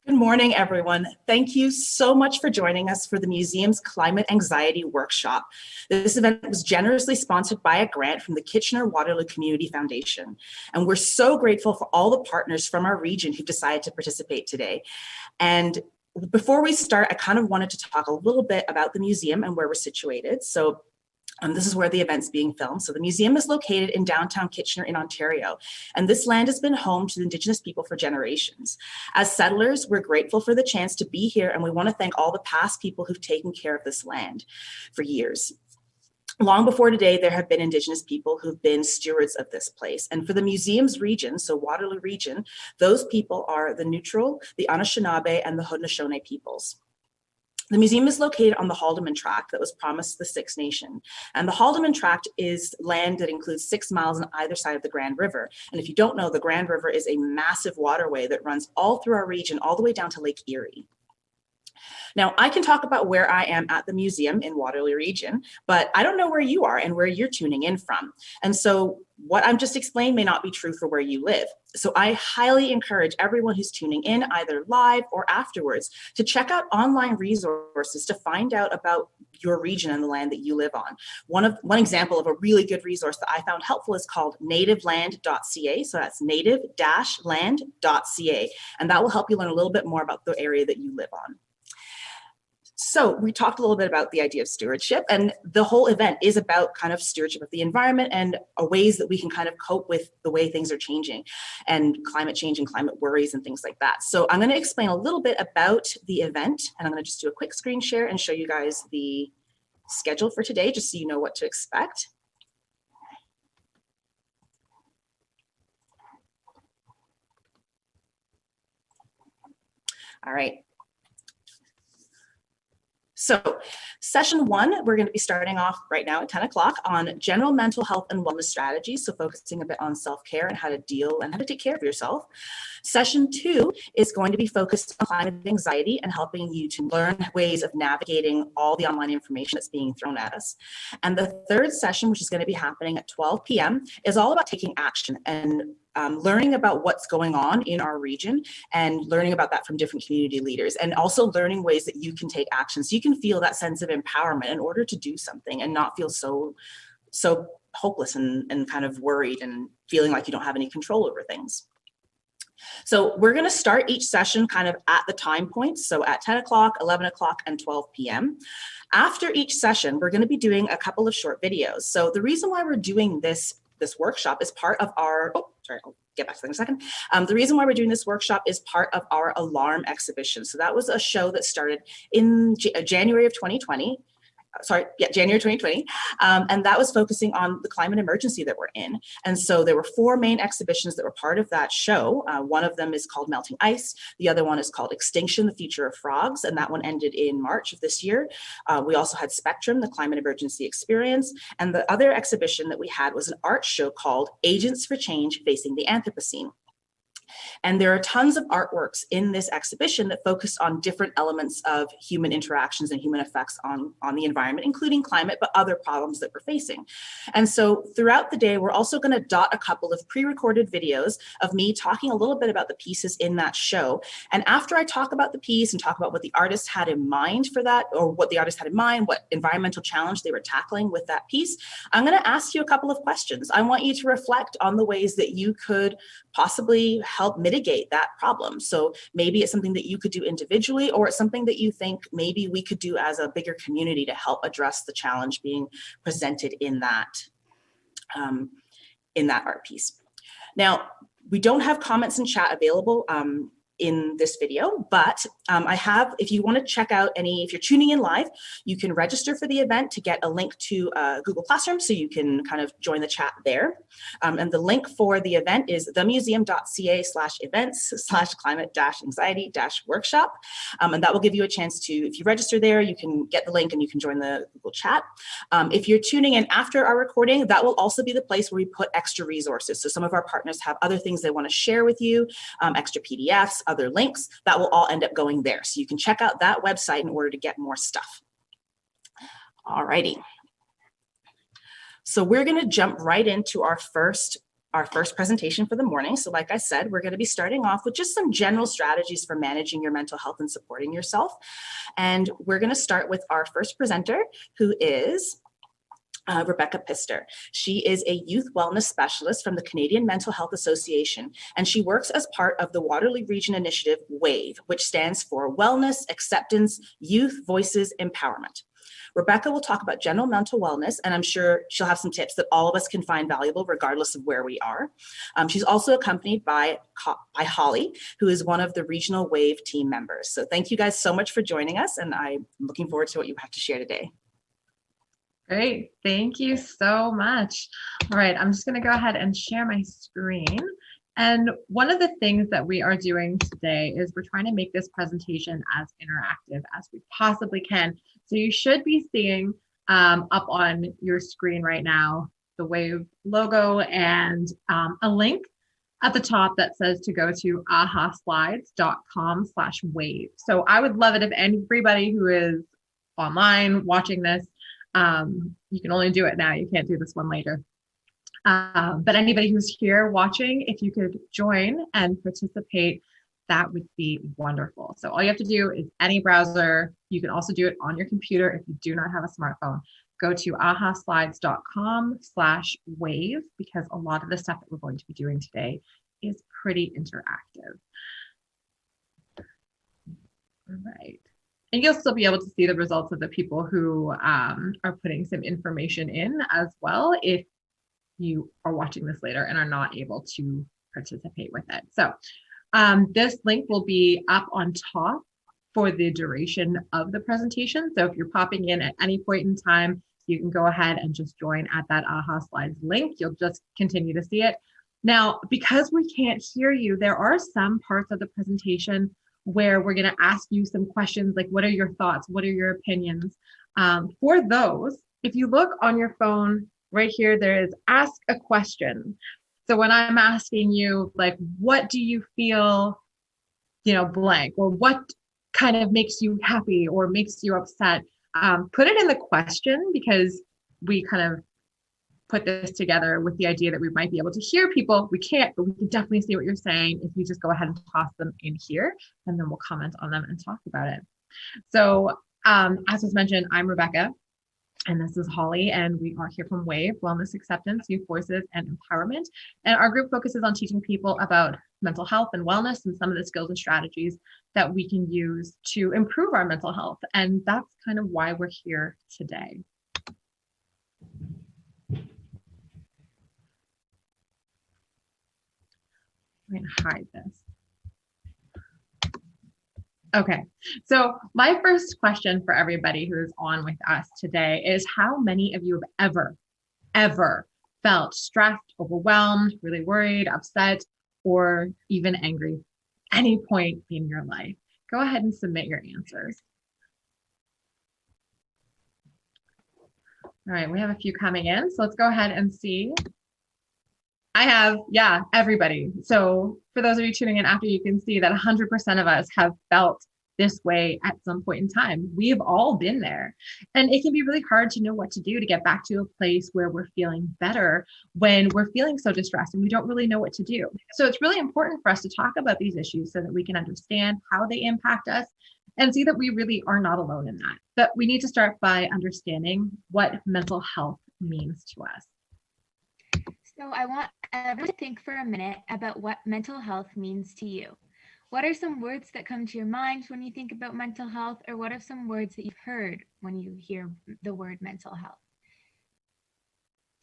Good morning, everyone. Thank you so much for joining us for the museum's Climate Anxiety Workshop. This event was generously sponsored by a grant from the Kitchener-Waterloo Community Foundation. And we're so grateful for all the partners from our region who decided to participate today. And before we start, I kind of wanted to talk a little bit about the museum and where we're situated. This is where the event's being filmed. So the museum is located in downtown Kitchener in Ontario, and this land has been home to the Indigenous people for generations. As settlers, we're grateful for the chance to be here, and we want to thank all the past people who've taken care of this land for years. Long before today, there have been Indigenous people who've been stewards of this place. And for the museum's region, so Waterloo region, those people are the Neutral, the Anishinaabe, and the Haudenosaunee peoples. The museum is located on the Haldimand Tract that was promised the Six Nation. And the Haldimand Tract is land that includes 6 miles on either side of the Grand River. And if you don't know, the Grand River is a massive waterway that runs all through our region, all the way down to Lake Erie. Now, I can talk about where I am at the museum in Waterloo region, but I don't know where you are and where you're tuning in from. And so what I'm just explained may not be true for where you live. So I highly encourage everyone who's tuning in, either live or afterwards, to check out online resources to find out about your region and the land that you live on. One example of a really good resource that I found helpful is called nativeland.ca. So that's native-land.ca. And that will help you learn a little bit more about the area that you live on. So we talked a little bit about the idea of stewardship, and the whole event is about kind of stewardship of the environment and ways that we can kind of cope with the way things are changing and climate change and climate worries and things like that. So I'm going to explain a little bit about the event, and I'm going to just do a quick screen share and show you guys the schedule for today, just so you know what to expect. All right. So session 1, we're going to be starting off right now at 10 o'clock on general mental health and wellness strategies. So focusing a bit on self-care and how to deal and how to take care of yourself. Session 2 is going to be focused on climate anxiety and helping you to learn ways of navigating all the online information that's being thrown at us. And the third session, which is going to be happening at 12 p.m., is all about taking action and learning about what's going on in our region and learning about that from different community leaders, and also learning ways that you can take action so you can feel that sense of empowerment in order to do something and not feel so hopeless and kind of worried and feeling like you don't have any control over things. So we're going to start each session kind of at the time points, so at 10 o'clock, 11 o'clock, and 12 p.m. After each session, we're going to be doing a couple of short videos. So the reason why we're doing this workshop is part of our, I'll get back to that in a second. The reason why we're doing this workshop is part of our Alarm exhibition. So that was a show that started in January of 2020. January 2020. And that was focusing on the climate emergency that we're in. And so there were 4 main exhibitions that were part of that show. One of them is called Melting Ice. The other one is called Extinction, the Future of Frogs. And that one ended in March of this year. We also had Spectrum, the Climate Emergency Experience. And the other exhibition that we had was an art show called Agents for Change Facing the Anthropocene. And there are tons of artworks in this exhibition that focus on different elements of human interactions and human effects on the environment, including climate, but other problems that we're facing. And so throughout the day, we're also going to dot a couple of pre-recorded videos of me talking a little bit about the pieces in that show. And after I talk about the piece and talk about what the artist had in mind for that, or what the artist had in mind, what environmental challenge they were tackling with that piece, I'm going to ask you a couple of questions. I want you to reflect on the ways that you could possibly help mitigate that problem. So maybe it's something that you could do individually, or it's something that you think maybe we could do as a bigger community to help address the challenge being presented in that art piece. Now, we don't have comments and chat available in this video, but I have, if you want to check out if you're tuning in live, you can register for the event to get a link to Google Classroom, so you can kind of join the chat there. And the link for the event is themuseum.ca/events/climate-anxiety-workshop. And that will give you a chance to, if you register there, you can get the link and you can join the Google chat. If you're tuning in after our recording, that will also be the place where we put extra resources. So some of our partners have other things they want to share with you, extra PDFs, other links, that will all end up going there. So you can check out that website in order to get more stuff. All righty. So we're going to jump right into our first our first presentation for the morning. So like I said, we're going to be starting off with just some general strategies for managing your mental health and supporting yourself. And we're going to start with our first presenter, who is Rebecca Pister. She is a youth wellness specialist from the Canadian Mental Health Association, and she works as part of the Waterloo Region Initiative WAVE, which stands for Wellness, Acceptance, Youth Voices, Empowerment. Rebecca will talk about general mental wellness, and I'm sure she'll have some tips that all of us can find valuable regardless of where we are. She's also accompanied by Holly, who is one of the regional WAVE team members. So thank you guys so much for joining us, and I'm looking forward to what you have to share today. Great, thank you so much. All right, I'm just going to go ahead and share my screen. And one of the things that we are doing today is we're trying to make this presentation as interactive as we possibly can. So you should be seeing up on your screen right now the WAVE logo and a link at the top that says to go to ahaslides.com/wave. So I would love it if everybody who is online watching this, you can only do it now, you can't do this one later. But anybody who's here watching, if you could join and participate, that would be wonderful. So all you have to do is any browser. You can also do it on your computer if you do not have a smartphone. Go to ahaslides.com/wave, because a lot of the stuff that we're going to be doing today is pretty interactive. All right. And you'll still be able to see the results of the people who are putting some information in as well if you are watching this later and are not able to participate with it. So this link will be up on top for the duration of the presentation. So if you're popping in at any point in time, you can go ahead and just join at that AHA Slides link. You'll just continue to see it. Now, because we can't hear you, there are some parts of the presentation where we're going to ask you some questions like, what are your thoughts? What are your opinions? For those, if you look on your phone right here, there is ask a question. So when I'm asking you, like, what do you feel, blank, or what kind of makes you happy or makes you upset, put it in the question, because we kind of put this together with the idea that we might be able to hear people. We can't, but we can definitely see what you're saying if you just go ahead and toss them in here, and then we'll comment on them and talk about it. So as was mentioned, I'm Rebecca, and this is Holly, and we are here from WAVE, Wellness, Acceptance, Youth Voices, and Empowerment. And our group focuses on teaching people about mental health and wellness and some of the skills and strategies that we can use to improve our mental health. And that's kind of why we're here today. I'm going to hide this. Okay, so my first question for everybody who is on with us today is, how many of you have ever felt stressed, overwhelmed, really worried, upset, or even angry at any point in your life? Go ahead and submit your answers. All right, we have a few coming in, so let's go ahead and see. I have, yeah, everybody. So for those of you tuning in after, you can see that 100% of us have felt this way at some point in time. We've all been there. And it can be really hard to know what to do to get back to a place where we're feeling better when we're feeling so distressed and we don't really know what to do. So it's really important for us to talk about these issues so that we can understand how they impact us and see that we really are not alone in that. But we need to start by understanding what mental health means to us. So I want everyone to think for a minute about what mental health means to you. What are some words that come to your mind when you think about mental health, or what are some words that you've heard when you hear the word mental health?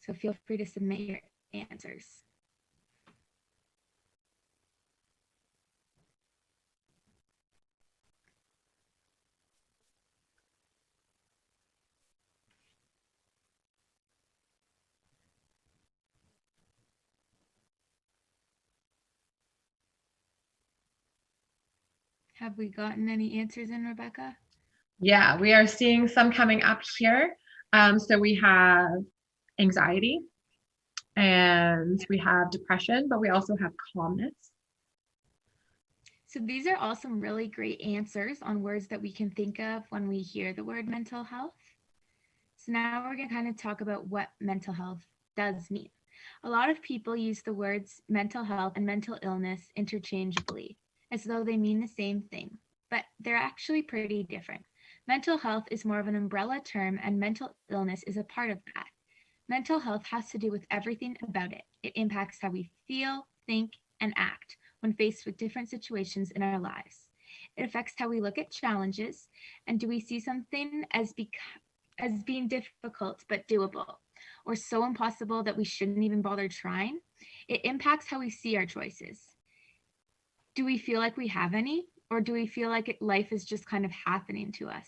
So feel free to submit your answers. Have we gotten any answers in, Rebecca? Yeah, we are seeing some coming up here. So we have anxiety, and we have depression, but we also have calmness. So these are all some really great answers on words that we can think of when we hear the word mental health. So now we're going to kind of talk about what mental health does mean. A lot of people use the words mental health and mental illness interchangeably, as though they mean the same thing, but they're actually pretty different. Mental health is more of an umbrella term, and mental illness is a part of that. Mental health has to do with everything about it. It impacts how we feel, think, and act when faced with different situations in our lives. It affects how we look at challenges, and do we see something as being difficult but doable, or so impossible that we shouldn't even bother trying? It impacts how we see our choices. Do we feel like we have any, or do we feel like life is just kind of happening to us?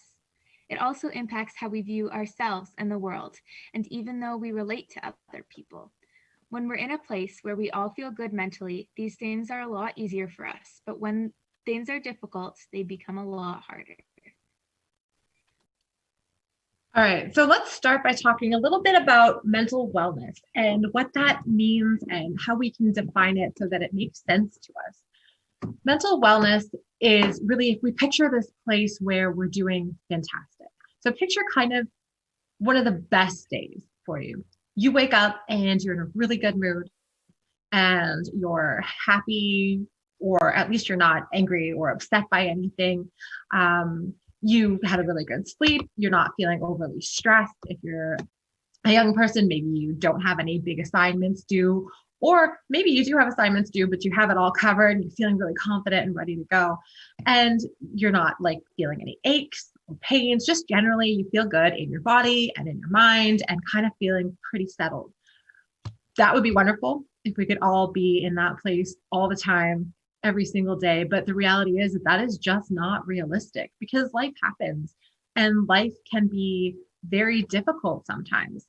It also impacts how we view ourselves and the world, and even though we relate to other people. When we're in a place where we all feel good mentally, these things are a lot easier for us, but when things are difficult, they become a lot harder. All right, so let's start by talking a little bit about mental wellness and what that means and how we can define it so that it makes sense to us. Mental wellness is really, if we picture this place where we're doing fantastic. So picture kind of one of the best days for you. You wake up and you're in a really good mood and you're happy, or at least you're not angry or upset by anything. You had a really good sleep. You're not feeling overly stressed. If you're a young person, maybe you don't have any big assignments due, or maybe you do have assignments due, but you have it all covered. You're feeling really confident and ready to go. And you're not like feeling any aches or pains, just generally you feel good in your body and in your mind and kind of feeling pretty settled. That would be wonderful if we could all be in that place all the time, every single day. But the reality is that is just not realistic, because life happens and life can be very difficult sometimes.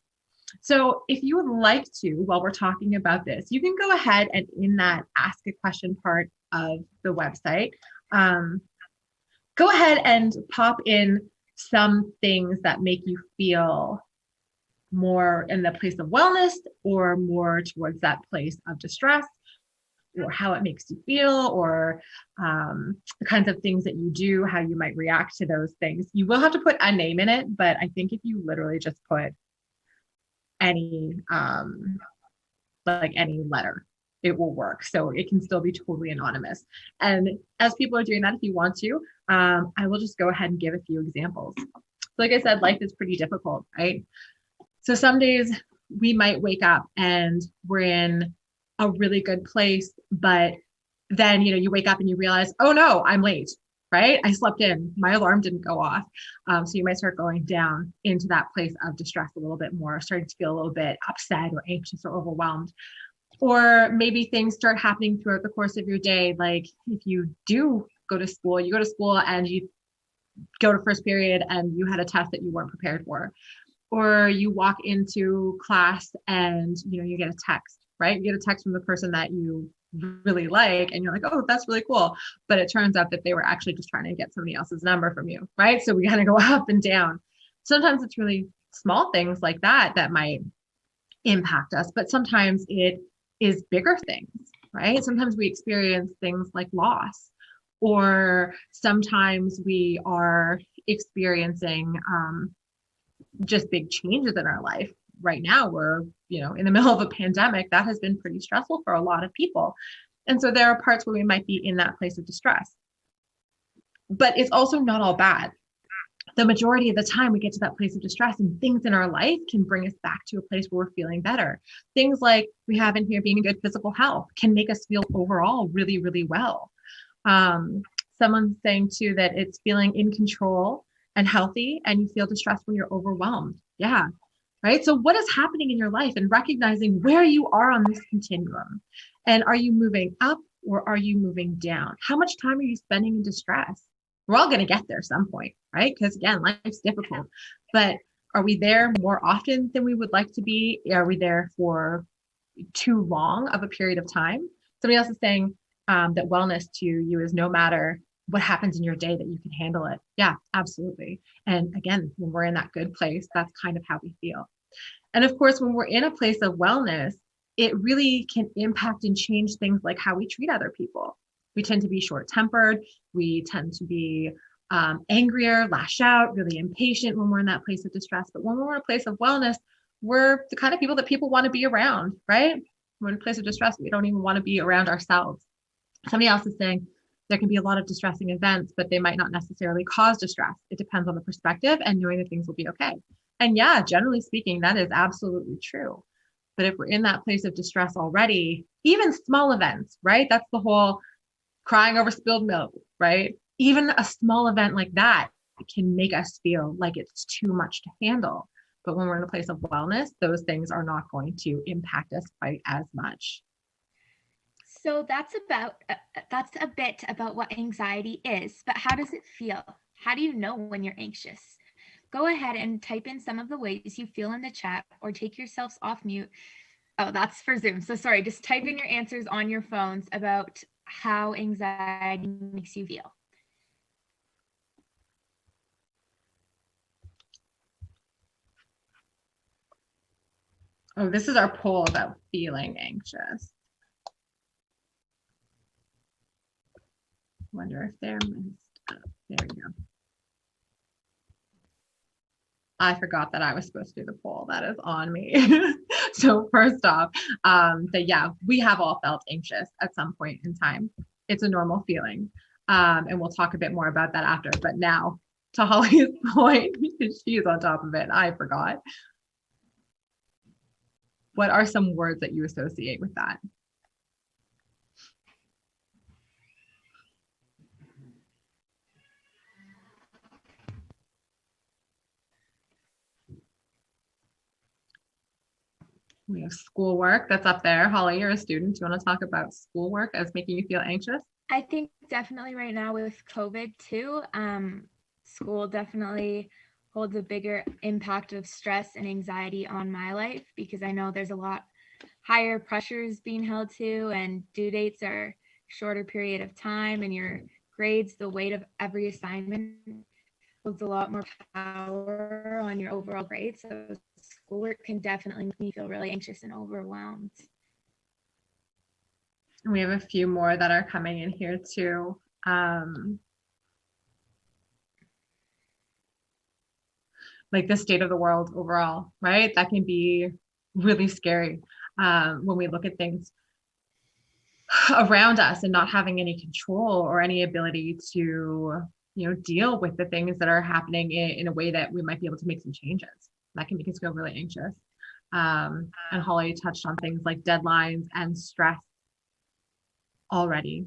So if you would like to, while we're talking about this, you can go ahead and in that ask a question part of the website, go ahead and pop in some things that make you feel more in the place of wellness or more towards that place of distress, or how it makes you feel, or the kinds of things that you do, how you might react to those things. You will have to put a name in it, but I think if you literally just put any like any letter, it will work. So it can still be totally anonymous. And as people are doing that, if you want to, I will just go ahead and give a few examples. Like I said, life is pretty difficult, right? So some days we might wake up and we're in a really good place, but then, you wake up and you realize, oh no, I'm late, right? I slept in, my alarm didn't go off. So you might start going down into that place of distress a little bit more, starting to feel a little bit upset or anxious or overwhelmed. Or maybe things start happening throughout the course of your day. Like if you do go to school, and you go to first period and you had a test that you weren't prepared for. Or you walk into class and, you get a text, right? You get a text from the person that you really like, and you're like, oh, that's really cool. But it turns out that they were actually just trying to get somebody else's number from you, right? So we kind of go up and down. Sometimes it's really small things like that that might impact us, but sometimes it is bigger things, right? Sometimes we experience things like loss, or sometimes we are experiencing just big changes in our life. Right now we're, in the middle of a pandemic that has been pretty stressful for a lot of people. And so there are parts where we might be in that place of distress, but it's also not all bad. The majority of the time we get to that place of distress and things in our life can bring us back to a place where we're feeling better. Things like we have in here being in good physical health can make us feel overall really, really well. Someone's saying too that it's feeling in control and healthy, and you feel distressed when you're overwhelmed. Yeah. Right. So what is happening in your life, and recognizing where you are on this continuum, and are you moving up or are you moving down? How much time are you spending in distress? We're all going to get there some point, right? Because again, life's difficult, but are we there more often than we would like to be? Are we there for too long of a period of time? Somebody else is saying that wellness to you is no matter what happens in your day, that you can handle it. Yeah, absolutely. And again, when we're in that good place, that's kind of how we feel. And of course, when we're in a place of wellness, it really can impact and change things like how we treat other people. We tend to be short-tempered. We tend to be angrier, lash out, really impatient when we're in that place of distress. But when we're in a place of wellness, we're the kind of people that people want to be around, right? We're in a place of distress. We don't even want to be around ourselves. Somebody else is saying there can be a lot of distressing events, but they might not necessarily cause distress. It depends on the perspective and knowing that things will be okay. And yeah, generally speaking, that is absolutely true. But if we're in that place of distress already, even small events, right? That's the whole crying over spilled milk, right? Even a small event like that can make us feel like it's too much to handle. But when we're in a place of wellness, those things are not going to impact us quite as much. So that's a bit about what anxiety is, but how does it feel? How do you know when you're anxious? Go ahead and type in some of the ways you feel in the chat, or take yourselves off mute. Oh, that's for Zoom. So sorry, just type in your answers on your phones about how anxiety makes you feel. Oh, this is our poll about feeling anxious. Wonder if they're messed up. There we go. I forgot that I was supposed to do the poll. That is on me. So first off, yeah, we have all felt anxious at some point in time. It's a normal feeling. And we'll talk a bit more about that after. But now, to Holly's point, because she's on top of it, I forgot. What are some words that you associate with that? We have schoolwork that's up there. Holly, you're a student. Do you want to talk about schoolwork as making you feel anxious? I think definitely right now with COVID too, school definitely holds a bigger impact of stress and anxiety on my life, because I know there's a lot higher pressures being held to, and due dates are shorter period of time, and your grades, the weight of every assignment holds a lot more power on your overall grade. So schoolwork can definitely make me feel really anxious and overwhelmed. We have a few more that are coming in here too. Like the state of the world overall, right? That can be really scary when we look at things around us and not having any control or any ability to, deal with the things that are happening in a way that we might be able to make some changes. That can make us feel really anxious. And Holly touched on things like deadlines and stress already.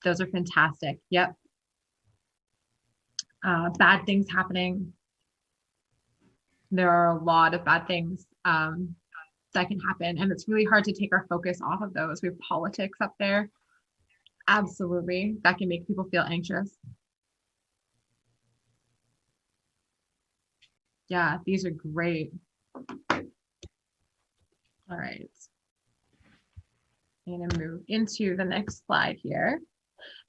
Those are fantastic. Yep. Bad things happening. There are a lot of bad things that can happen, and it's really hard to take our focus off of those. We have politics up there. Absolutely. That can make people feel anxious. Yeah, these are great. All right. I'm going to move into the next slide here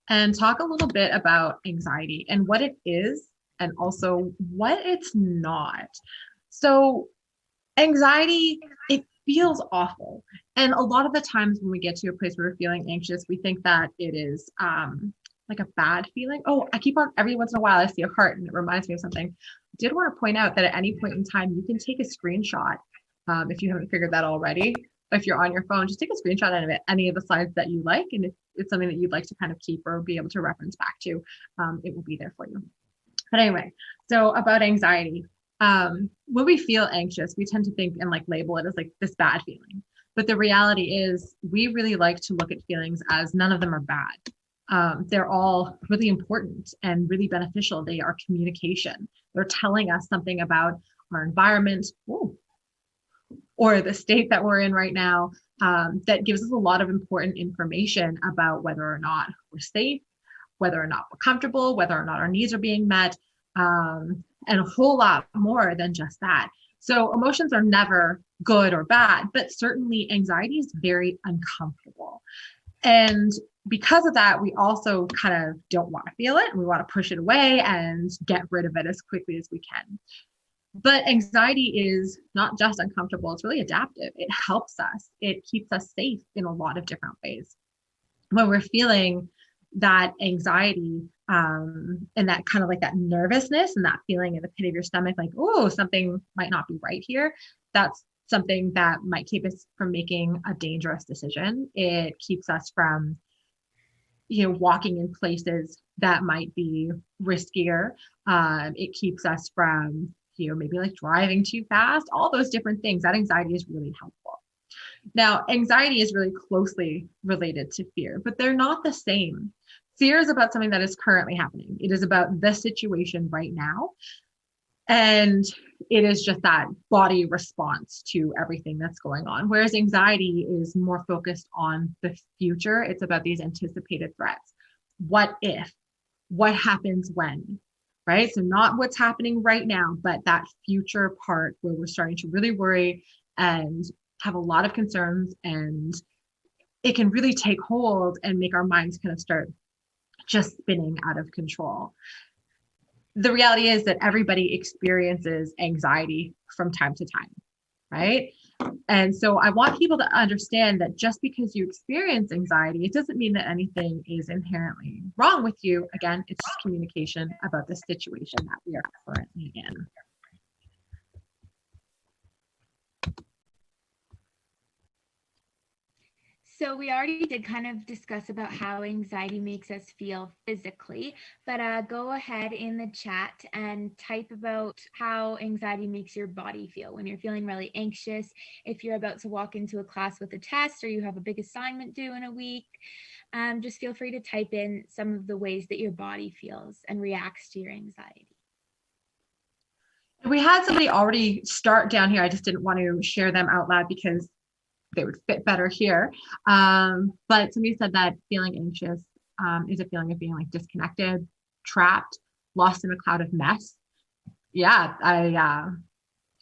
and talk a little bit about anxiety and what it is and also what it's not. So anxiety, it feels awful. And a lot of the times when we get to a place where we're feeling anxious, we think that it is like a bad feeling. Oh, I keep on, every once in a while I see a heart and it reminds me of something. I did want to point out that at any point in time, you can take a screenshot if you haven't figured that already. If you're on your phone, just take a screenshot of it, any of the slides that you like. And if it's something that you'd like to kind of keep or be able to reference back to, it will be there for you. But anyway, so about anxiety. When we feel anxious, we tend to think and like label it as like this bad feeling. But the reality is we really like to look at feelings as none of them are bad. They're all really important and really beneficial. They are communication. They're telling us something about our environment or the state that we're in right now, that gives us a lot of important information about whether or not we're safe, whether or not we're comfortable, whether or not our needs are being met, and a whole lot more than just that. So emotions are never good or bad, but certainly anxiety is very uncomfortable. And because of that, we also kind of don't want to feel it, and we want to push it away and get rid of it as quickly as we can. But anxiety is not just uncomfortable, it's really adaptive. It helps us. It keeps us safe in a lot of different ways. When we're feeling that anxiety and that kind of like that nervousness and that feeling in the pit of your stomach, like, oh, something might not be right here, that's something that might keep us from making a dangerous decision. It keeps us from, walking in places that might be riskier. It keeps us from, maybe like driving too fast, all those different things. That anxiety is really helpful. Now, anxiety is really closely related to fear, but they're not the same. Fear is about something that is currently happening. It is about the situation right now. And it is just that body response to everything that's going on. Whereas anxiety is more focused on the future. It's about these anticipated threats. What if? What happens when? Right? So not what's happening right now, but that future part where we're starting to really worry and have a lot of concerns, and it can really take hold and make our minds kind of start just spinning out of control. The reality is that everybody experiences anxiety from time to time, right? And so I want people to understand that just because you experience anxiety, it doesn't mean that anything is inherently wrong with you. Again, it's just communication about the situation that we are currently in. So we already did kind of discuss about how anxiety makes us feel physically, but go ahead in the chat and type about how anxiety makes your body feel when you're feeling really anxious, if you're about to walk into a class with a test or you have a big assignment due in a week. Just feel free to type in some of the ways that your body feels and reacts to your anxiety. We had somebody already start down here. I just didn't want to share them out loud because they would fit better here. But somebody said that feeling anxious is a feeling of being like disconnected, trapped, lost in a cloud of mess. Yeah, I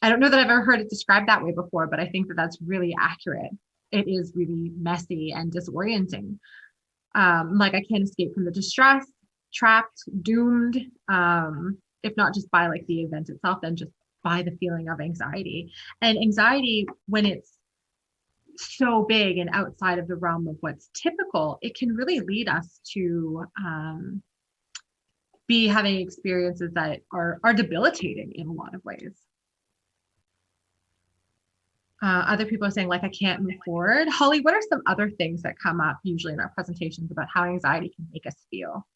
don't know that I've ever heard it described that way before, but I think that that's really accurate. It is really messy and disorienting. Like I can't escape from the distress, trapped, doomed, if not just by like the event itself, then just by the feeling of anxiety. And anxiety, when it's so big and outside of the realm of what's typical, it can really lead us to be having experiences that are debilitating in a lot of ways. Other people are saying, like, I can't move forward. Holly, what are some other things that come up usually in our presentations about how anxiety can make us feel?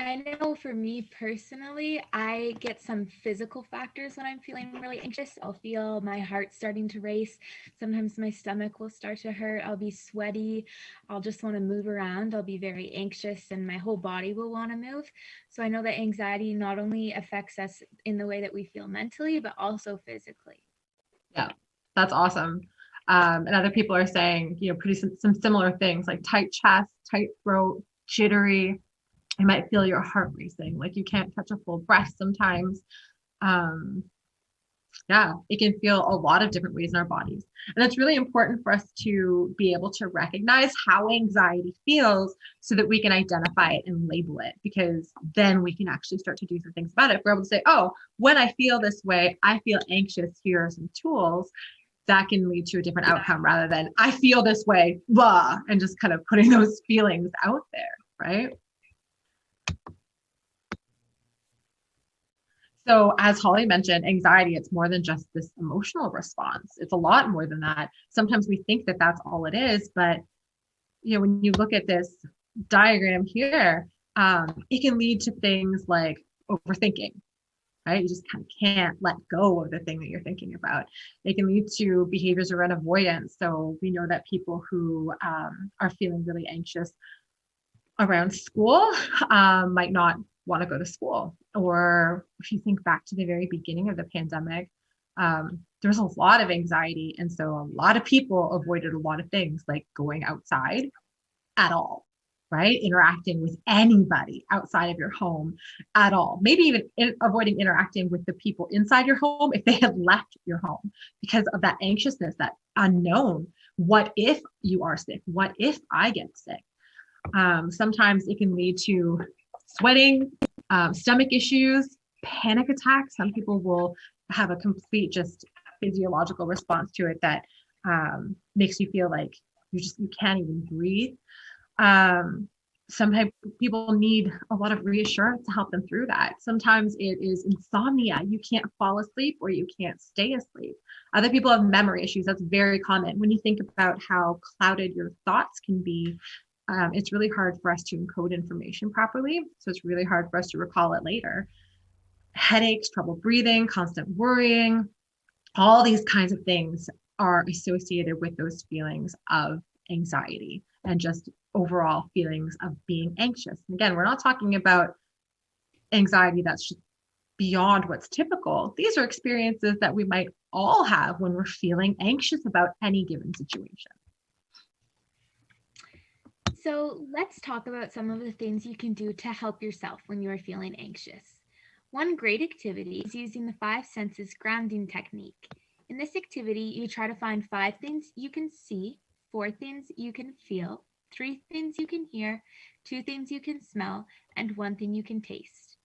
I know for me personally, I get some physical factors when I'm feeling really anxious. I'll feel my heart starting to race. Sometimes my stomach will start to hurt. I'll be sweaty. I'll just want to move around. I'll be very anxious and my whole body will want to move. So I know that anxiety not only affects us in the way that we feel mentally, but also physically. Yeah, that's awesome. And other people are saying, some similar things like tight chest, tight throat, jittery. You might feel your heart racing, like you can't catch a full breath sometimes. Yeah, it can feel a lot of different ways in our bodies. And it's really important for us to be able to recognize how anxiety feels so that we can identify it and label it, because then we can actually start to do some things about it. If we're able to say, oh, when I feel this way, I feel anxious, here are some tools, that can lead to a different outcome rather than I feel this way, blah, and just kind of putting those feelings out there, right? So as Holly mentioned, anxiety, it's more than just this emotional response. It's a lot more than that. Sometimes we think that that's all it is, but when you look at this diagram here, it can lead to things like overthinking, right? You just kind of can't let go of the thing that you're thinking about. It can lead to behaviors around avoidance. So we know that people who are feeling really anxious around school might not want to go to school. Or if you think back to the very beginning of the pandemic, there's a lot of anxiety. And so a lot of people avoided a lot of things like going outside at all, right? Interacting with anybody outside of your home at all. Maybe even avoiding interacting with the people inside your home if they had left your home because of that anxiousness, that unknown. What if you are sick? What if I get sick? Sometimes it can lead to sweating, stomach issues, panic attacks. Some people will have a complete just physiological response to it that makes you feel like you can't even breathe. sometimes people need a lot of reassurance to help them through that. Sometimes it is insomnia. You can't fall asleep or you can't stay asleep. Other people have memory issues. That's very common. When you think about how clouded your thoughts can be, it's really hard for us to encode information properly. So it's really hard for us to recall it later. Headaches, trouble breathing, constant worrying, all these kinds of things are associated with those feelings of anxiety and just overall feelings of being anxious. And again, we're not talking about anxiety that's just beyond what's typical. These are experiences that we might all have when we're feeling anxious about any given situation. So let's talk about some of the things you can do to help yourself when you are feeling anxious. One great activity is using the 5 senses grounding technique. In this activity, you try to find 5 things you can see, 4 things you can feel, 3 things you can hear, 2 things you can smell, and 1 thing you can taste.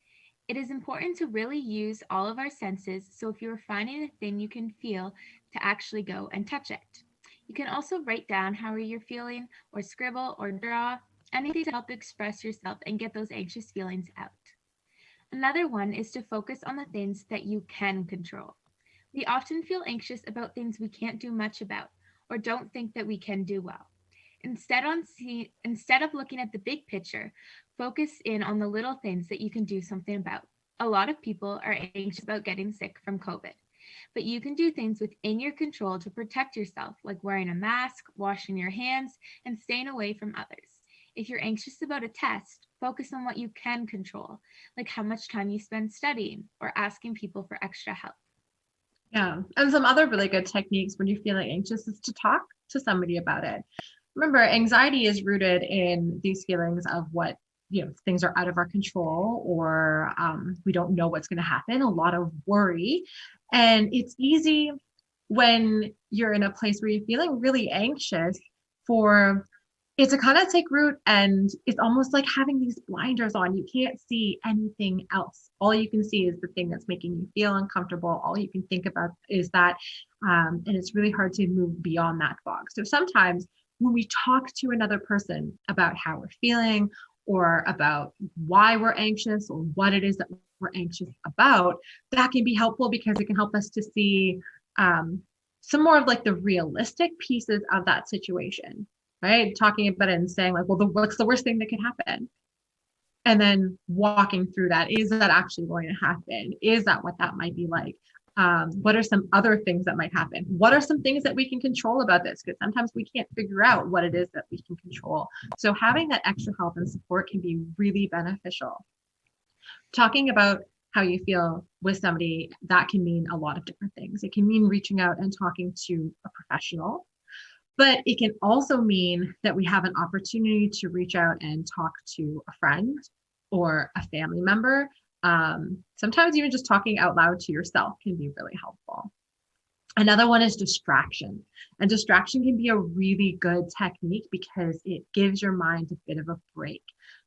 It is important to really use all of our senses, so if you're finding a thing you can feel, to actually go and touch it. You can also write down how you're feeling, or scribble or draw, anything to help express yourself and get those anxious feelings out. Another one is to focus on the things that you can control. We often feel anxious about things we can't do much about or don't think that we can do well. Instead of looking at the big picture, focus in on the little things that you can do something about. A lot of people are anxious about getting sick from COVID, but you can do things within your control to protect yourself, like wearing a mask, washing your hands, and staying away from others. If you're anxious about a test, focus on what you can control, like how much time you spend studying or asking people for extra help. Yeah. And some other really good techniques when you're feeling anxious is to talk to somebody about it. Remember, anxiety is rooted in these feelings of what, things are out of our control, or we don't know what's going to happen, a lot of worry. And it's easy when you're in a place where you're feeling really anxious for it to kind of take root, and it's almost like having these blinders on. You can't see anything else. All you can see is the thing that's making you feel uncomfortable. All you can think about is that, and it's really hard to move beyond that fog. So sometimes when we talk to another person about how we're feeling, or about why we're anxious, or what it is that we're anxious about, that can be helpful because it can help us to see some more of like the realistic pieces of that situation. Right? Talking about it and saying like, well, what's the worst thing that could happen? And then walking through that. Is that actually going to happen? Is that what that might be like? What are some other things that might happen? What are some things that we can control about this? Because sometimes we can't figure out what it is that we can control. So having that extra help and support can be really beneficial. Talking about how you feel with somebody, that can mean a lot of different things. It can mean reaching out and talking to a professional. But it can also mean that we have an opportunity to reach out and talk to a friend or a family member. Sometimes even just talking out loud to yourself can be really helpful. Another one is distraction. And distraction can be a really good technique because it gives your mind a bit of a break.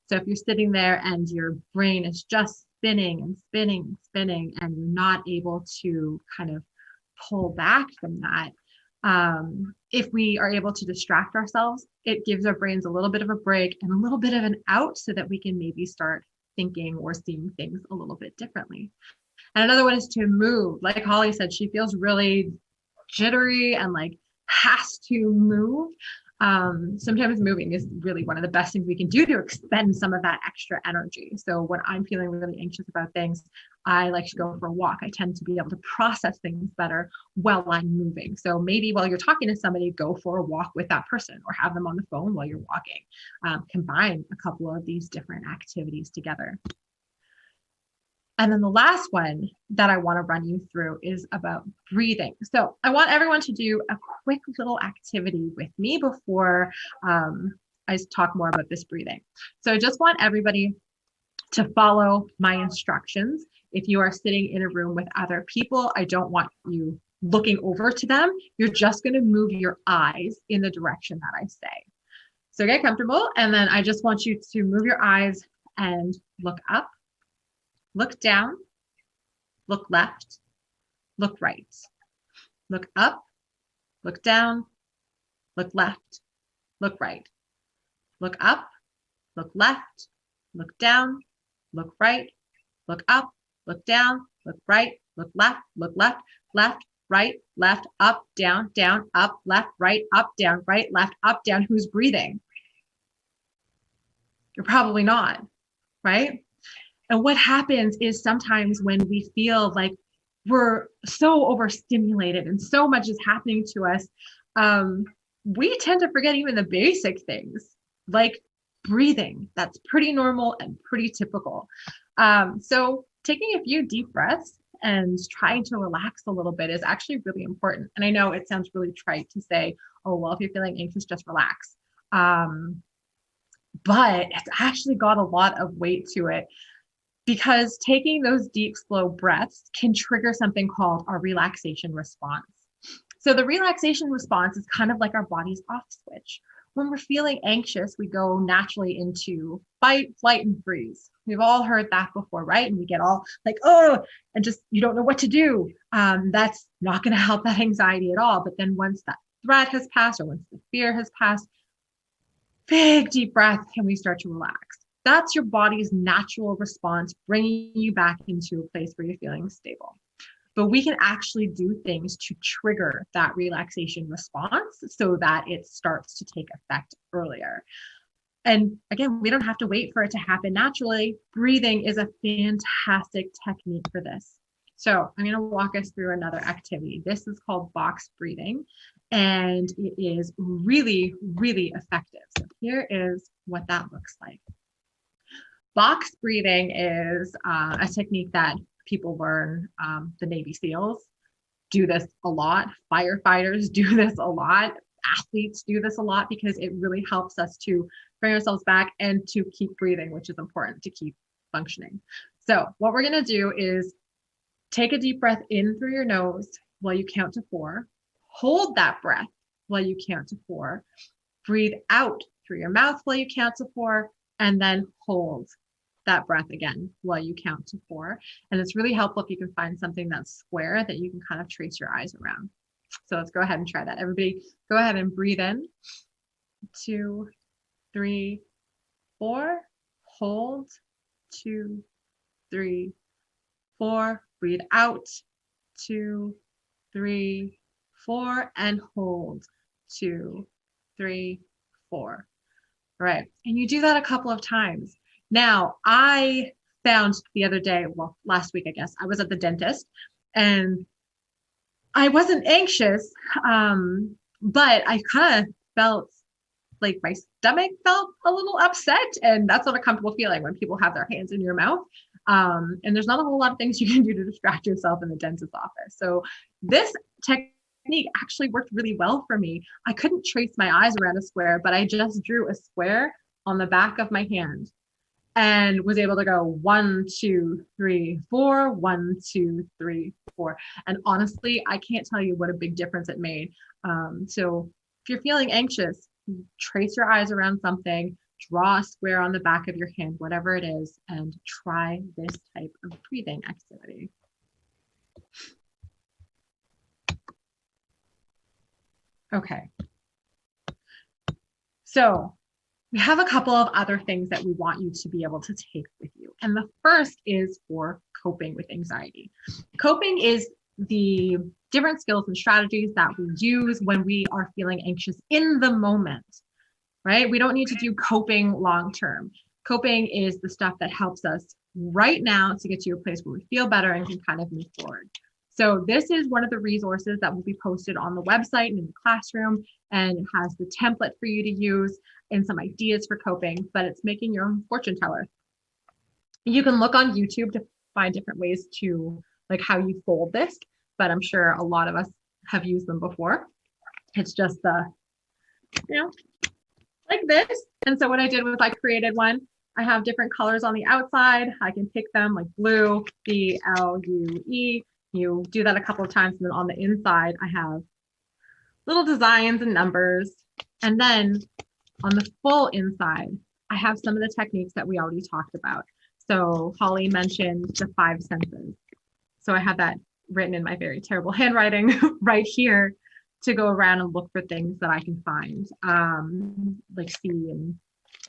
So if you're sitting there and your brain is just spinning and spinning and spinning, and you're not able to kind of pull back from that, if we are able to distract ourselves, it gives our brains a little bit of a break and a little bit of an out so that we can maybe start thinking or seeing things a little bit differently. And another one is to move. Like Holly said, she feels really jittery and like has to move. Sometimes moving is really one of the best things we can do to expend some of that extra energy. So when I'm feeling really anxious about things, I like to go for a walk. I tend to be able to process things better while I'm moving. So maybe while you're talking to somebody, go for a walk with that person or have them on the phone while you're walking. Combine a couple of these different activities together. And then the last one that I want to run you through is about breathing. So I want everyone to do a quick little activity with me before I talk more about this breathing. So I just want everybody to follow my instructions. If you are sitting in a room with other people, I don't want you looking over to them. You're just going to move your eyes in the direction that I say. So get comfortable. And then I just want you to move your eyes and look up. Look down, look left, look right, look up, look down, look left, look right, look up, look left, look down, look right, look up, look down, look right, look left, left, right, left, up, down, up, left, right, up, down, right, left, up, down. Who's breathing? You're probably not, right? And what happens is sometimes when we feel like we're so overstimulated and so much is happening to us, we tend to forget even the basic things like breathing. That's pretty normal and pretty typical. So taking a few deep breaths and trying to relax a little bit is actually really important. And I know it sounds really trite to say, oh, well, if you're feeling anxious, just relax. But it's actually got a lot of weight to it, because taking those deep, slow breaths can trigger something called our relaxation response. So the relaxation response is kind of like our body's off switch. When we're feeling anxious, we go naturally into fight, flight, and freeze. We've all heard that before, right? And we get all like, oh, and just, you don't know what to do. That's not going to help that anxiety at all. But then once that threat has passed, or once the fear has passed, big deep breath, and we start to relax. That's your body's natural response, bringing you back into a place where you're feeling stable. But we can actually do things to trigger that relaxation response so that it starts to take effect earlier. And again, we don't have to wait for it to happen naturally. Breathing is a fantastic technique for this. So I'm going to walk us through another activity. This is called box breathing, and it is really, really effective. So here is what that looks like. Box breathing is a technique that people learn. The Navy SEALs do this a lot. Firefighters do this a lot. Athletes do this a lot, because it really helps us to bring ourselves back and to keep breathing, which is important to keep functioning. So what we're going to do is take a deep breath in through your nose while you count to 4. Hold that breath while you count to 4. Breathe out through your mouth while you count to 4, and then hold that breath again while you count to 4. And it's really helpful if you can find something that's square that you can kind of trace your eyes around. So let's go ahead and try that. Everybody go ahead and breathe in. 2, 3, 4. Hold. 2, 3, 4. Breathe out. 2, 3, 4, and hold. 2, 3, 4. All right. And you do that a couple of times. Now, I found the other day, well, last week, I guess, I was at the dentist, and I wasn't anxious, but I kind of felt like my stomach felt a little upset, and that's not a comfortable feeling when people have their hands in your mouth. And there's not a whole lot of things you can do to distract yourself in the dentist's office. So this technique actually worked really well for me. I couldn't trace my eyes around a square, but I just drew a square on the back of my hand and was able to go 1, 2, 3, 4, 1, 2, 3, 4. And honestly, I can't tell you what a big difference it made. So if you're feeling anxious, trace your eyes around something, draw a square on the back of your hand, whatever it is, and try this type of breathing activity. Okay. So we have a couple of other things that we want you to be able to take with you. And the first is for coping with anxiety. Coping is the different skills and strategies that we use when we are feeling anxious in the moment, right? We don't need to do coping long-term. Coping is the stuff that helps us right now to get to a place where we feel better and can kind of move forward. So this is one of the resources that will be posted on the website and in the classroom, and it has the template for you to use and some ideas for coping, but it's making your own fortune teller. You can look on YouTube to find different ways to like how you fold this, but I'm sure a lot of us have used them before. It's just like this. And so what I did was I created one. I have different colors on the outside. I can pick them like blue, BLUE. You do that a couple of times, and then on the inside, I have little designs and numbers. And then on the full inside, I have some of the techniques that we already talked about. So Holly mentioned the 5 senses. So I have that written in my very terrible handwriting right here to go around and look for things that I can find, like see and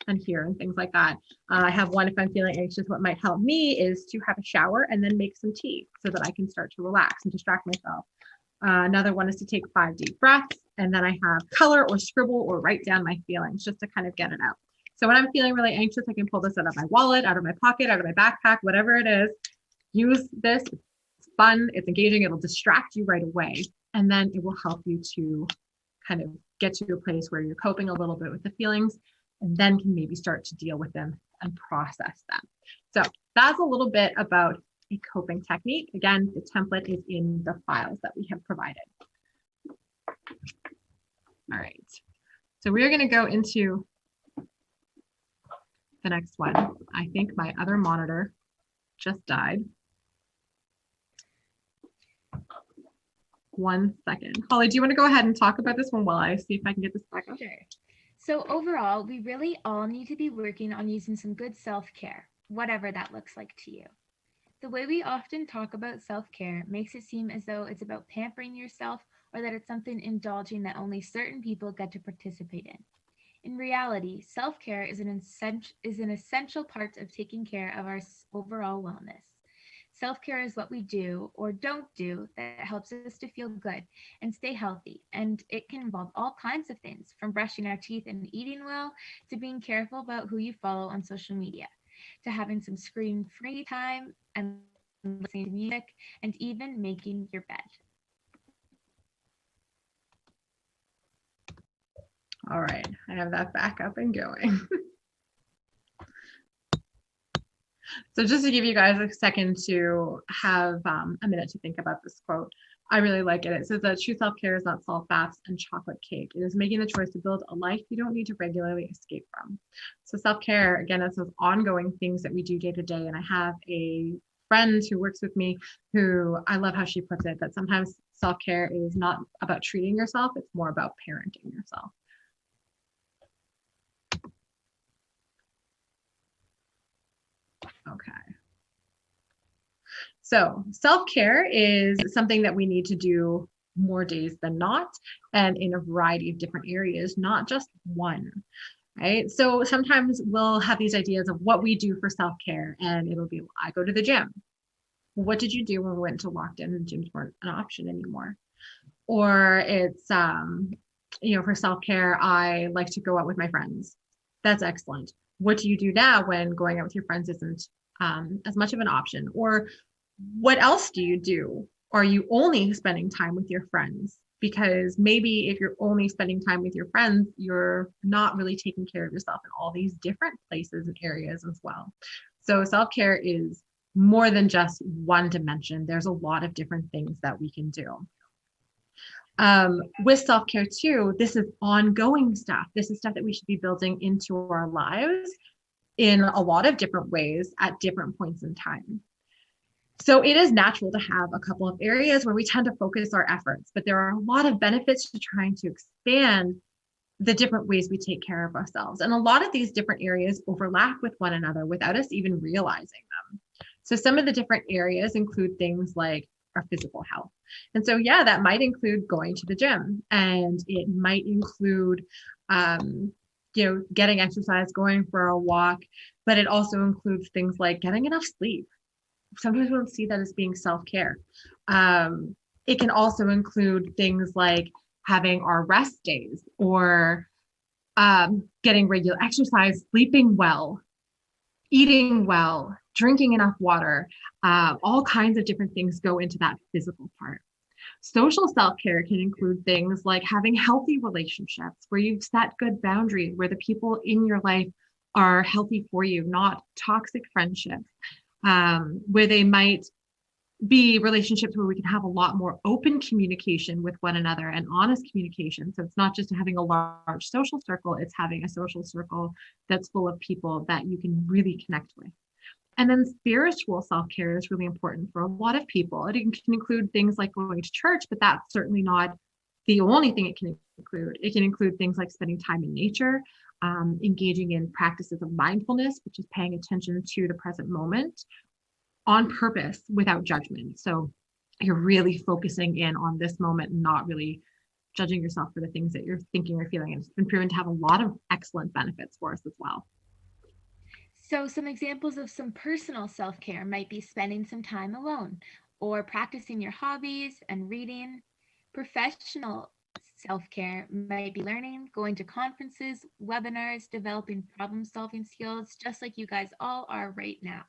and here and things like that. I have one, if I'm feeling anxious, what might help me is to have a shower and then make some tea so that I can start to relax and distract myself. Another one is to take 5 deep breaths, and then I have color or scribble or write down my feelings just to kind of get it out. So when I'm feeling really anxious, I can pull this out of my wallet, out of my pocket, out of my backpack, whatever it is. Use this. It's fun, it's engaging, it'll distract you right away. And then it will help you to kind of get to a place where you're coping a little bit with the feelings, and then can maybe start to deal with them and process them. So that's a little bit about a coping technique. Again, the template is in the files that we have provided. All right, so we're going to go into the next one. I think my other monitor just died. 1 second. Holly, do you want to go ahead and talk about this one while I see if I can get this back up? Sure. So overall, we really all need to be working on using some good self-care, whatever that looks like to you. The way we often talk about self-care makes it seem as though it's about pampering yourself or that it's something indulging that only certain people get to participate in. In reality, self-care is an essential part of taking care of our overall wellness. Self-care is what we do or don't do that helps us to feel good and stay healthy. And it can involve all kinds of things, from brushing our teeth and eating well, to being careful about who you follow on social media, to having some screen-free time and listening to music, and even making your bed. All right, I have that back up and going. So just to give you guys a second to have a minute to think about this quote, I really like it. It says that true self-care is not salt, fats, and chocolate cake. It is making the choice to build a life you don't need to regularly escape from. So self-care, again, is those ongoing things that we do day to day. And I have a friend who works with me who, I love how she puts it, that sometimes self-care is not about treating yourself, it's more about parenting yourself. Okay. So self-care is something that we need to do more days than not, and in a variety of different areas, not just one, right? So sometimes we'll have these ideas of what we do for self-care, and it'll be, I go to the gym. What did you do when we went to lockdown and gyms weren't an option anymore? Or it's, for self-care, I like to go out with my friends. That's excellent. What do you do now when going out with your friends isn't as much of an option? Or what else do you do? Are you only spending time with your friends? Because maybe if you're only spending time with your friends, you're not really taking care of yourself in all these different places and areas as well. So self-care is more than just one dimension. There's a lot of different things that we can do. With self-care too, this is ongoing stuff. This is stuff that we should be building into our lives in a lot of different ways at different points in time. So it is natural to have a couple of areas where we tend to focus our efforts, but there are a lot of benefits to trying to expand the different ways we take care of ourselves. And a lot of these different areas overlap with one another without us even realizing them. So some of the different areas include things like our physical health. And so, yeah, that might include going to the gym, and it might include, getting exercise, going for a walk, but it also includes things like getting enough sleep. Sometimes we don't see that as being self-care. It can also include things like having our rest days, or getting regular exercise, sleeping well, eating well, drinking enough water. All kinds of different things go into that physical part. Social self-care can include things like having healthy relationships where you've set good boundaries, where the people in your life are healthy for you, not toxic friendships, where they might be relationships where we can have a lot more open communication with one another and honest communication. So it's not just having a large social circle, it's having a social circle that's full of people that you can really connect with. And then spiritual self-care is really important for a lot of people. It can include things like going to church, but that's certainly not the only thing it can include. It can include things like spending time in nature, engaging in practices of mindfulness, which is paying attention to the present moment on purpose without judgment. So you're really focusing in on this moment and not really judging yourself for the things that you're thinking or feeling. And it's been proven to have a lot of excellent benefits for us as well. So some examples of some personal self-care might be spending some time alone or practicing your hobbies and reading. Professional self-care might be learning, going to conferences, webinars, developing problem-solving skills, just like you guys all are right now.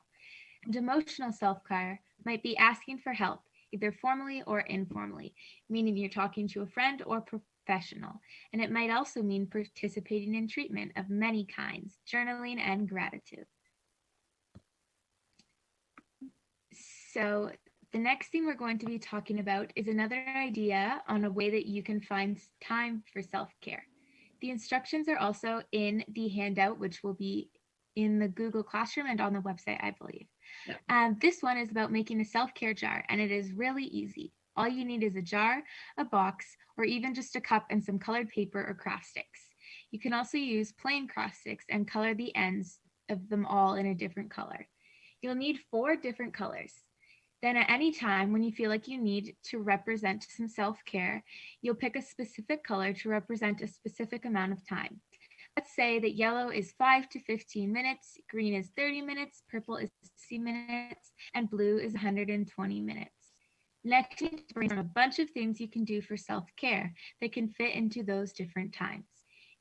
And emotional self-care might be asking for help, either formally or informally, meaning you're talking to a friend or professional. And it might also mean participating in treatment of many kinds, journaling and gratitude. So the next thing we're going to be talking about is another idea on a way that you can find time for self-care. The instructions are also in the handout, which will be in the Google Classroom and on the website, I believe. Yeah. This one is about making a self-care jar, and it is really easy. All you need is a jar, a box, or even just a cup and some colored paper or craft sticks. You can also use plain craft sticks and color the ends of them all in a different color. You'll need 4 different colors. Then at any time when you feel like you need to represent some self-care, you'll pick a specific color to represent a specific amount of time. Let's say that yellow is 5 to 15 minutes, green is 30 minutes, purple is 60 minutes, and blue is 120 minutes. Next, you need to brainstorm a bunch of things you can do for self-care that can fit into those different times.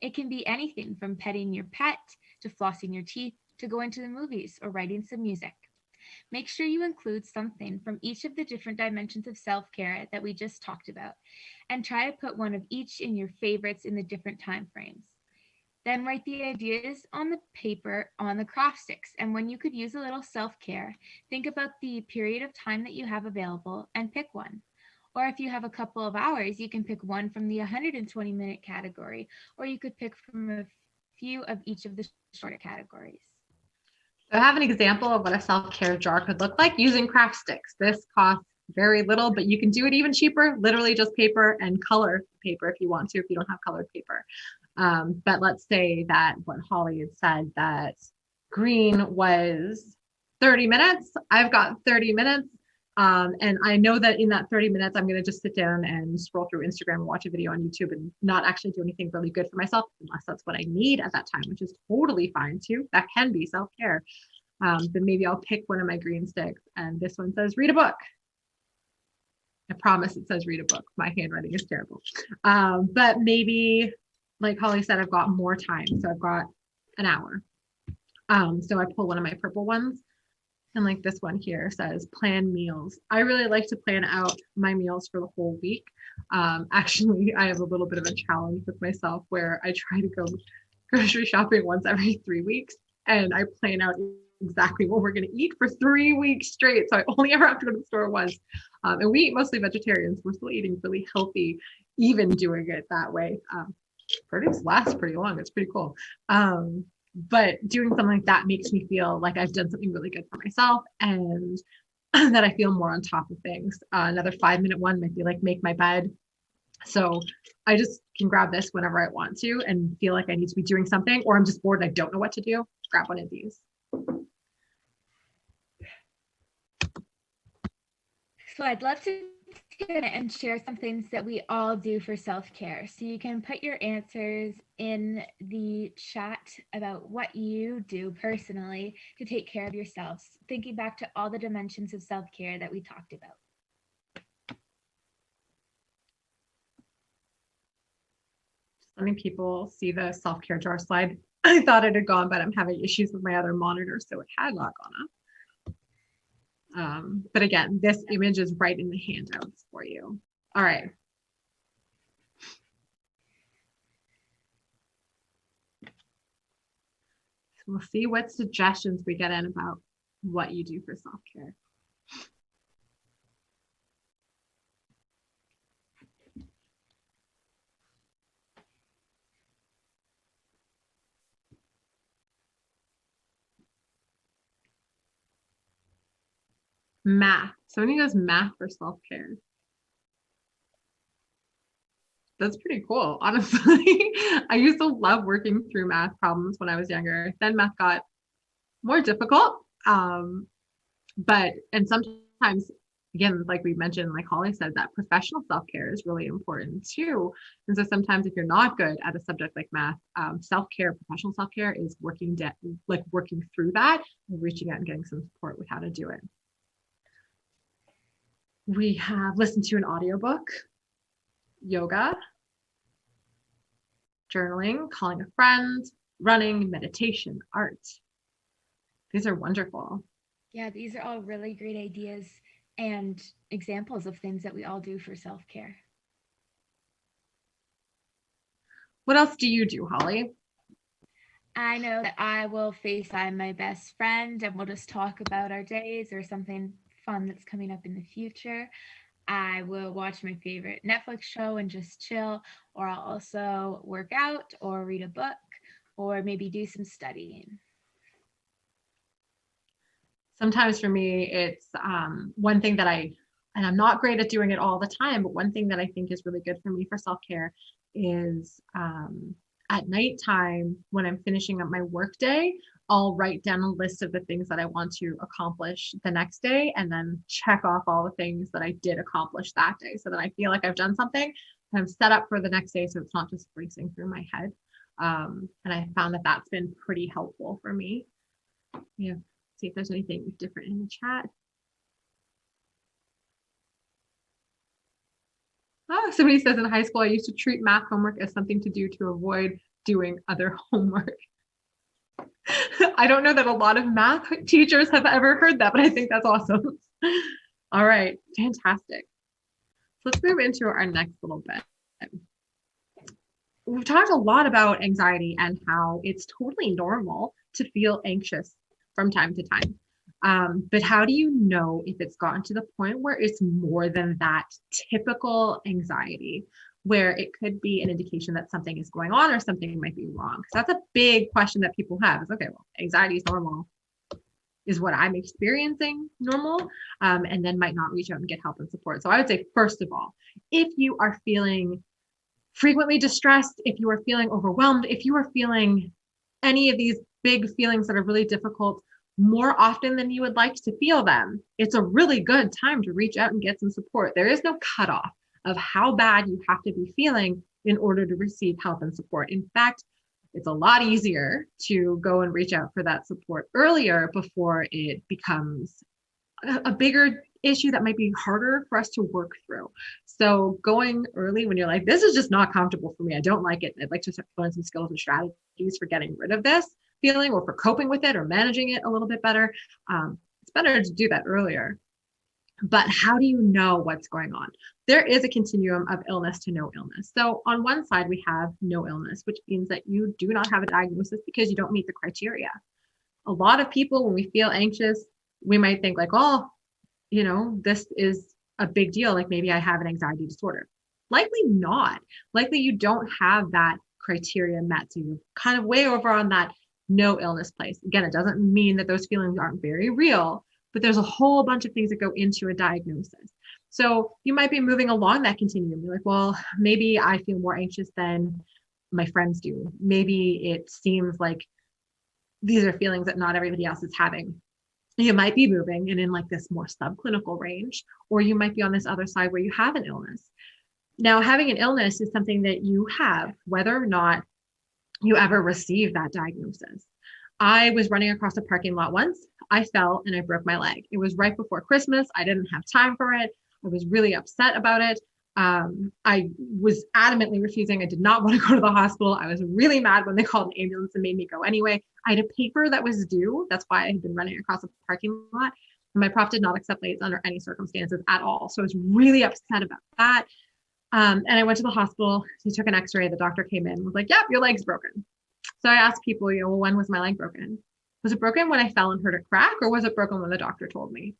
It can be anything from petting your pet, to flossing your teeth, to going to the movies or writing some music. Make sure you include something from each of the different dimensions of self-care that we just talked about, and try to put one of each in your favorites in the different time frames. Then write the ideas on the paper on the craft sticks, and when you could use a little self-care, think about the period of time that you have available and pick one. Or if you have a couple of hours, you can pick one from the 120-minute category, or you could pick from a few of each of the shorter categories. So I have an example of what a self-care jar could look like using craft sticks. This costs very little, but you can do it even cheaper, literally just paper and color paper if you want to, if you don't have colored paper. But let's say that what Holly had said, that green was 30 minutes. I've got 30 minutes. And I know that in that 30 minutes, I'm going to just sit down and scroll through Instagram and watch a video on YouTube and not actually do anything really good for myself, unless that's what I need at that time, which is totally fine too. That can be self-care. Then maybe I'll pick one of my green sticks, and this one says, read a book. I promise it says read a book. My handwriting is terrible. But maybe, like Holly said, I've got more time. So I've got an hour. So I pull one of my purple ones. And like this one here says plan meals. I really like to plan out my meals for the whole week. Actually, I have a little bit of a challenge with myself where I try to go grocery shopping once every 3 weeks. And I plan out exactly what we're going to eat for 3 weeks straight. So I only ever have to go to the store once. And we eat mostly vegetarians. We're still eating really healthy, even doing it that way. Produce lasts pretty long. It's pretty cool. But doing something like that makes me feel like I've done something really good for myself, and that I feel more on top of things. Another 5-minute one might be like make my bed. So I just can grab this whenever I want to and feel like I need to be doing something, or I'm just bored and I don't know what to do. Grab one of these. So I'd love to and share some things that we all do for self-care. So you can put your answers in the chat about what you do personally to take care of yourselves, thinking back to all the dimensions of self-care that we talked about. Just letting people see the self-care jar slide. I thought it had gone, but I'm having issues with my other monitor, so it had not gone up. But again, this image is right in the handouts for you. All right. So we'll see what suggestions we get in about what you do for self-care. Math. Somebody does math for self-care. That's pretty cool, honestly. I used to love working through math problems when I was younger. Then math got more difficult. And sometimes again, like we mentioned, like Holly said, that professional self-care is really important too. And so sometimes if you're not good at a subject like math, self-care, professional self-care is working through that and reaching out and getting some support with how to do it. We have listened to an audiobook, yoga, journaling, calling a friend, running, meditation, art. These are wonderful. Yeah, these are all really great ideas and examples of things that we all do for self-care. What else do you do, Holly? I know that I will FaceTime my best friend and we'll just talk about our days or something fun that's coming up in the future. I will watch my favorite Netflix show and just chill, or I'll also work out or read a book or maybe do some studying. Sometimes for me, it's one thing that and I'm not great at doing it all the time, but one thing that I think is really good for me for self-care is at nighttime when I'm finishing up my work day, I'll write down a list of the things that I want to accomplish the next day and then check off all the things that I did accomplish that day so that I feel like I've done something and I'm set up for the next day so it's not just racing through my head. And I found that that's been pretty helpful for me. Yeah. See if there's anything different in the chat. Oh, somebody says in high school, I used to treat math homework as something to do to avoid doing other homework. I don't know that a lot of math teachers have ever heard that, but I think that's awesome. All right, fantastic. Let's move into our next little bit. We've talked a lot about anxiety and how it's totally normal to feel anxious from time to time. But how do you know if it's gotten to the point where it's more than that typical anxiety, where it could be an indication that something is going on or something might be wrong? Because that's a big question that people have is, okay, well, anxiety is normal. Is what I'm experiencing normal? And then might not reach out and get help and support. So I would say, first of all, if you are feeling frequently distressed, if you are feeling overwhelmed, if you are feeling any of these big feelings that are really difficult more often than you would like to feel them, it's a really good time to reach out and get some support. There is no cutoff of how bad you have to be feeling in order to receive help and support. In fact, it's a lot easier to go and reach out for that support earlier before it becomes a bigger issue that might be harder for us to work through. So going early when you're like, this is just not comfortable for me, I don't like it, I'd like to learn some skills and strategies for getting rid of this feeling or for coping with it or managing it a little bit better. It's better to do that earlier. But how do you know what's going on? There is a continuum of illness to no illness. So on one side, we have no illness, which means that you do not have a diagnosis because you don't meet the criteria. A lot of people, when we feel anxious, we might think like, oh, you know, this is a big deal. Like maybe I have an anxiety disorder. Likely not. Likely you don't have that criteria met. So you're kind of way over on that no illness place. Again, it doesn't mean that those feelings aren't very real, but there's a whole bunch of things that go into a diagnosis. So you might be moving along that continuum. You're like, well, maybe I feel more anxious than my friends do. Maybe it seems like these are feelings that not everybody else is having. You might be moving and in like this more subclinical range, or you might be on this other side where you have an illness. Now, having an illness is something that you have, whether or not you ever receive that diagnosis. I was running across a parking lot once. I fell and I broke my leg. It was right before Christmas. I didn't have time for it. I was really upset about it. I was adamantly refusing. I did not want to go to the hospital. I was really mad when they called an ambulance and made me go anyway. I had a paper that was due. That's why I had been running across a parking lot. And my prof did not accept late under any circumstances at all. So I was really upset about that. And I went to the hospital. He took an x-ray. The doctor came in and was like, yep, your leg's broken. So I asked people, well, when was my leg broken? Was it broken when I fell and heard it crack, or was it broken when the doctor told me?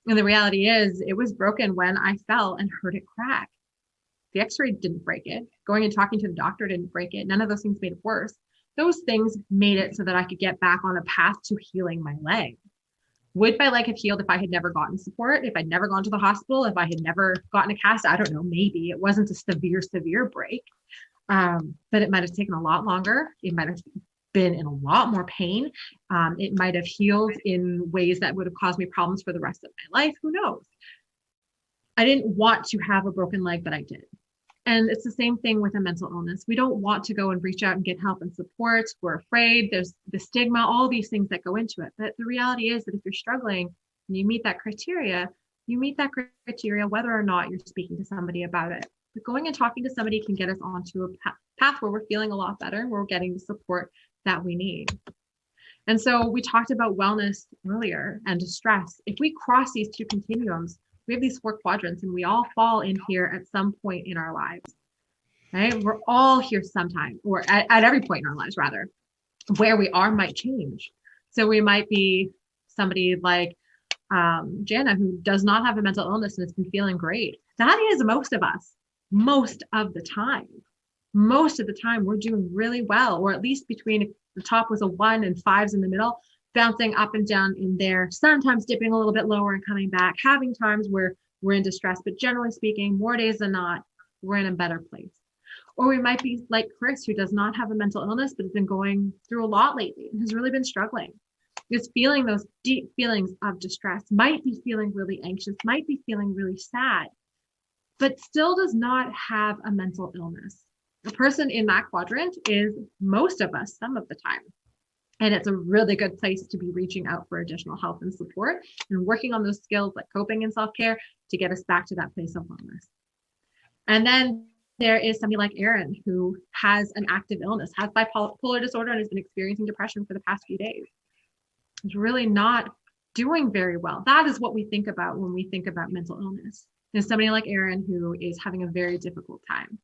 And the reality is it was broken when I fell and heard it crack. The x-ray didn't break it. Going and talking to the doctor didn't break it. None of those things made it worse. Those things made it so that I could get back on a path to healing my leg. Would my leg have healed if I had never gotten support, if I'd never gone to the hospital, if I had never gotten a cast? I don't know, maybe. It wasn't a severe break, but it might have taken a lot longer. It might have been in a lot more pain. It might have healed in ways that would have caused me problems for the rest of my life. Who knows? I didn't want to have a broken leg, but I did. And it's the same thing with a mental illness. We don't want to go and reach out and get help and support. We're afraid. There's the stigma, all these things that go into it. But the reality is that if you're struggling and you meet that criteria, you meet that criteria whether or not you're speaking to somebody about it. But going and talking to somebody can get us onto a path where we're feeling a lot better and we're getting the support that we need. And so we talked about wellness earlier and distress. If we cross these two continuums, we have these 4 quadrants and we all fall in here at some point in our lives, right? We're all here sometime, or at every point in our lives, rather. Where we are might change. So we might be somebody like Jana, who does not have a mental illness and has been feeling great. That is most of us, most of the time. Most of the time we're doing really well, or at least between, if the top was a 1 and 5s in the middle, bouncing up and down in there, sometimes dipping a little bit lower and coming back, having times where we're in distress, but generally speaking, more days than not, we're in a better place. Or we might be like Chris, who does not have a mental illness, but has been going through a lot lately and has really been struggling. Is feeling those deep feelings of distress, might be feeling really anxious, might be feeling really sad, but still does not have a mental illness. The person in that quadrant is most of us some of the time. And it's a really good place to be reaching out for additional help and support and working on those skills like coping and self-care to get us back to that place of wellness. And then there is somebody like Erin, who has an active illness, has bipolar disorder, and has been experiencing depression for the past few days. It's really not doing very well. That is what we think about when we think about mental illness. There's somebody like Erin who is having a very difficult time.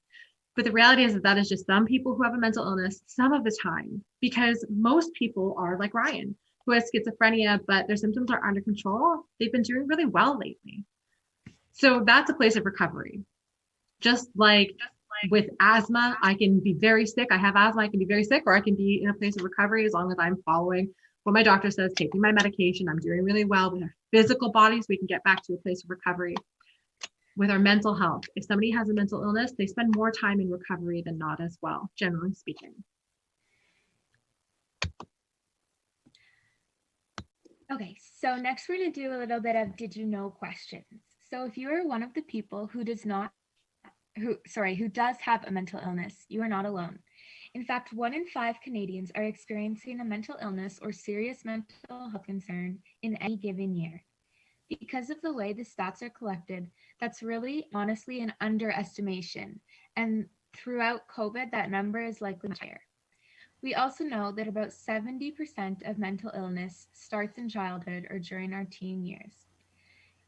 But the reality is that that is just some people who have a mental illness some of the time, because most people are like Ryan, who has schizophrenia, but their symptoms are under control. They've been doing really well lately. So that's a place of recovery. Just like with asthma, I can be very sick. I have asthma, I can be very sick, or I can be in a place of recovery as long as I'm following what my doctor says, taking my medication. I'm doing really well. With our physical bodies, we can get back to a place of recovery. With our mental health, if somebody has a mental illness, they spend more time in recovery than not as well, generally speaking. Okay, so next we're going to do a little bit of did you know questions. So if you are one of the people who does have a mental illness, you are not alone. In fact, 1 in 5 Canadians are experiencing a mental illness or serious mental health concern in any given year. Because of the way the stats are collected, that's really honestly an underestimation. And throughout COVID, that number is likely much higher. We also know that about 70% of mental illness starts in childhood or during our teen years.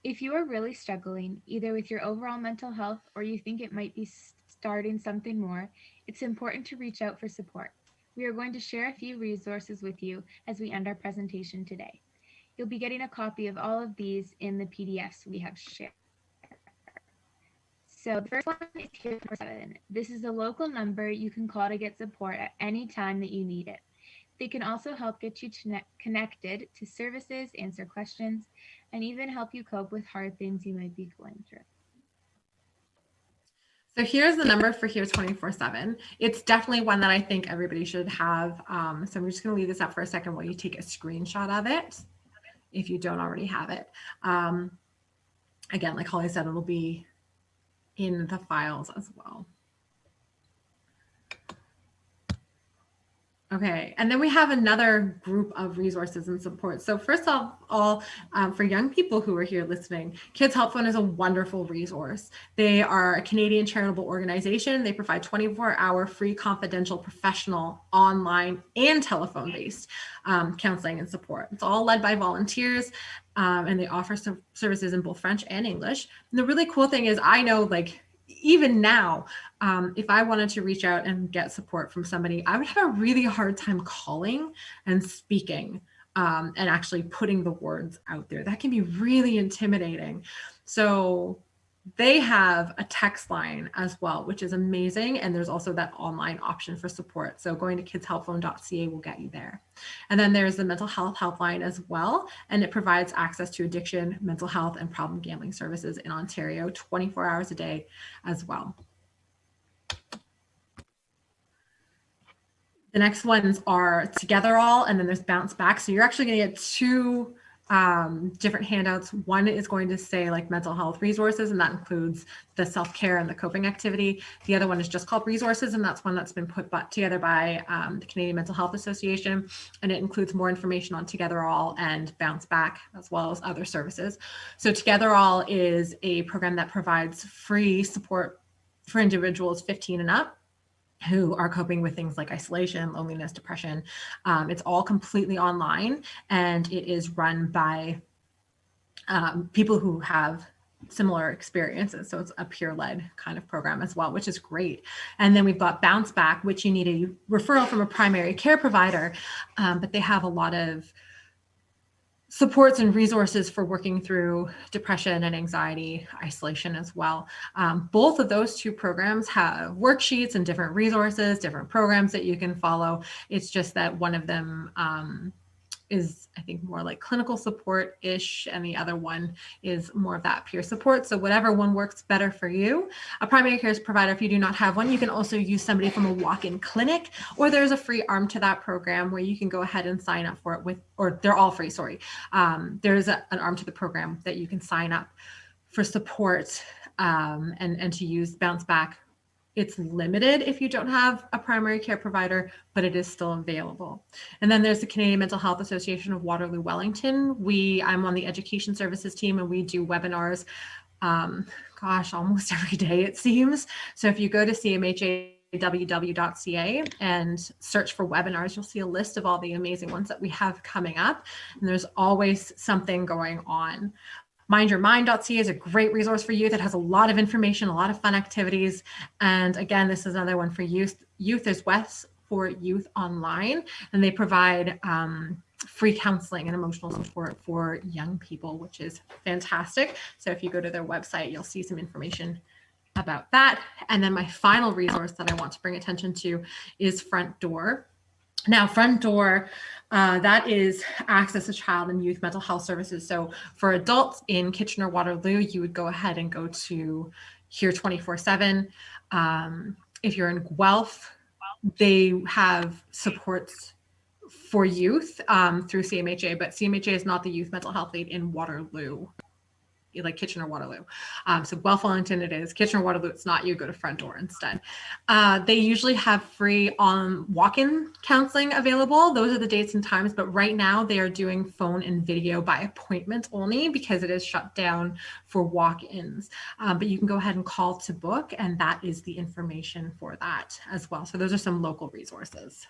If you are really struggling, either with your overall mental health or you think it might be starting something more, it's important to reach out for support. We are going to share a few resources with you as we end our presentation today. You'll be getting a copy of all of these in the PDFs we have shared. So the first one is Care 24/7. This is a local number you can call to get support at any time that you need it. They can also help get you connected to services, answer questions, and even help you cope with hard things you might be going through. So here's the number for Here 24/7. It's definitely one that I think everybody should have. So I'm just going to leave this up for a second while you take a screenshot of it, if you don't already have it. Again, like Holly said, it'll be in the files as well. Okay, and then we have another group of resources and support. So first of all, for young people who are here listening, Kids Help Phone is a wonderful resource. They are a Canadian charitable organization. They provide 24-hour free, confidential, professional, online, and telephone-based counseling and support. It's all led by volunteers, and they offer some services in both French and English. And the really cool thing is, I know, like, even now, if I wanted to reach out and get support from somebody, I would have a really hard time calling and speaking and actually putting the words out there. That can be really intimidating. So they have a text line as well, which is amazing. And there's also that online option for support. So going to kidshelpphone.ca will get you there. And then there's the mental health helpline as well. And it provides access to addiction, mental health, and problem gambling services in Ontario 24 hours a day as well. The next ones are Together All, and then there's Bounce Back. So you're actually going to get 2 different handouts. One is going to say like mental health resources, and that includes the self-care and the coping activity. The other one is just called resources, and that's one that's been put together by the Canadian Mental Health Association, and it includes more information on Together All and Bounce Back, as well as other services. So Together All is a program that provides free support for individuals 15 and up who are coping with things like isolation, loneliness, depression. It's all completely online, and it is run by people who have similar experiences. So it's a peer-led kind of program as well, which is great. And then we've got Bounce Back, which you need a referral from a primary care provider, but they have a lot of supports and resources for working through depression and anxiety, isolation as well. Both of those two programs have worksheets and different resources, different programs that you can follow. It's just that one of them is, I think, more like clinical support-ish, and the other one is more of that peer support. So whatever one works better for you. A primary care provider, if you do not have one, you can also use somebody from a walk-in clinic, or there's a free arm to that program where you can go ahead and sign up for it with, or they're all free, sorry. There's an arm to the program that you can sign up for support and to use Bounce Back. It's limited if you don't have a primary care provider, but it is still available. And then there's the Canadian Mental Health Association of Waterloo Wellington. I'm on the education services team, and we do webinars, almost every day it seems. So if you go to cmhaww.ca and search for webinars, you'll see a list of all the amazing ones that we have coming up. And there's always something going on. mindyourmind.ca is a great resource for youth. It has a lot of information, a lot of fun activities. And again, this is another one for youth. Youth is West for Youth Online, and they provide free counseling and emotional support for young people, which is fantastic. So if you go to their website, you'll see some information about that. And then my final resource that I want to bring attention to is Front Door. Now, Front Door, that is access to child and youth mental health services. So for adults in Kitchener-Waterloo, you would go ahead and go to Here 24/7. If you're in Guelph, they have supports for youth through CMHA, but CMHA is not the youth mental health aid in Waterloo, like Kitchener-Waterloo. So Guelph, Wellington it is. Kitchener-Waterloo it's not. You go to Front Door instead. They usually have free walk-in counseling available. Those are the dates and times, but right now they are doing phone and video by appointment only because it is shut down for walk-ins. But you can go ahead and call to book, and that is the information for that as well. So those are some local resources.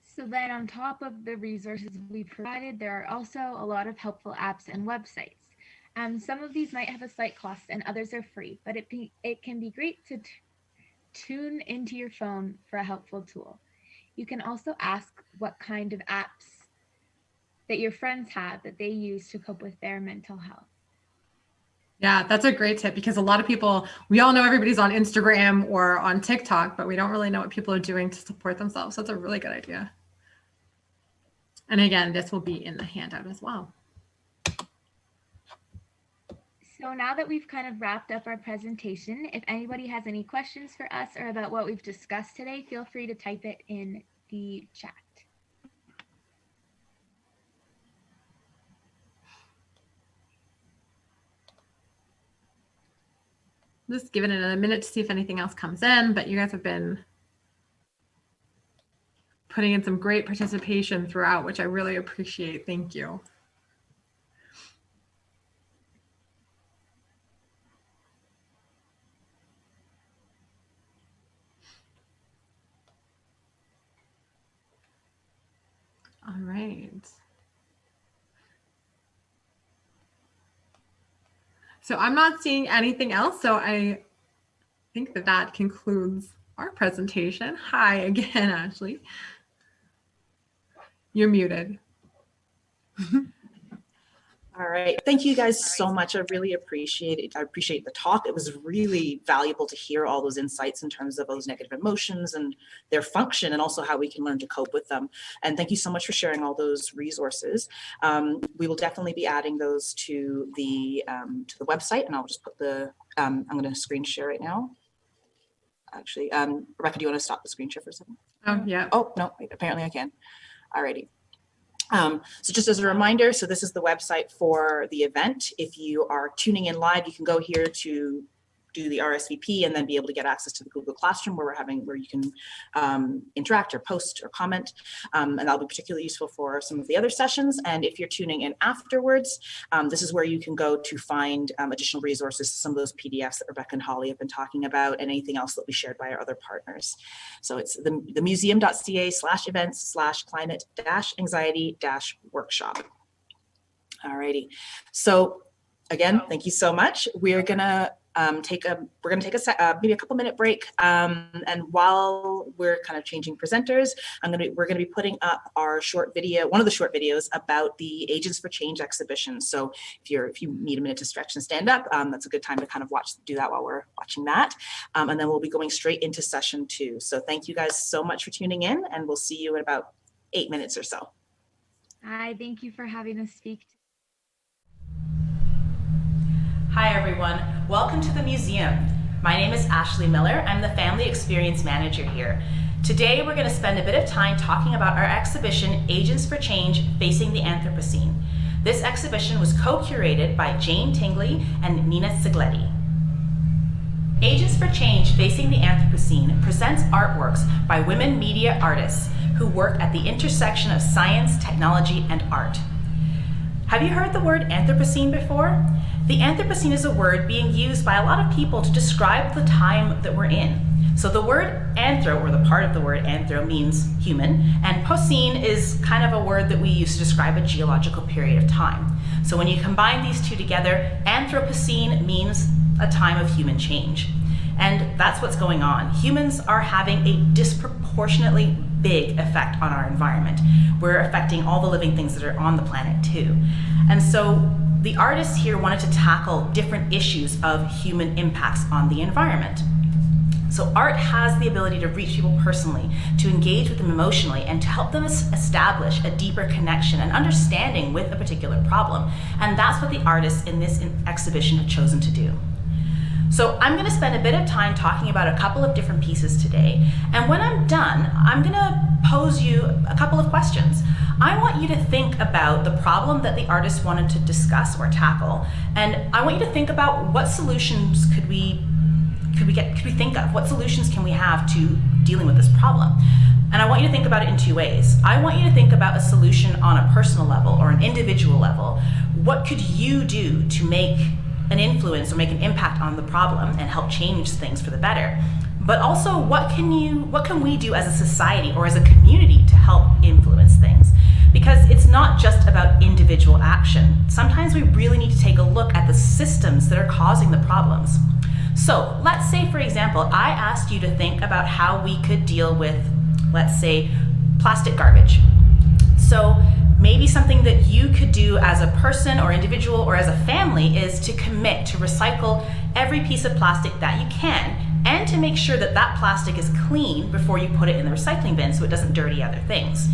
So then on top of the resources we provided, there are also a lot of helpful apps and websites. Some of these might have a slight cost and others are free, but it can be great to tune into your phone for a helpful tool. You can also ask what kind of apps that your friends have that they use to cope with their mental health. Yeah, that's a great tip because a lot of people, we all know everybody's on Instagram or on TikTok, but we don't really know what people are doing to support themselves. So that's a really good idea. And again, this will be in the handout as well. So now that we've kind of wrapped up our presentation, if anybody has any questions for us or about what we've discussed today, feel free to type it in the chat. Just giving it a minute to see if anything else comes in, but you guys have been putting in some great participation throughout, which I really appreciate. Thank you. All right. So I'm not seeing anything else. So I think that concludes our presentation. Hi again, Ashley. You're muted. All right. Thank you guys so much. I really appreciate it. I appreciate the talk. It was really valuable to hear all those insights in terms of those negative emotions and their function, and also how we can learn to cope with them. And thank you so much for sharing all those resources. We will definitely be adding those to the website, and I'll just put the, I'm going to screen share right now. Actually, Rebecca, do you want to stop the screen share for a second? Oh, yeah. Oh, no, wait, apparently I can. All righty. So just as a reminder, so this is the website for the event. If you are tuning in live, you can go here to do the RSVP and then be able to get access to the Google Classroom where you can interact or post or comment. And that'll be particularly useful for some of the other sessions. And if you're tuning in afterwards, this is where you can go to find additional resources, some of those PDFs that Rebecca and Holly have been talking about, and anything else that will be shared by our other partners. So it's the museum.ca/events/climate-anxiety-workshop. Alrighty. So again, thank you so much. We're gonna take a maybe a couple minute break, and while we're kind of changing presenters, we're gonna be putting up our short video, one of the short videos about the Agents for Change exhibition. So if you need a minute to stretch and stand up, that's a good time to kind of do that while we're watching that, and then we'll be going straight into session 2. So thank you guys so much for tuning in, and we'll see you in about 8 minutes or so. Hi, thank you for having us speak. Hi everyone, welcome to the museum. My name is Ashley Miller. I'm the Family Experience Manager here. Today we're going to spend a bit of time talking about our exhibition, Agents for Change, Facing the Anthropocene. This exhibition was co-curated by Jane Tingley and Nina Sigletti. Agents for Change, Facing the Anthropocene presents artworks by women media artists who work at the intersection of science, technology, and art. Have you heard the word Anthropocene before? The Anthropocene is a word being used by a lot of people to describe the time that we're in. So the word anthro, or the part of the word anthro, means human, and pocene is kind of a word that we use to describe a geological period of time. So when you combine these two together, Anthropocene means a time of human change. And that's what's going on. Humans are having a disproportionately big effect on our environment. We're affecting all the living things that are on the planet too. And so the artists here wanted to tackle different issues of human impacts on the environment. So art has the ability to reach people personally, to engage with them emotionally, and to help them establish a deeper connection and understanding with a particular problem. And that's what the artists in this exhibition have chosen to do. So I'm going to spend a bit of time talking about a couple of different pieces today. And when I'm done, I'm going to pose you a couple of questions. I want you to think about the problem that the artist wanted to discuss or tackle. And I want you to think about what solutions could we think of? What solutions can we have to dealing with this problem? And I want you to think about it in 2 ways. I want you to think about a solution on a personal level or an individual level. What could you do to make an influence or make an impact on the problem and help change things for the better? But also, what can we do as a society or as a community to help influence things? Because it's not just about individual action. Sometimes we really need to take a look at the systems that are causing the problems. So let's say, for example, I asked you to think about how we could deal with, let's say, plastic garbage. So maybe something that you could do as a person or individual or as a family is to commit to recycle every piece of plastic that you can, and to make sure that that plastic is clean before you put it in the recycling bin so it doesn't dirty other things.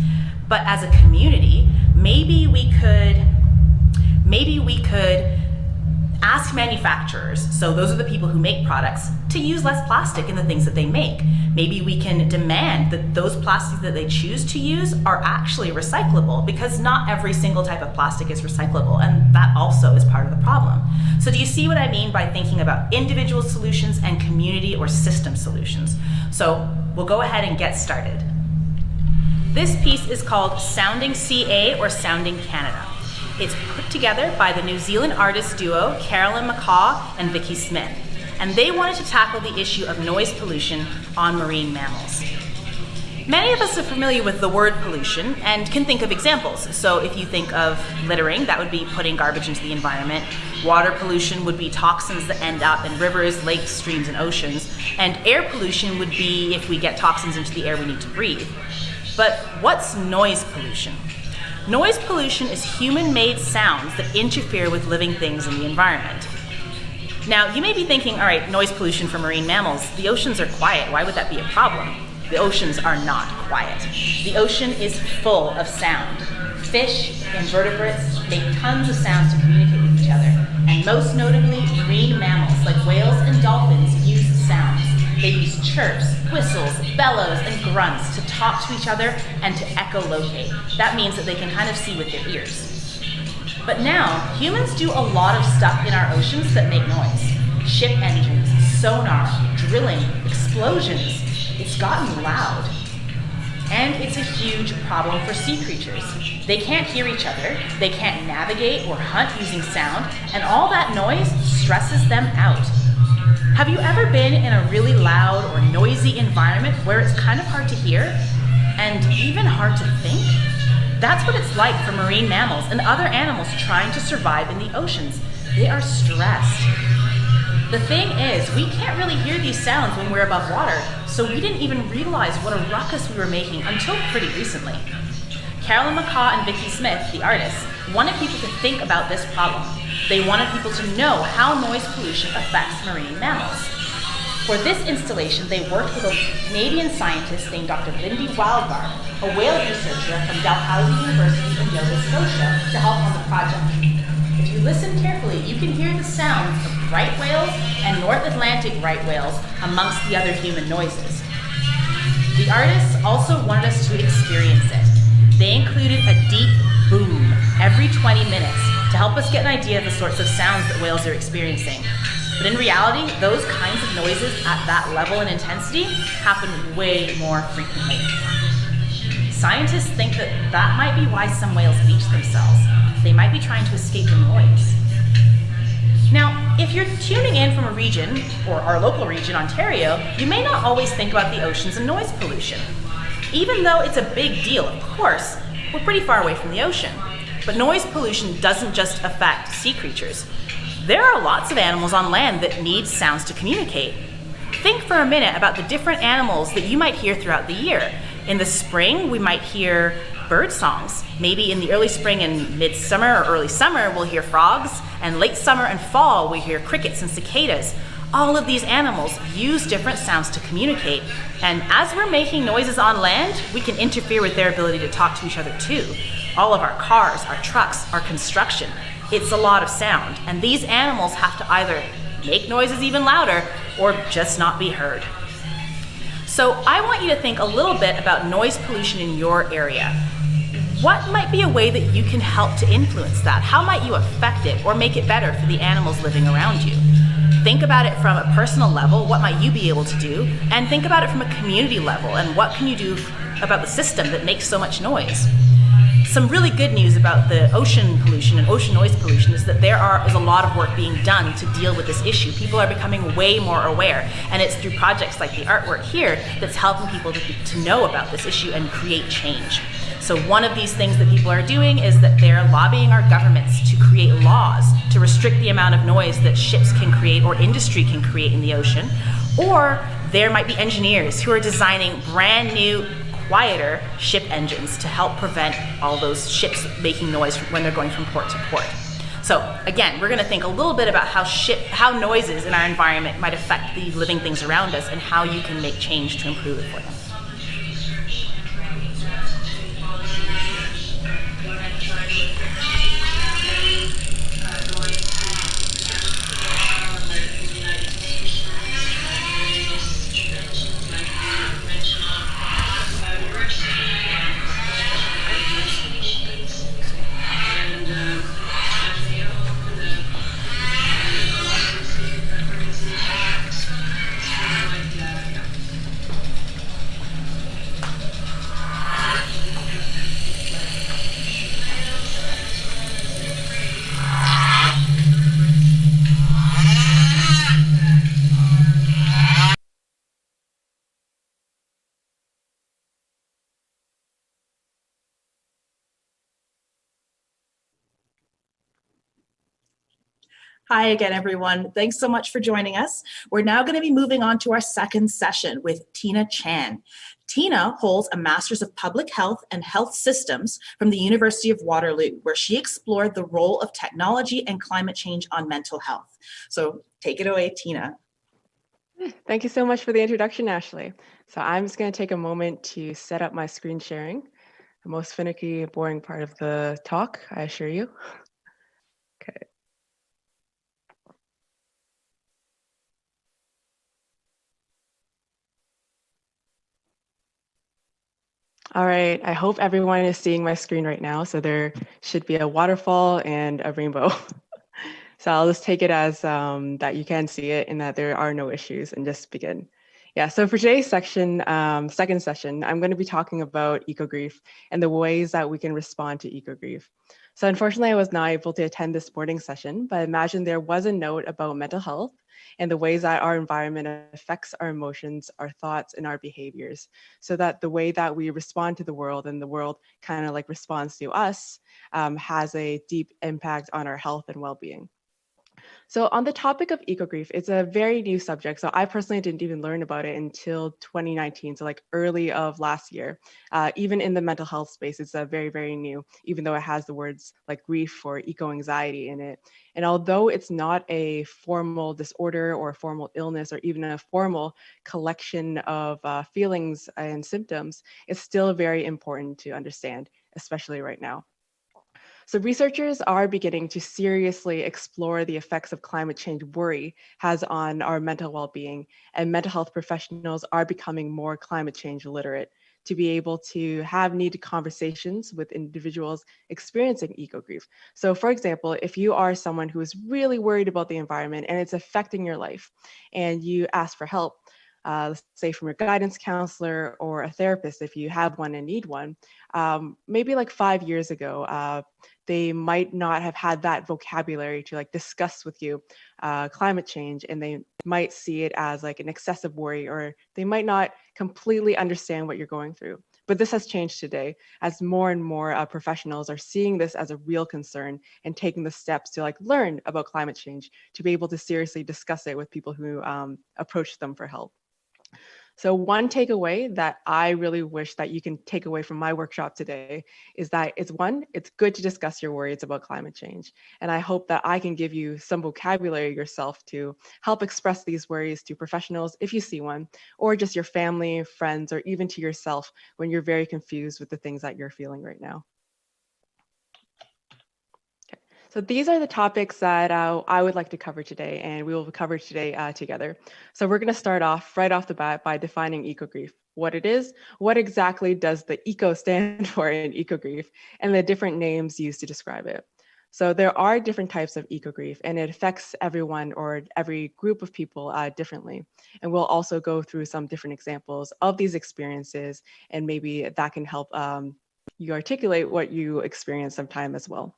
But as a community, maybe we could ask manufacturers, so those are the people who make products, to use less plastic in the things that they make. Maybe we can demand that those plastics that they choose to use are actually recyclable, because not every single type of plastic is recyclable, and that also is part of the problem. So do you see what I mean by thinking about individual solutions and community or system solutions? So we'll go ahead and get started. This piece is called Sounding CA or Sounding Canada. It's put together by the New Zealand artist duo Carolyn McCaw and Vicky Smith, and they wanted to tackle the issue of noise pollution on marine mammals. Many of us are familiar with the word pollution and can think of examples. So if you think of littering, that would be putting garbage into the environment. Water pollution would be toxins that end up in rivers, lakes, streams, and oceans. And air pollution would be if we get toxins into the air we need to breathe. But what's noise pollution? Noise pollution is human-made sounds that interfere with living things in the environment. Now, you may be thinking, all right, noise pollution for marine mammals, the oceans are quiet, why would that be a problem? The oceans are not quiet. The ocean is full of sound. Fish, invertebrates make tons of sounds to communicate with each other, and most notably, marine mammals like whales and dolphins use sounds. They use chirps, whistles, bellows, and grunts to talk talk to each other, and to echolocate. That means that they can kind of see with their ears. But now, humans do a lot of stuff in our oceans that make noise. Ship engines, sonar, drilling, explosions. It's gotten loud. And it's a huge problem for sea creatures. They can't hear each other, they can't navigate or hunt using sound, and all that noise stresses them out. Have you ever been in a really loud or noisy environment where it's kind of hard to hear and even hard to think? That's what it's like for marine mammals and other animals trying to survive in the oceans. They are stressed. The thing is, we can't really hear these sounds when we're above water, so we didn't even realize what a ruckus we were making until pretty recently. Carolyn McCaw and Vicki Smith, the artists, wanted people to think about this problem. They wanted people to know how noise pollution affects marine mammals. For this installation, they worked with a Canadian scientist named Dr. Lindy Wildbar, a whale researcher from Dalhousie University in Nova Scotia, to help on the project. If you listen carefully, you can hear the sounds of right whales and North Atlantic right whales amongst the other human noises. The artists also wanted us to experience it. They included a deep boom every 20 minutes to help us get an idea of the sorts of sounds that whales are experiencing. But in reality, those kinds of noises at that level and intensity happen way more frequently. Scientists think that that might be why some whales beach themselves. They might be trying to escape the noise. Now, if you're tuning in from a region, or our local region, Ontario, you may not always think about the oceans and noise pollution. Even though it's a big deal, of course, we're pretty far away from the ocean. But noise pollution doesn't just affect sea creatures. There are lots of animals on land that need sounds to communicate. Think for a minute about the different animals that you might hear throughout the year. In the spring, we might hear bird songs. Maybe in the early spring and midsummer or early summer, we'll hear frogs, and late summer and fall, we hear crickets and cicadas. All of these animals use different sounds to communicate, and as we're making noises on land, we can interfere with their ability to talk to each other too. All of our cars, our trucks, our construction, it's a lot of sound, and these animals have to either make noises even louder or just not be heard. So I want you to think a little bit about noise pollution in your area. What might be a way that you can help to influence that? How might you affect it or make it better for the animals living around you? Think about it from a personal level, what might you be able to do? And think about it from a community level, and what can you do about the system that makes so much noise? Some really good news about the ocean pollution and ocean noise pollution is that there is a lot of work being done to deal with this issue. People are becoming way more aware, and it's through projects like the artwork here that's helping people to know about this issue and create change. So one of these things that people are doing is that they're lobbying our governments to create laws to restrict the amount of noise that ships can create or industry can create in the ocean. Or there might be engineers who are designing brand new, quieter ship engines to help prevent all those ships making noise when they're going from port to port. So again, we're going to think a little bit about how noises in our environment might affect the living things around us and how you can make change to improve it for them. Hi again, everyone. Thanks so much for joining us. We're now going to be moving on to our second session with Tina Chan. Tina holds a Master's of Public Health and Health Systems from the University of Waterloo, where she explored the role of technology and climate change on mental health. So take it away, Tina. Thank you so much for the introduction, Ashley. So I'm just going to take a moment to set up my screen sharing. The most finicky, boring part of the talk, I assure you. Okay. All right, I hope everyone is seeing my screen right now. So there should be a waterfall and a rainbow. So I'll just take it as that you can see it and that there are no issues and just begin. Yeah, so for today's section, second session, I'm going to be talking about eco-grief and the ways that we can respond to eco-grief. So unfortunately, I was not able to attend this morning session, but imagine there was a note about mental health and the ways that our environment affects our emotions, our thoughts, and our behaviors, so that the way that we respond to the world and the world kind of like responds to us has a deep impact on our health and well-being. So on the topic of eco-grief, it's a very new subject. So I personally didn't even learn about it until 2019, so like early of last year. Even in the mental health space, it's a very, very new, even though it has the words like grief or eco-anxiety in it. And although it's not a formal disorder or a formal illness or even a formal collection of feelings and symptoms, it's still very important to understand, especially right now. So researchers are beginning to seriously explore the effects of climate change worry has on our mental well-being, and mental health professionals are becoming more climate change literate to be able to have needed conversations with individuals experiencing eco-grief. So for example, if you are someone who is really worried about the environment and it's affecting your life and you ask for help, let's say from your guidance counselor or a therapist, if you have one and need one, maybe like 5 years ago, they might not have had that vocabulary to like discuss with you climate change, and they might see it as like an excessive worry, or they might not completely understand what you're going through. But this has changed today as more and more professionals are seeing this as a real concern and taking the steps to like learn about climate change to be able to seriously discuss it with people who approach them for help. So one takeaway that I really wish that you can take away from my workshop today is that it's good to discuss your worries about climate change. And I hope that I can give you some vocabulary yourself to help express these worries to professionals if you see one, or just your family, friends, or even to yourself when you're very confused with the things that you're feeling right now. So these are the topics that I would like to cover today, and we will cover today together. So we're going to start off right off the bat by defining eco-grief, what it is, what exactly does the eco stand for in eco-grief, and the different names used to describe it. So there are different types of eco-grief, and it affects everyone or every group of people differently. And we'll also go through some different examples of these experiences, and maybe that can help you articulate what you experience sometime as well.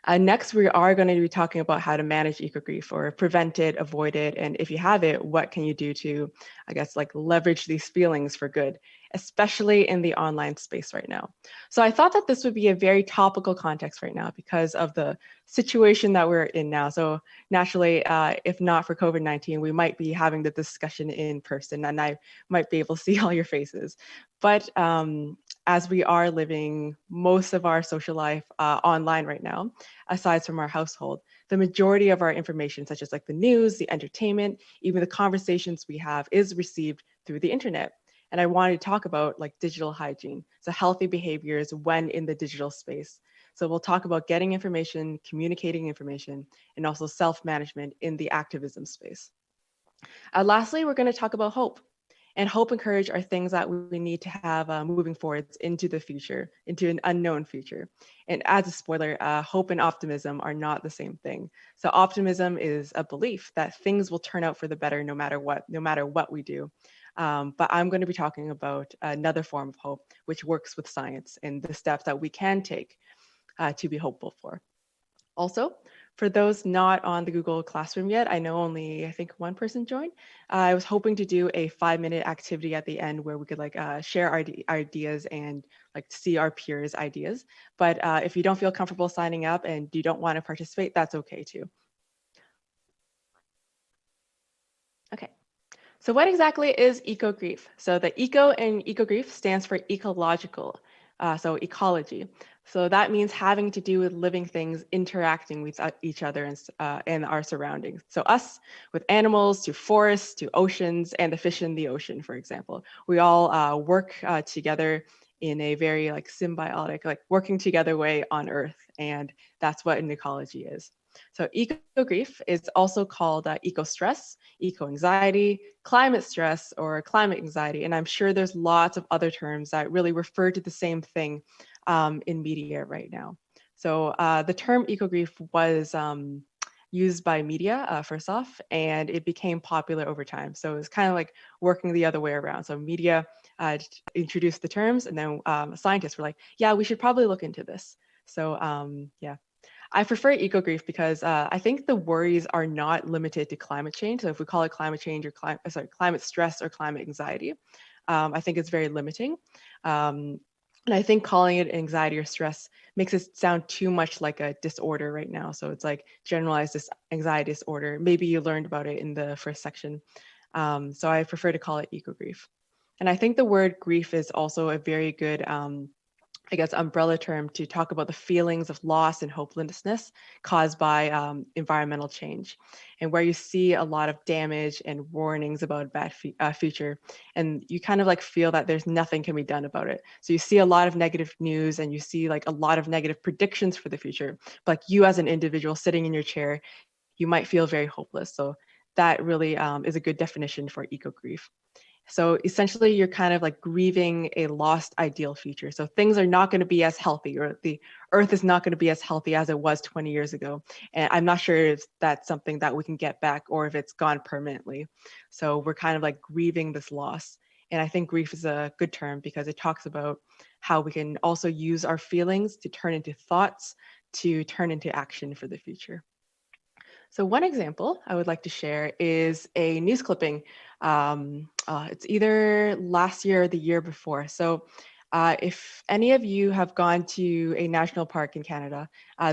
Next, we are going to be talking about how to manage eco-grief or prevent it, avoid it, and if you have it, what can you do to, I guess, like leverage these feelings for good, especially in the online space right now. So I thought that this would be a very topical context right now because of the situation that we're in now. So naturally, if not for COVID-19, we might be having the discussion in person and I might be able to see all your faces. But as we are living most of our social life online right now, aside from our household, the majority of our information, such as like the news, the entertainment, even the conversations we have, is received through the internet. And I wanted to talk about like digital hygiene, so healthy behaviors when in the digital space. So we'll talk about getting information, communicating information, and also self-management in the activism space. Lastly, we're going to talk about hope. And hope and courage are things that we need to have moving forwards into the future, into an unknown future. And as a spoiler, hope and optimism are not the same thing. So optimism is a belief that things will turn out for the better no matter what we do. But I'm going to be talking about another form of hope, which works with science and the steps that we can take to be hopeful for. Also, for those not on the Google Classroom yet, I know only, I think, one person joined. I was hoping to do a 5-minute activity at the end where we could like share our ideas and like see our peers' ideas. But if you don't feel comfortable signing up and you don't want to participate, that's okay too. Okay. So what exactly is eco-grief? So the eco in eco-grief stands for ecological, so ecology. So that means having to do with living things interacting with each other and our surroundings. So us with animals, to forests, to oceans, and the fish in the ocean, for example. We all work together in a very like symbiotic, like working together way on Earth. And that's what an ecology is. So eco-grief is also called eco-stress, eco-anxiety, climate stress, or climate anxiety. And I'm sure there's lots of other terms that really refer to the same thing in media right now. So the term eco-grief was used by media first off, and it became popular over time. So it was kind of like working the other way around. So media introduced the terms, and then scientists were like, yeah, we should probably look into this. So yeah, I prefer eco-grief because I think the worries are not limited to climate change. So if we call it climate change or climate stress or climate anxiety, I think it's very limiting. And I think calling it anxiety or stress makes it sound too much like a disorder right now. So it's like generalized anxiety disorder. Maybe you learned about it in the first section. So I prefer to call it eco-grief. And I think the word grief is also a very good I guess, umbrella term to talk about the feelings of loss and hopelessness caused by environmental change, and where you see a lot of damage and warnings about a bad future, and you kind of like feel that there's nothing can be done about it. So you see a lot of negative news, and you see like a lot of negative predictions for the future. But like you as an individual sitting in your chair, you might feel very hopeless. So that really is a good definition for eco-grief. So essentially, you're kind of like grieving a lost ideal future. So things are not going to be as healthy, or the earth is not going to be as healthy as it was 20 years ago. And I'm not sure if that's something that we can get back or if it's gone permanently. So we're kind of like grieving this loss. And I think grief is a good term because it talks about how we can also use our feelings to turn into thoughts, to turn into action for the future. So one example I would like to share is a news clipping. It's either last year or the year before. So if any of you have gone to a national park in Canada,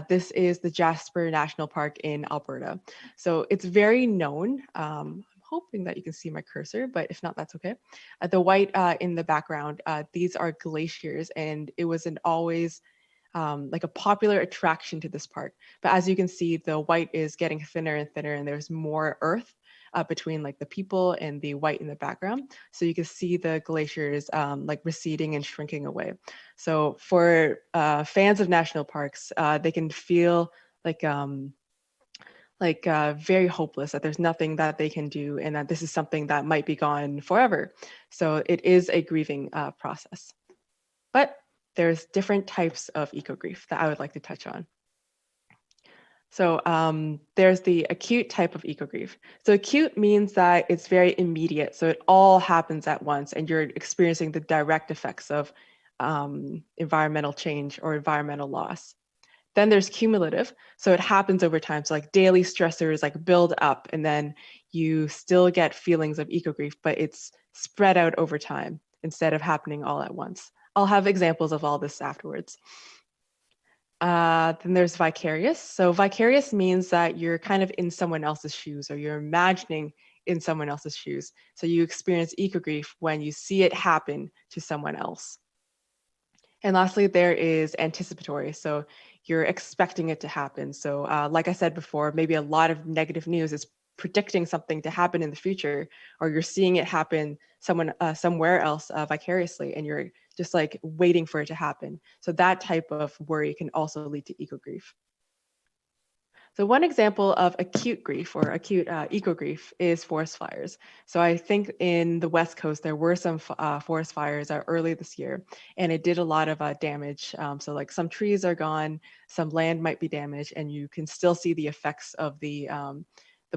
this is the Jasper National Park in Alberta. So it's very known. I'm hoping that you can see my cursor, but if not, that's okay. The white in the background, these are glaciers, and it was an always like a popular attraction to this park. But as you can see, the white is getting thinner and thinner, and there's more earth between like the people and the white in the background. So you can see the glaciers like receding and shrinking away. So for fans of national parks, they can feel like very hopeless, that there's nothing that they can do, and that this is something that might be gone forever. So it is a grieving process. But there's different types of eco-grief that I would like to touch on. So there's the acute type of eco-grief. So acute means that it's very immediate. So it all happens at once, and you're experiencing the direct effects of environmental change or environmental loss. Then there's cumulative. So it happens over time. So like daily stressors like build up, and then you still get feelings of eco-grief, but it's spread out over time instead of happening all at once. I'll have examples of all this afterwards. Then there's vicarious. So vicarious means that you're kind of in someone else's shoes, or you're imagining in someone else's shoes. So you experience eco-grief when you see it happen to someone else. And lastly, there is anticipatory. So you're expecting it to happen. So like I said before, maybe a lot of negative news is predicting something to happen in the future, or you're seeing it happen somewhere else vicariously, and you're just like waiting for it to happen. So that type of worry can also lead to eco-grief. So one example of acute grief or acute eco-grief is forest fires. So I think in the West Coast, there were some forest fires early this year, and it did a lot of damage. So like some trees are gone, some land might be damaged, and you can still see the effects of the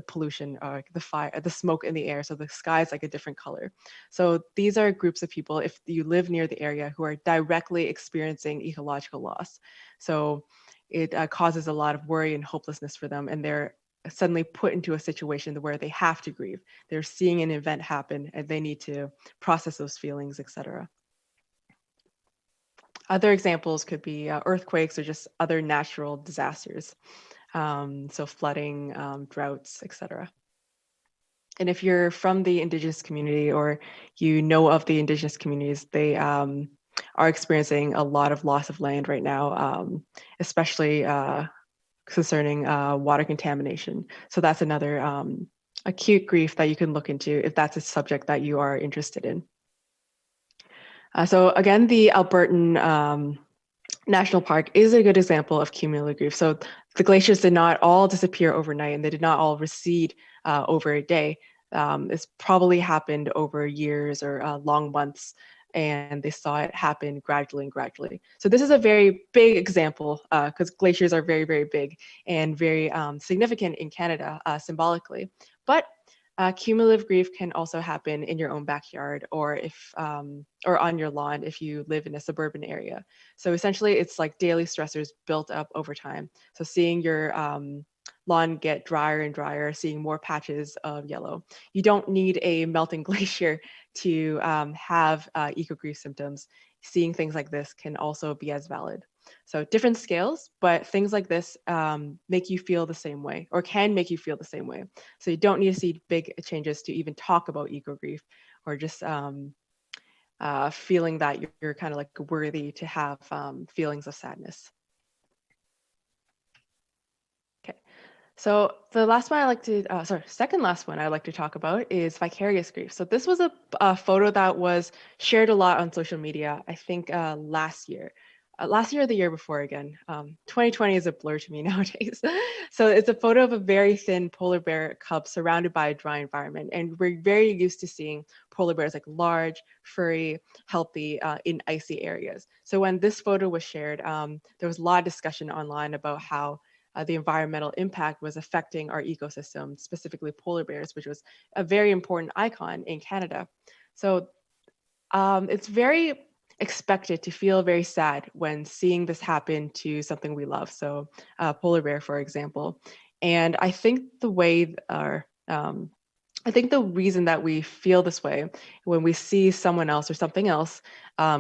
pollution or the fire, the smoke in the air. So the sky is like a different color. So these are groups of people, if you live near the area, who are directly experiencing ecological loss. So it causes a lot of worry and hopelessness for them, and they're suddenly put into a situation where they have to grieve. They're seeing an event happen, and they need to process those feelings, etc. Other examples could be earthquakes or just other natural disasters. So flooding, droughts, etc. And if you're from the Indigenous community, or you know of the Indigenous communities, they are experiencing a lot of loss of land right now, especially concerning water contamination. So that's another acute grief that you can look into if that's a subject that you are interested in. So again, the Albertan National Park is a good example of cumulative grief. So the glaciers did not all disappear overnight, and they did not all recede over a day. It's probably happened over years or long months, and they saw it happen gradually and gradually. So this is a very big example because glaciers are very, very big and very significant in Canada symbolically. But cumulative grief can also happen in your own backyard or or on your lawn if you live in a suburban area. So essentially, it's like daily stressors built up over time. So seeing your lawn get drier and drier, seeing more patches of yellow. You don't need a melting glacier to have eco-grief symptoms. Seeing things like this can also be as valid. So different scales, but things like this make you feel the same way or can make you feel the same way. So you don't need to see big changes to even talk about eco-grief or just feeling that you're kind of like worthy to have feelings of sadness. Okay, so the last one I like to, second last one I like to talk about is vicarious grief. So this was a photo that was shared a lot on social media, I think last year or the year before again. 2020 is a blur to me nowadays. So it's a photo of a very thin polar bear cub surrounded by a dry environment. And we're very used to seeing polar bears like large, furry, healthy in icy areas. So when this photo was shared, there was a lot of discussion online about how the environmental impact was affecting our ecosystem, specifically polar bears, which was a very important icon in Canada. So it's very expected to feel very sad when seeing this happen to something we love. So polar bear, for example. And I think the reason that we feel this way when we see someone else or something else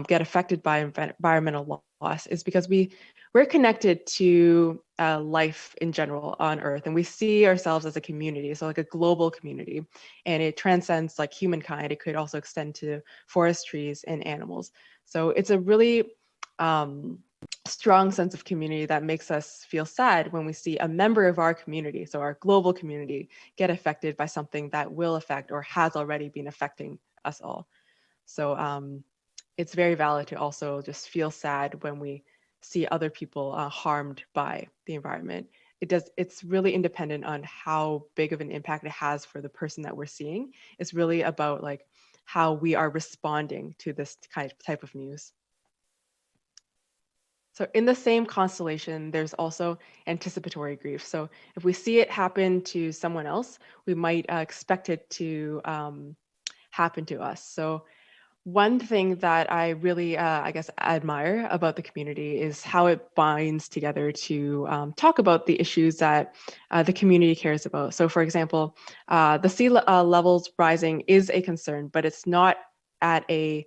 get affected by environmental loss is because we're connected to life in general on Earth, and we see ourselves as a community, so like a global community, and it transcends like humankind. It could also extend to forest, trees, and animals. So it's a really strong sense of community that makes us feel sad when we see a member of our community, so our global community, get affected by something that will affect or has already been affecting us all. So it's very valid to also just feel sad when we see other people harmed by the environment. It's really independent on how big of an impact it has for the person that we're seeing. It's really about like how we are responding to this type of news. So in the same constellation, there's also anticipatory grief. So if we see it happen to someone else, we might expect it to happen to us. So one thing that I really, I guess, admire about the community is how it binds together to talk about the issues that the community cares about. So, for example, the sea levels rising is a concern, but it's not at a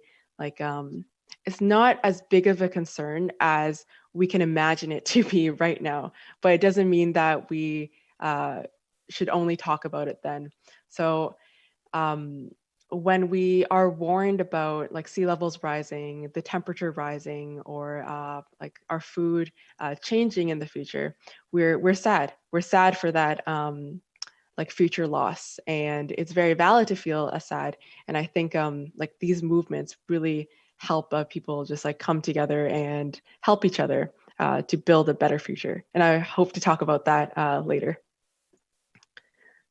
it's not as big of a concern as we can imagine it to be right now. But it doesn't mean that we should only talk about it then. So. When we are warned about like sea levels rising, the temperature rising, or like our food changing in the future, we're sad. We're sad for that like future loss, and it's very valid to feel sad. And I think like these movements really help people just like come together and help each other to build a better future. And I hope to talk about that later.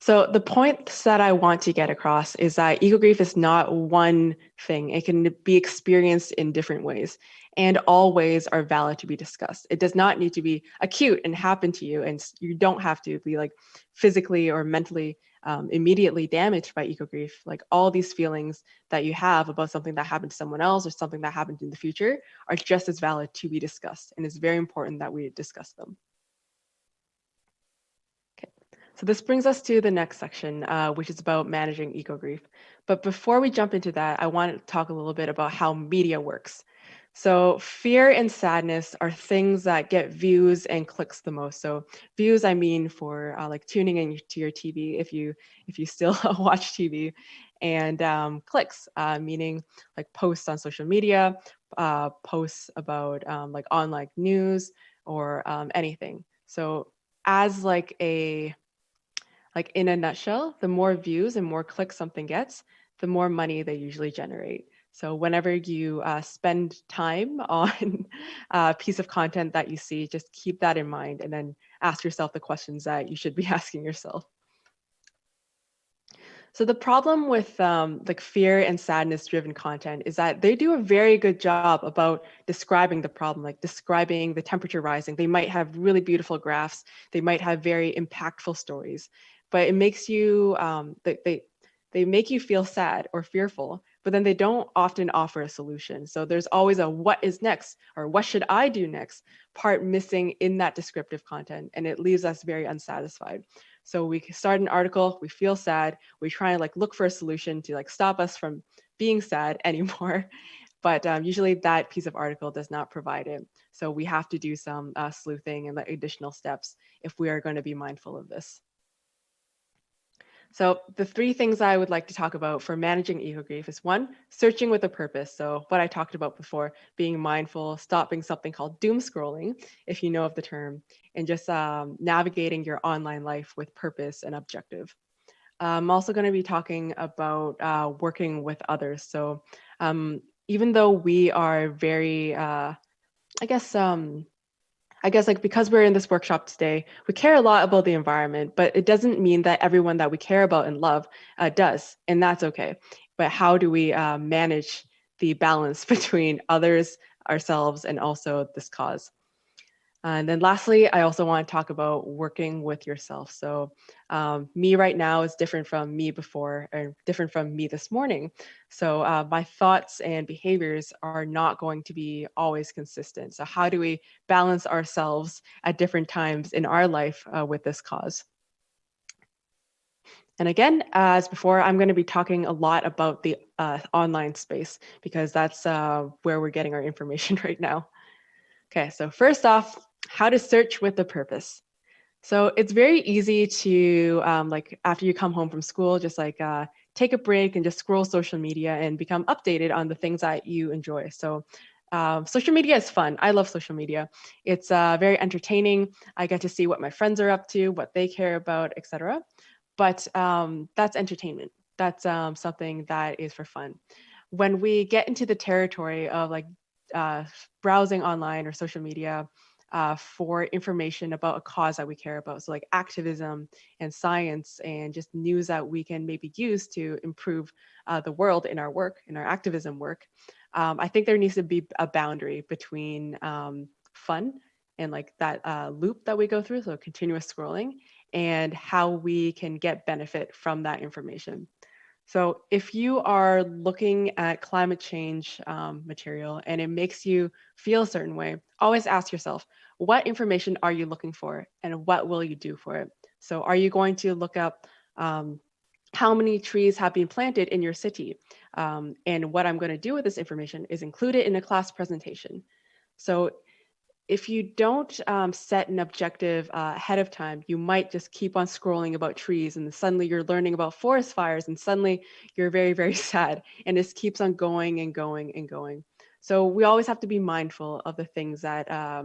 So the points that I want to get across is that eco-grief is not one thing. It can be experienced in different ways, and all ways are valid to be discussed. It does not need to be acute and happen to you, and you don't have to be like physically or mentally immediately damaged by eco-grief. Like all these feelings that you have about something that happened to someone else or something that happened in the future are just as valid to be discussed, and it's very important that we discuss them. So this brings us to the next section, which is about managing eco-grief. But before we jump into that, I want to talk a little bit about how media works. So fear and sadness are things that get views and clicks the most. So views, I mean for like tuning into your TV if you still watch TV, and clicks, meaning like posts on social media, posts about like online news or anything. So as like in a nutshell, the more views and more clicks something gets, the more money they usually generate. So whenever you spend time on a piece of content that you see, just keep that in mind and then ask yourself the questions that you should be asking yourself. So the problem with like fear and sadness driven content is that they do a very good job about describing the problem, like describing the temperature rising. They might have really beautiful graphs. They might have very impactful stories, but it makes you, they make you feel sad or fearful, but then they don't often offer a solution. So there's always a what is next or what should I do next part missing in that descriptive content. And it leaves us very unsatisfied. So we start an article, we feel sad, we try and like look for a solution to like stop us from being sad anymore. But usually that piece of article does not provide it. So we have to do some sleuthing and like additional steps if we are going to be mindful of this. So the 3 things I would like to talk about for managing ego grief is 1, searching with a purpose. So what I talked about before, being mindful, stopping something called doom scrolling, if you know of the term, and just navigating your online life with purpose and objective. I'm also going to be talking about working with others. So even though we are very, I guess like because we're in this workshop today, we care a lot about the environment, but it doesn't mean that everyone that we care about and love does, and that's okay. But how do we manage the balance between others, ourselves, and also this cause? And then lastly, I also want to talk about working with yourself. So me right now is different from me before, or different from me this morning. So my thoughts and behaviors are not going to be always consistent. So how do we balance ourselves at different times in our life with this cause? And again, as before, I'm going to be talking a lot about the online space because that's where we're getting our information right now. Okay, so first off, how to search with a purpose. So it's very easy to, like after you come home from school, just like take a break and just scroll social media and become updated on the things that you enjoy. So social media is fun. I love social media. It's very entertaining. I get to see what my friends are up to, what they care about, etc. But that's entertainment. That's something that is for fun. When we get into the territory of like browsing online or social media for information about a cause that we care about. So like activism and science and just news that we can maybe use to improve the world in our work, in our activism work. I think there needs to be a boundary between fun and like that loop that we go through, so continuous scrolling, and how we can get benefit from that information. So if you are looking at climate change material and it makes you feel a certain way, always ask yourself, what information are you looking for and what will you do for it? So are you going to look up how many trees have been planted in your city? And what I'm going to do with this information is include it in a class presentation. So if you don't set an objective ahead of time, you might just keep on scrolling about trees and suddenly you're learning about forest fires and suddenly you're very, very sad and this keeps on going and going and going. So we always have to be mindful of the things that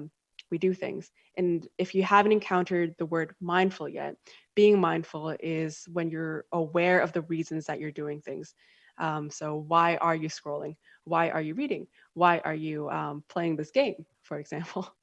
we do things. And if you haven't encountered the word mindful yet, being mindful is when you're aware of the reasons that you're doing things. So why are you scrolling? Why are you reading? Why are you playing this game, for example?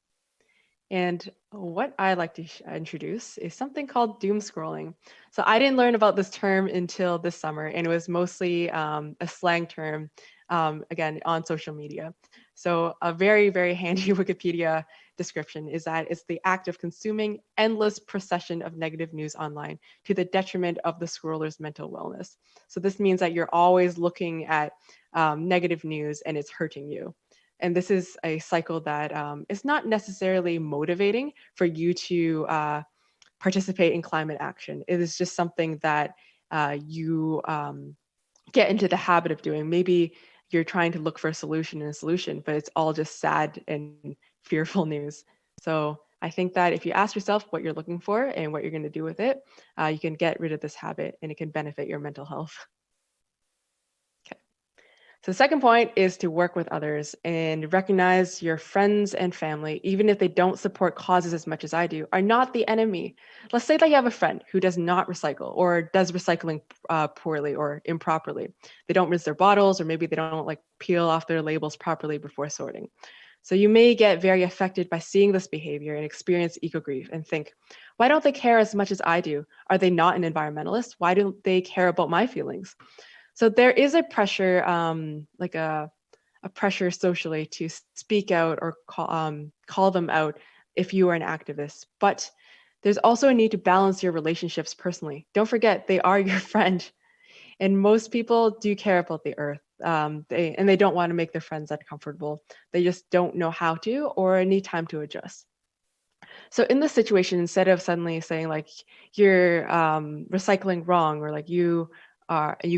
And what I like to introduce is something called doom scrolling. So I didn't learn about this term until this summer, and it was mostly a slang term, again, on social media. So a very, very handy Wikipedia description is that it's the act of consuming endless procession of negative news online to the detriment of the scroller's mental wellness. So this means that you're always looking at negative news and it's hurting you. And this is a cycle that is not necessarily motivating for you to participate in climate action. It is just something that you get into the habit of doing. Maybe you're trying to look for a solution, but it's all just sad and fearful news. So I think that if you ask yourself what you're looking for and what you're going to do with it, you can get rid of this habit and it can benefit your mental health. So the second point is to work with others and recognize your friends and family, even if they don't support causes as much as I do, are not the enemy. Let's say that you have a friend who does not recycle or does recycling poorly or improperly. They don't rinse their bottles, or maybe they don't like peel off their labels properly before sorting. So you may get very affected by seeing this behavior and experience eco-grief and think, why don't they care as much as I do? Are they not an environmentalist? Why don't they care about my feelings? So there is a pressure, like a pressure socially to speak out or call them out if you are an activist. But there's also a need to balance your relationships personally. Don't forget, they are your friend. And most people do care about the earth. They don't want to make their friends uncomfortable. They just don't know how to or need time to adjust. So in this situation, instead of suddenly saying like you're recycling wrong or like you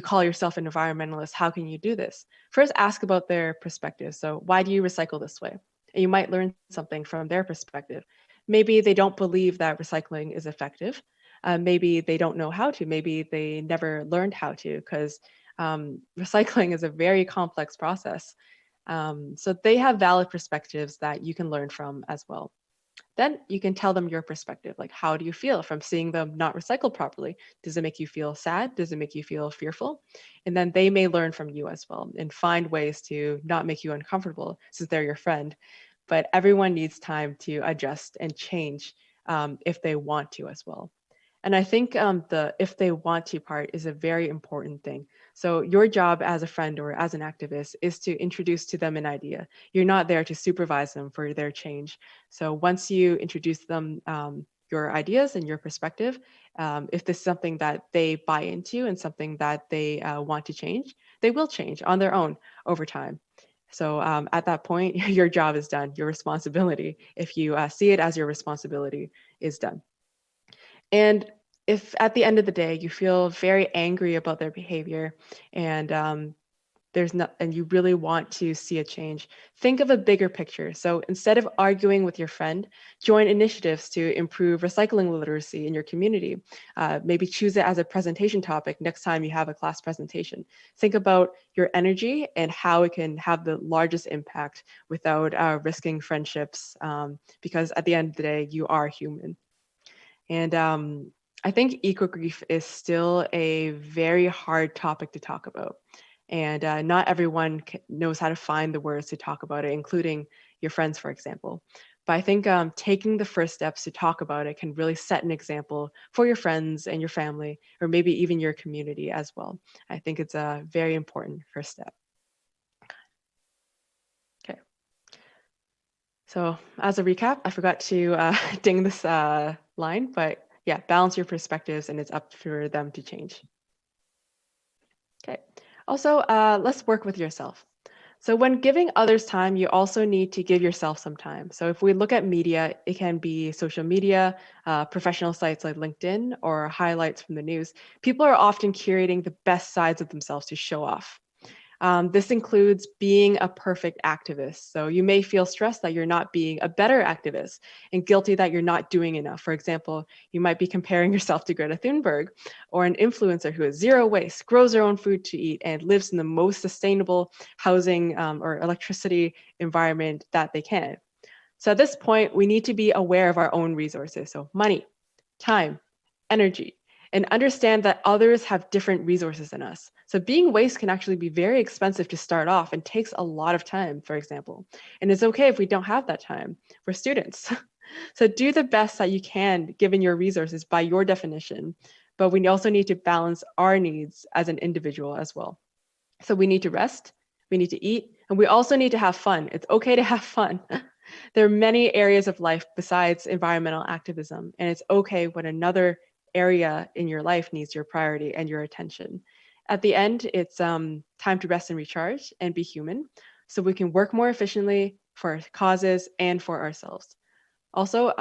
call yourself an environmentalist, how can you do this? First, ask about their perspective. So why do you recycle this way? And you might learn something from their perspective. Maybe they don't believe that recycling is effective. Maybe they don't know how to. Maybe they never learned how to because recycling is a very complex process. So they have valid perspectives that you can learn from as well. Then you can tell them your perspective, like how do you feel from seeing them not recycled properly? Does it make you feel sad? Does it make you feel fearful? And then they may learn from you as well and find ways to not make you uncomfortable since they're your friend. But everyone needs time to adjust and change if they want to as well. And I think the if they want to part is a very important thing. So your job as a friend or as an activist is to introduce to them an idea. You're not there to supervise them for their change. So once you introduce them your ideas and your perspective, if this is something that they buy into and something that they want to change, they will change on their own over time. So at that point, your job is done. Your responsibility, if you see it as your responsibility, is done. And if at the end of the day you feel very angry about their behavior and and you really want to see a change, think of a bigger picture. So instead of arguing with your friend, join initiatives to improve recycling literacy in your community. Maybe choose it as a presentation topic next time you have a class presentation. Think about your energy and how it can have the largest impact without risking friendships, because at the end of the day, you are human. And I think eco-grief is still a very hard topic to talk about. And not everyone knows how to find the words to talk about it, including your friends, for example. But I think taking the first steps to talk about it can really set an example for your friends and your family, or maybe even your community as well. I think it's a very important first step. Okay. So as a recap, I forgot to ding this line, but yeah, balance your perspectives and it's up for them to change. Okay. Also, let's work with yourself. So when giving others time, you also need to give yourself some time. So if we look at media, it can be social media, professional sites like LinkedIn, or highlights from the news. People are often curating the best sides of themselves to show off. This includes being a perfect activist. So you may feel stressed that you're not being a better activist and guilty that you're not doing enough. For example, you might be comparing yourself to Greta Thunberg, or an influencer who has zero waste, grows their own food to eat, and lives in the most sustainable housing or electricity environment that they can. So at this point, we need to be aware of our own resources. So money, time, energy, and understand that others have different resources than us. So being waste can actually be very expensive to start off and takes a lot of time, for example. And it's okay if we don't have that time. We're students. So do the best that you can given your resources by your definition, but we also need to balance our needs as an individual as well. So we need to rest, we need to eat, and we also need to have fun. It's okay to have fun. There are many areas of life besides environmental activism, and it's okay when another area in your life needs your priority and your attention. At the end, it's time to rest and recharge and be human so we can work more efficiently for causes and for ourselves. Also,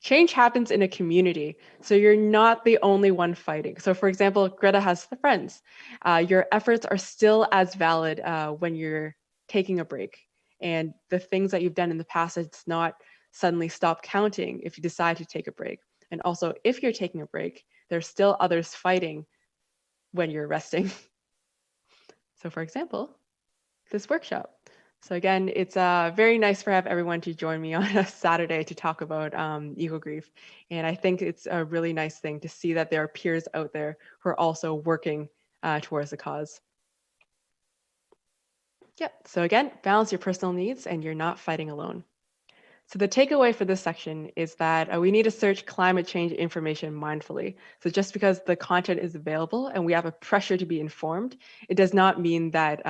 change happens in a community, so you're not the only one fighting. So for example, Greta has the friends. Your efforts are still as valid when you're taking a break. And the things that you've done in the past, it's not suddenly stop counting if you decide to take a break. And also, if you're taking a break, there's still others fighting when you're resting. So for example, this workshop. So again, it's very nice for have everyone to join me on a Saturday to talk about eco-grief. And I think it's a really nice thing to see that there are peers out there who are also working towards the cause. Yep. So again, balance your personal needs and you're not fighting alone. So the takeaway for this section is that we need to search climate change information mindfully. So just because the content is available and we have a pressure to be informed, it does not mean that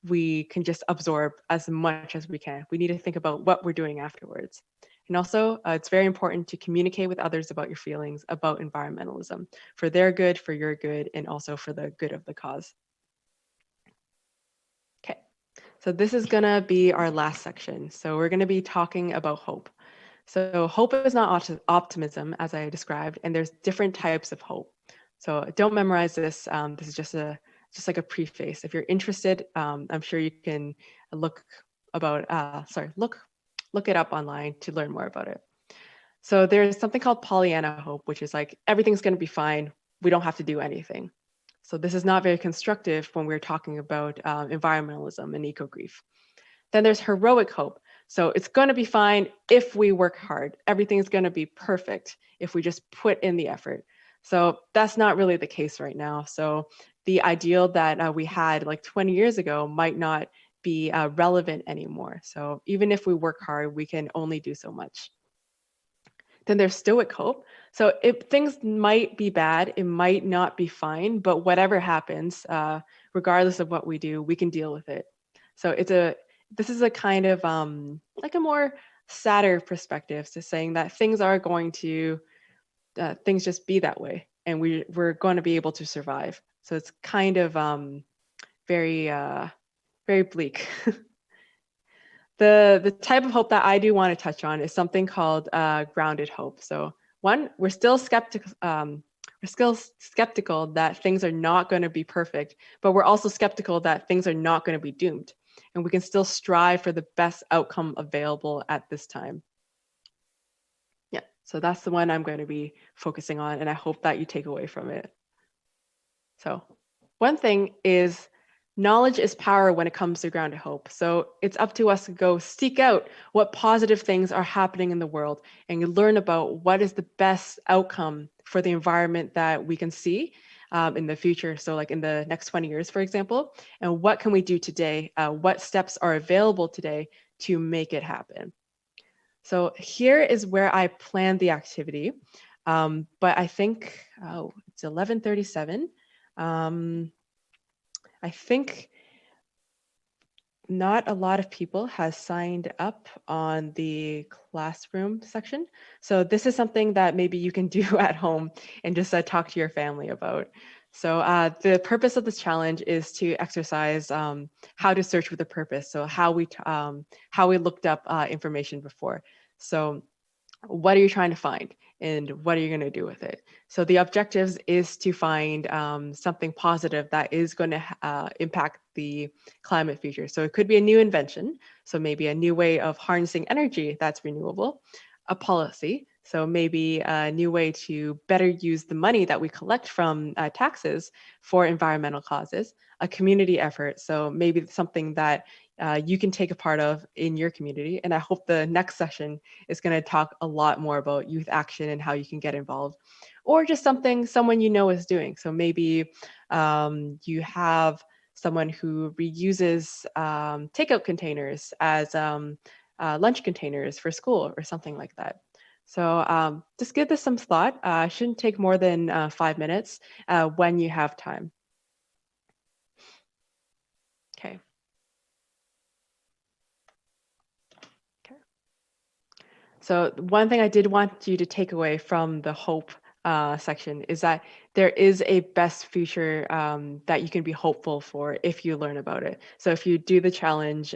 we can just absorb as much as we can. We need to think about what we're doing afterwards. And also, it's very important to communicate with others about your feelings about environmentalism for their good, for your good, and also for the good of the cause. Okay, so this is gonna be our last section. So we're gonna be talking about hope. So hope is not optimism, as I described, and there's different types of hope. So don't memorize this. This is just like a preface. If you're interested, I'm sure you can look it up online to learn more about it. So there's something called Pollyanna hope, which is like everything's going to be fine. We don't have to do anything. So this is not very constructive when we're talking about environmentalism and eco-grief. Then there's heroic hope. So it's going to be fine if we work hard. Everything's going to be perfect if we just put in the effort. So that's not really the case right now. So the ideal that we had like 20 years ago might not be relevant anymore. So even if we work hard, we can only do so much. Then there's stoic hope. So if things might be bad, it might not be fine, but whatever happens, regardless of what we do, we can deal with it. So this is a kind of like a more sadder perspective to saying that things are going to, things just be that way, and we're going to be able to survive. So it's kind of very bleak. The type of hope that I do want to touch on is something called grounded hope. So one, we're still skeptical that things are not going to be perfect, but we're also skeptical that things are not going to be doomed, and we can still strive for the best outcome available at this time. Yeah, so that's the one I'm going to be focusing on, and I hope that you take away from it. So one thing is knowledge is power when it comes to grounded hope. So it's up to us to go seek out what positive things are happening in the world and learn about what is the best outcome for the environment that we can see in the future. So like in the next 20 years, for example, and what can we do today? What steps are available today to make it happen? So here is where I planned the activity. But I think, it's 11:37. I think not a lot of people has signed up on the classroom section. So this is something that maybe you can do at home and just talk to your family about. So the purpose of this challenge is to exercise how to search with a purpose. So how we looked up information before. So what are you trying to find and what are you going to do with it? So the objectives is to find something positive that is going to impact the climate future. So it could be a new invention. So maybe a new way of harnessing energy that's renewable, a policy. So maybe a new way to better use the money that we collect from taxes for environmental causes, a community effort. So maybe something that you can take a part of in your community. And I hope the next session is going to talk a lot more about youth action and how you can get involved, or just something someone you know is doing. So maybe you have someone who reuses takeout containers as lunch containers for school or something like that. So just give this some thought. Shouldn't take more than 5 minutes when you have time. Okay. So one thing I did want you to take away from the hope section is that there is a best future that you can be hopeful for if you learn about it. So if you do the challenge,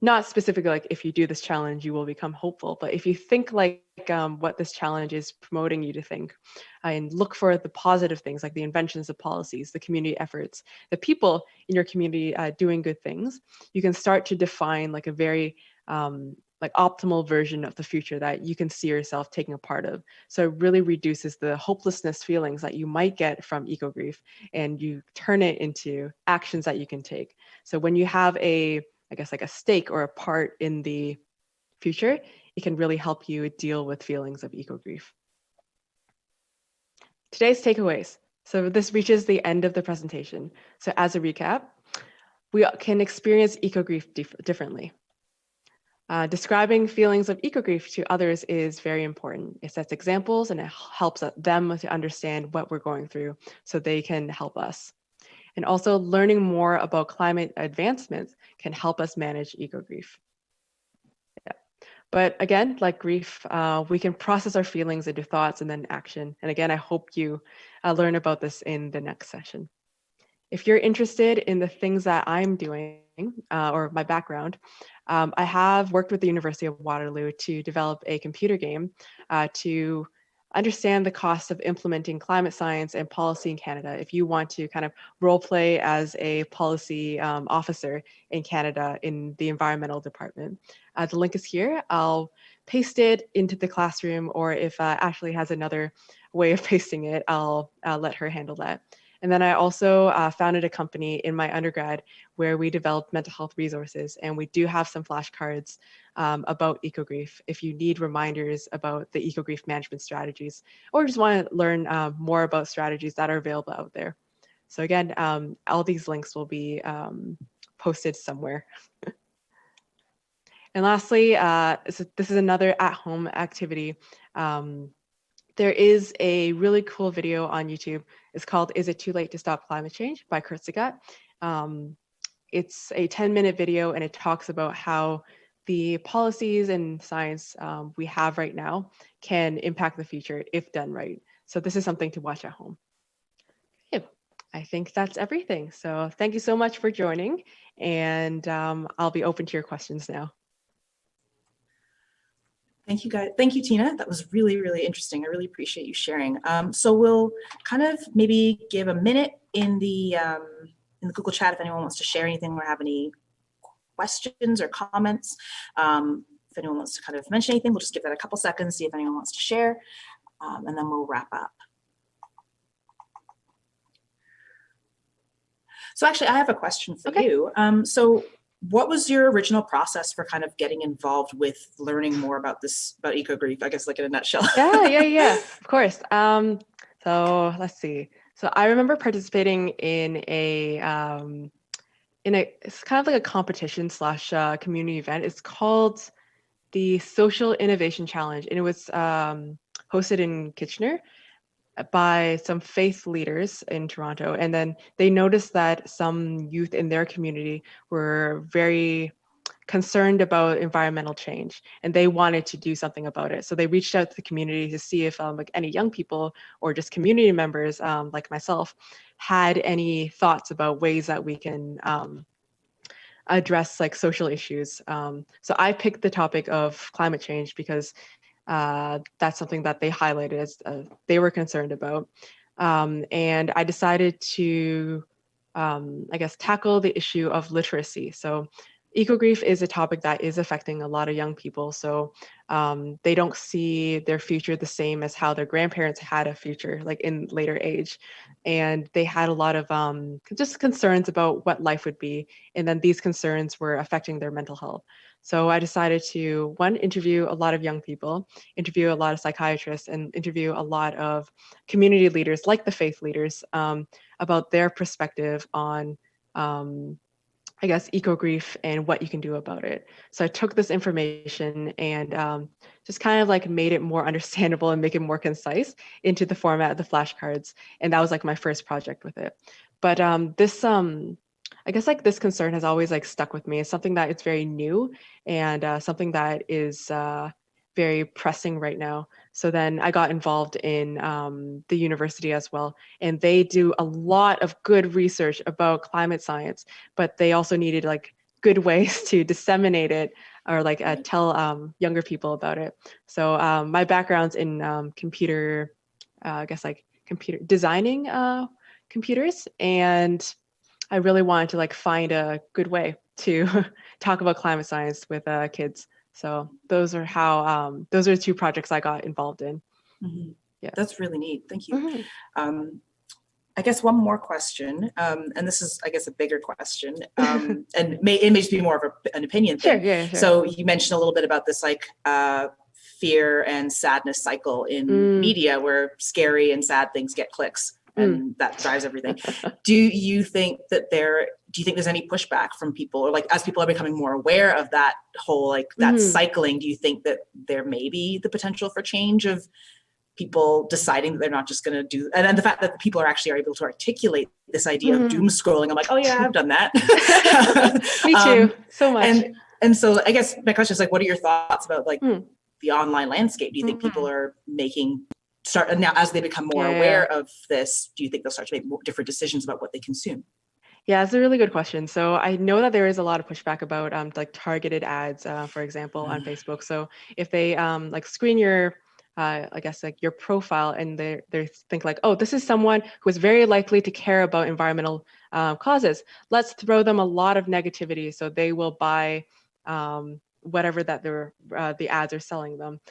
not specifically like if you do this challenge, you will become hopeful, but if you think like what this challenge is promoting you to think, and look for the positive things like the inventions of policies, the community efforts, the people in your community doing good things, you can start to define like a very like optimal version of the future that you can see yourself taking a part of. So it really reduces the hopelessness feelings that you might get from eco-grief, and you turn it into actions that you can take. So when you have I guess like a stake or a part in the future, it can really help you deal with feelings of eco-grief. Today's takeaways. So this reaches the end of the presentation. So as a recap, we can experience eco-grief differently. Describing feelings of eco-grief to others is very important. It sets examples and it helps them to understand what we're going through so they can help us. And also learning more about climate advancements can help us manage eco-grief. Yeah. But again, like grief, we can process our feelings into thoughts and then action. And again, I hope you learn about this in the next session. If you're interested in the things that I'm doing or my background, I have worked with the University of Waterloo to develop a computer game to understand the costs of implementing climate science and policy in Canada. If you want to kind of role play as a policy officer in Canada in the environmental department. The link is here. I'll paste it into the classroom, or if Ashley has another way of pasting it, I'll let her handle that. And then I also founded a company in my undergrad where we developed mental health resources, and we do have some flashcards about eco-grief if you need reminders about the eco-grief management strategies, or just want to learn more about strategies that are available out there. So again, all these links will be posted somewhere. And lastly, this is another at-home activity. There is a really cool video on YouTube. It's called "Is It Too Late to Stop Climate Change" by Kurt Sagat. It's a 10-minute video, and it talks about how the policies and science we have right now can impact the future if done right. So this is something to watch at home. Okay. I think that's everything. So thank you so much for joining, and I'll be open to your questions now. Thank you, guys. Thank you, Tina. That was really, really interesting. I really appreciate you sharing. So we'll kind of maybe give a minute in the Google chat if anyone wants to share anything or have any questions or comments. If anyone wants to kind of mention anything, we'll just give that a couple seconds, see if anyone wants to share, and then we'll wrap up. So actually, I have a question for you. So what was your original process for kind of getting involved with learning more about this, about eco-grief, I guess, like in a nutshell? Yeah, of course. So let's see. So I remember participating in it's kind of like a competition slash community event. It's called the Social Innovation Challenge, and it was hosted in Kitchener by some faith leaders in Toronto. And then they noticed that some youth in their community were very concerned about environmental change, and they wanted to do something about it. So they reached out to the community to see if like any young people or just community members like myself had any thoughts about ways that we can address like social issues. So I picked the topic of climate change because that's something that they highlighted as they were concerned about. And I decided to, I guess, tackle the issue of literacy. So eco-grief is a topic that is affecting a lot of young people. So they don't see their future the same as how their grandparents had a future, like in later age. And they had a lot of just concerns about what life would be. And then these concerns were affecting their mental health. So I decided to, one, interview a lot of young people, interview a lot of psychiatrists, and interview a lot of community leaders like the faith leaders about their perspective on, I guess, eco-grief and what you can do about it. So I took this information and just kind of like made it more understandable and make it more concise into the format of the flashcards. And that was like my first project with it. But this, I guess like this concern has always like stuck with me. It's something that it's very new and something that is very pressing right now. So then I got involved in the university as well. And they do a lot of good research about climate science, but they also needed like good ways to disseminate it or like tell younger people about it. So my background's in computer, I guess like computer designing computers. And I really wanted to like find a good way to talk about climate science with kids. So those are how those are the two projects I got involved in. Mm-hmm. Yeah, that's really neat. Thank you. Mm-hmm. I guess one more question, and this is, I guess, a bigger question, and it may just be more of an opinion thing. Sure. So you mentioned a little bit about this like fear and sadness cycle in media, where scary and sad things get clicks, and that drives everything. Do you think that do you think there's any pushback from people, or like as people are becoming more aware of that whole like that cycling, do you think that there may be the potential for change of people deciding that they're not just going to do, and then the fact that the people are able to articulate this idea of doom scrolling? I'm like, oh yeah, I've done that. Me too, so much. And so I guess my question is like, what are your thoughts about like the online landscape? Do you think people are now as they become more aware of this, do you think they'll start to make more different decisions about what they consume? Yeah, it's a really good question. So I know that there is a lot of pushback about like targeted ads, for example, on Facebook. So if they like screen your, I guess like your profile, and they think like, oh, this is someone who is very likely to care about environmental causes. Let's throw them a lot of negativity, so they will buy whatever that the ads are selling them,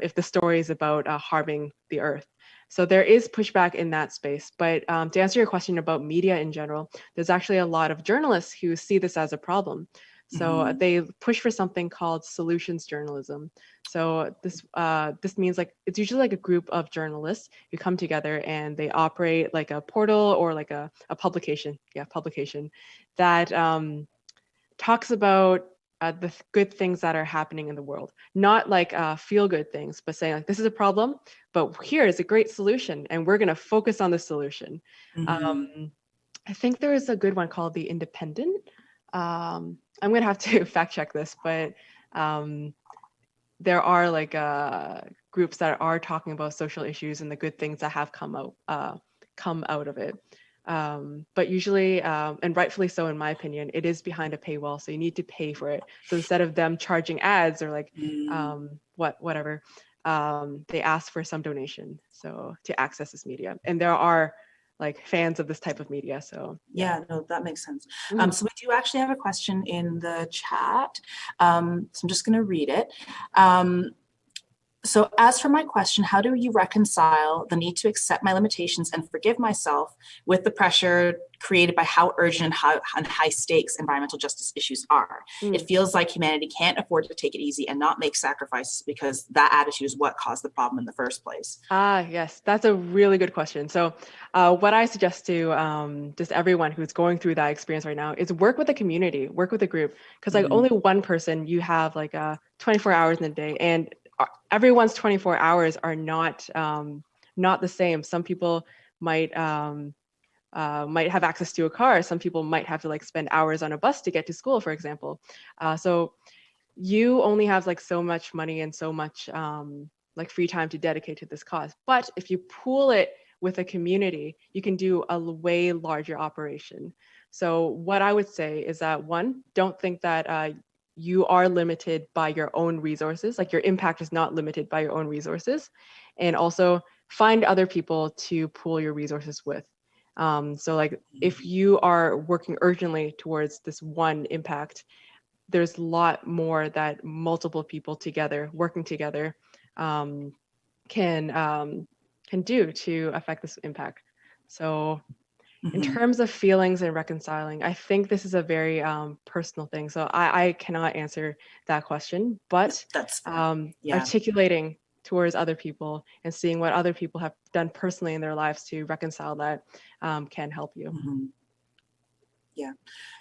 if the story is about harming the earth. So there is pushback in that space. But to answer your question about media in general, there's actually a lot of journalists who see this as a problem. So they push for something called solutions journalism. So this means like it's usually like a group of journalists who come together and they operate like a portal or like a publication that talks about the good things that are happening in the world, not like feel good things, but saying like, this is a problem, but here is a great solution, and we're going to focus on the solution. I think there is a good one called The Independent. I'm going to have to fact check this, but there are like groups that are talking about social issues and the good things that have come out of it. But usually, and rightfully so in my opinion, it is behind a paywall, so you need to pay for it. So instead of them charging ads or like whatever, they ask for some donation so to access this media. And there are like fans of this type of media, so yeah, no, that makes sense. So we do actually have a question in the chat, so I'm just going to read it. So as for my question, how do you reconcile the need to accept my limitations and forgive myself with the pressure created by how urgent and high stakes environmental justice issues are? It feels like humanity can't afford to take it easy and not make sacrifices, because that attitude is what caused the problem in the first place. Yes, that's a really good question. So what I suggest to just everyone who's going through that experience right now is work with a community, work with a group, because like only one person, you have like 24 hours in a day, and everyone's 24 hours are not the same. Some people might have access to a car. Some people might have to like spend hours on a bus to get to school, for example. So you only have like so much money and so much like free time to dedicate to this cause. But if you pool it with a community, you can do a way larger operation. So what I would say is that, one, don't think that you are limited by your own resources, like your impact is not limited by your own resources. And also find other people to pool your resources with. So like if you are working urgently towards this one impact, there's a lot more that multiple people together, working together, can do to affect this impact. So in terms of feelings and reconciling, I think this is a very personal thing. So I cannot answer that question, but that's articulating towards other people and seeing what other people have done personally in their lives to reconcile that can help you. Yeah,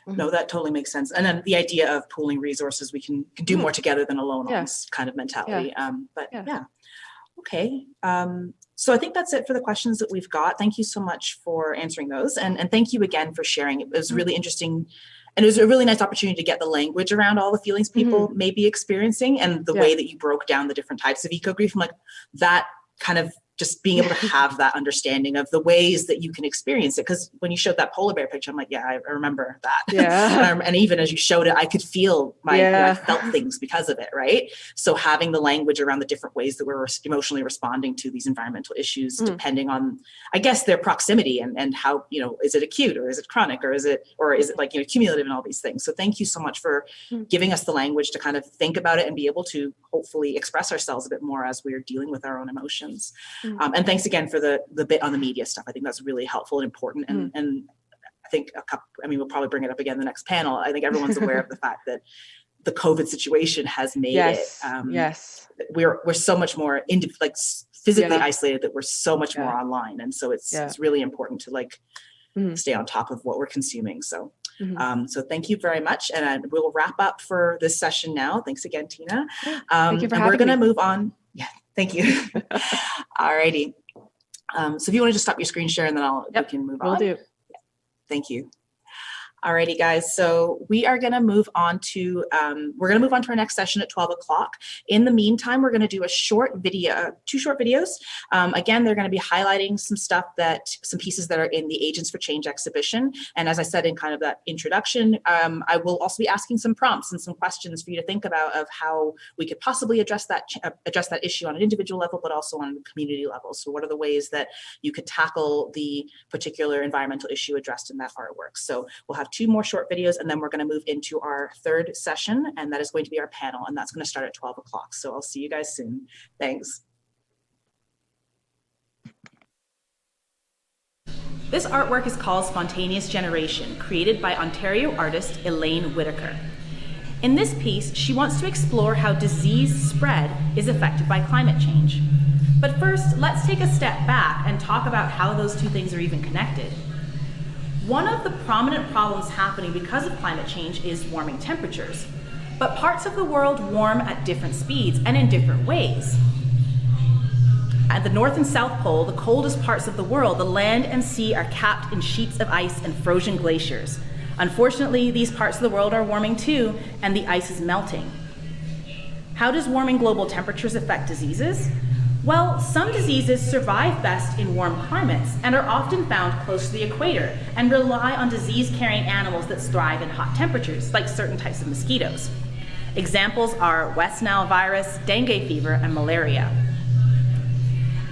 no, that totally makes sense. And then the idea of pooling resources, we can do more together than alone on this kind of mentality. Okay. So I think that's it for the questions that we've got. Thank you so much for answering those. And thank you again for sharing. It was really interesting. And it was a really nice opportunity to get the language around all the feelings people may be experiencing, and the way that you broke down the different types of eco-grief. I'm like, that kind of just being able to have that understanding of the ways that you can experience it. Because when you showed that polar bear picture, I'm like, yeah, I remember that. Yeah. And even as you showed it, I could feel I felt things because of it, right? So having the language around the different ways that we're emotionally responding to these environmental issues, depending on, I guess, their proximity and how, is it acute or is it chronic or is it like, cumulative and all these things. So thank you so much for giving us the language to kind of think about it and be able to hopefully express ourselves a bit more as we're dealing with our own emotions. And thanks again for the bit on the media stuff. I think that's really helpful and important. And I think we'll probably bring it up again in the next panel. I think everyone's aware of the fact that the COVID situation has made we're so much more physically isolated, that we're so much more online. And so it's really important to stay on top of what we're consuming. So, Mhm. so thank you very much. And we'll wrap up for this session now. Thanks again, Tina. Thank you for and we're having going to me. move on. Yeah, thank you. All righty. So if you want to just stop your screen share and then we can move on. Will do. Thank you. Alrighty, guys. So we are going to move on to our next session at 12 o'clock. In the meantime, we're going to do a short video, 2 short videos. Again, they're going to be highlighting some pieces that are in the Agents for Change exhibition. And as I said in kind of that introduction, I will also be asking some prompts and some questions for you to think about of how we could possibly address that issue on an individual level, but also on a community level. So what are the ways that you could tackle the particular environmental issue addressed in that artwork? So we'll have 2 more short videos, and then we're going to move into our 3rd session, and that is going to be our panel, and that's going to start at 12 o'clock. So I'll see you guys soon. Thanks. This artwork is called Spontaneous Generation, created by Ontario artist Elaine Whitaker. In this piece, she wants to explore how disease spread is affected by climate change. But first, let's take a step back and talk about how those 2 things are even connected. One of the prominent problems happening because of climate change is warming temperatures. But parts of the world warm at different speeds and in different ways. At the North and South Pole, the coldest parts of the world, the land and sea are capped in sheets of ice and frozen glaciers. Unfortunately, these parts of the world are warming too, and the ice is melting. How does warming global temperatures affect diseases? Well, some diseases survive best in warm climates and are often found close to the equator and rely on disease-carrying animals that thrive in hot temperatures, like certain types of mosquitoes. Examples are West Nile virus, dengue fever, and malaria.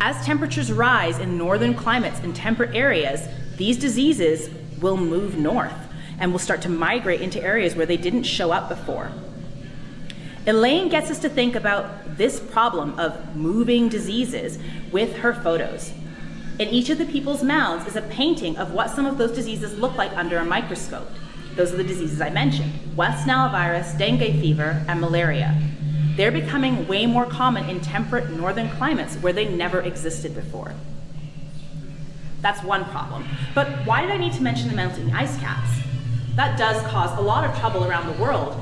As temperatures rise in northern climates and temperate areas, these diseases will move north and will start to migrate into areas where they didn't show up before. Elaine gets us to think about this problem of moving diseases with her photos. In each of the people's mouths is a painting of what some of those diseases look like under a microscope. Those are the diseases I mentioned: West Nile virus, dengue fever, and malaria. They're becoming way more common in temperate northern climates where they never existed before. That's one problem. But why did I need to mention the melting ice caps? That does cause a lot of trouble around the world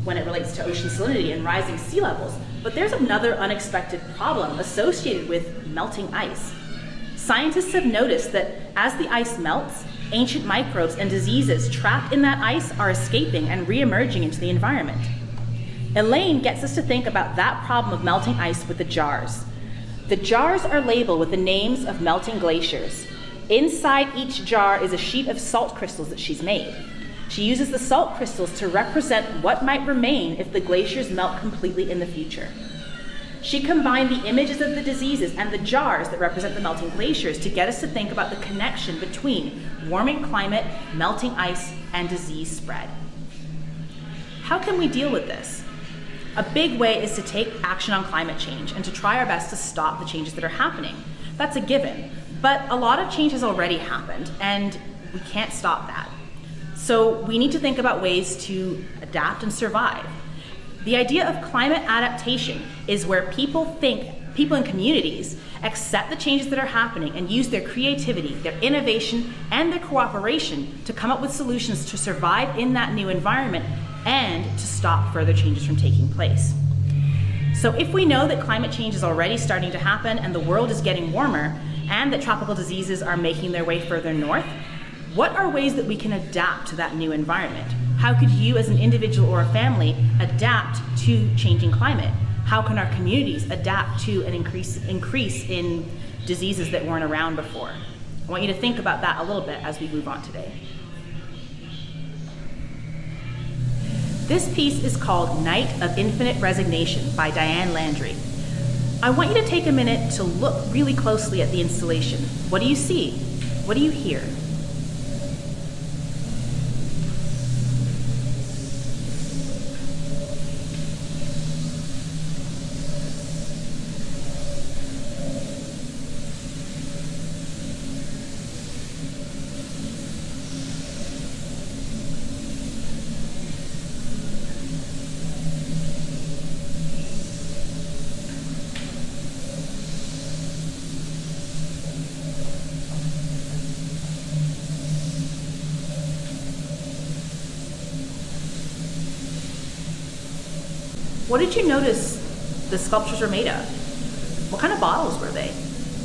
when it relates to ocean salinity and rising sea levels. But there's another unexpected problem associated with melting ice. Scientists have noticed that as the ice melts, ancient microbes and diseases trapped in that ice are escaping and re-emerging into the environment. Elaine gets us to think about that problem of melting ice with the jars. The jars are labeled with the names of melting glaciers. Inside each jar is a sheet of salt crystals that she's made. She uses the salt crystals to represent what might remain if the glaciers melt completely in the future. She combined the images of the diseases and the jars that represent the melting glaciers to get us to think about the connection between warming climate, melting ice, and disease spread. How can we deal with this? A big way is to take action on climate change and to try our best to stop the changes that are happening. That's a given, but a lot of change has already happened and we can't stop that. So we need to think about ways to adapt and survive. The idea of climate adaptation is where people in communities accept the changes that are happening and use their creativity, their innovation, and their cooperation to come up with solutions to survive in that new environment and to stop further changes from taking place. So if we know that climate change is already starting to happen and the world is getting warmer and that tropical diseases are making their way further north, what are ways that we can adapt to that new environment? How could you as an individual or a family adapt to changing climate? How can our communities adapt to an increase in diseases that weren't around before? I want you to think about that a little bit as we move on today. This piece is called Night of Infinite Resignation by Diane Landry. I want you to take a minute to look really closely at the installation. What do you see? What do you hear? What did you notice the sculptures were made of? What kind of bottles were they?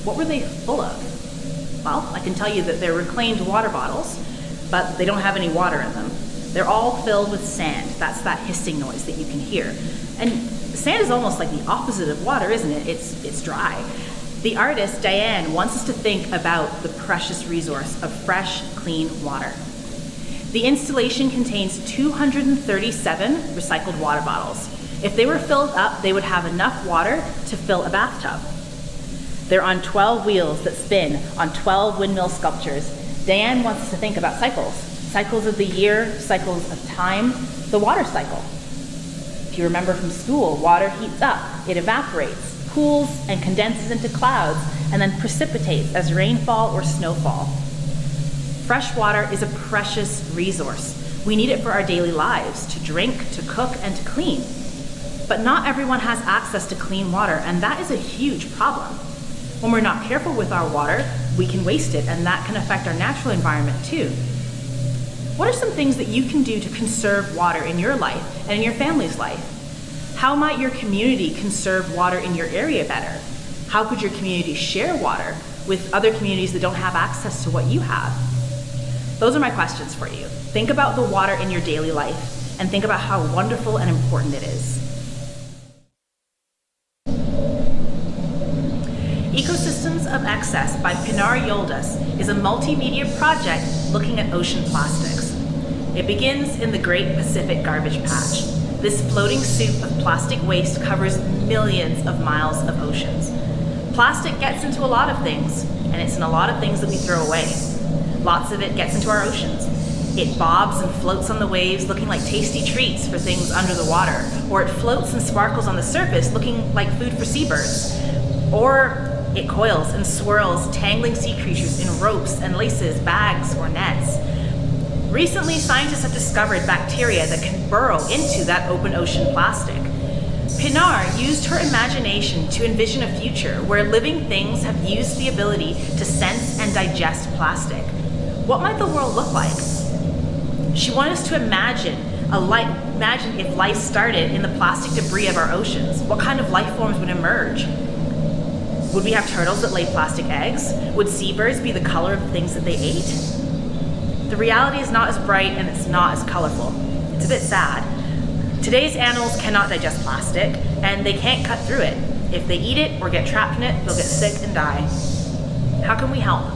What were they full of? Well, I can tell you that they're reclaimed water bottles, but they don't have any water in them. They're all filled with sand. That's that hissing noise that you can hear. And sand is almost like the opposite of water, isn't it? It's dry. The artist, Diane, wants us to think about the precious resource of fresh, clean water. The installation contains 237 recycled water bottles. If they were filled up, they would have enough water to fill a bathtub. They're on 12 wheels that spin on 12 windmill sculptures. Diane wants us to think about cycles. Cycles of the year, cycles of time, the water cycle. If you remember from school, water heats up, it evaporates, cools and condenses into clouds, and then precipitates as rainfall or snowfall. Fresh water is a precious resource. We need it for our daily lives, to drink, to cook, and to clean. But not everyone has access to clean water, and that is a huge problem. When we're not careful with our water, we can waste it, and that can affect our natural environment too. What are some things that you can do to conserve water in your life and in your family's life? How might your community conserve water in your area better? How could your community share water with other communities that don't have access to what you have? Those are my questions for you. Think about the water in your daily life and think about how wonderful and important it is. Ecosystems of Excess by Pinar Yoldas is a multimedia project looking at ocean plastics. It begins in the Great Pacific Garbage Patch. This floating soup of plastic waste covers millions of miles of oceans. Plastic gets into a lot of things, and it's in a lot of things that we throw away. Lots of it gets into our oceans. It bobs and floats on the waves looking like tasty treats for things under the water, or it floats and sparkles on the surface looking like food for seabirds. Or it coils and swirls, tangling sea creatures in ropes and laces, bags, or nets. Recently, scientists have discovered bacteria that can burrow into that open ocean plastic. Pinar used her imagination to envision a future where living things have used the ability to sense and digest plastic. What might the world look like? She wanted us to imagine if life started in the plastic debris of our oceans. What kind of life forms would emerge? Would we have turtles that lay plastic eggs? Would seabirds be the color of the things that they ate? The reality is not as bright and it's not as colorful. It's a bit sad. Today's animals cannot digest plastic and they can't cut through it. If they eat it or get trapped in it, they'll get sick and die. How can we help?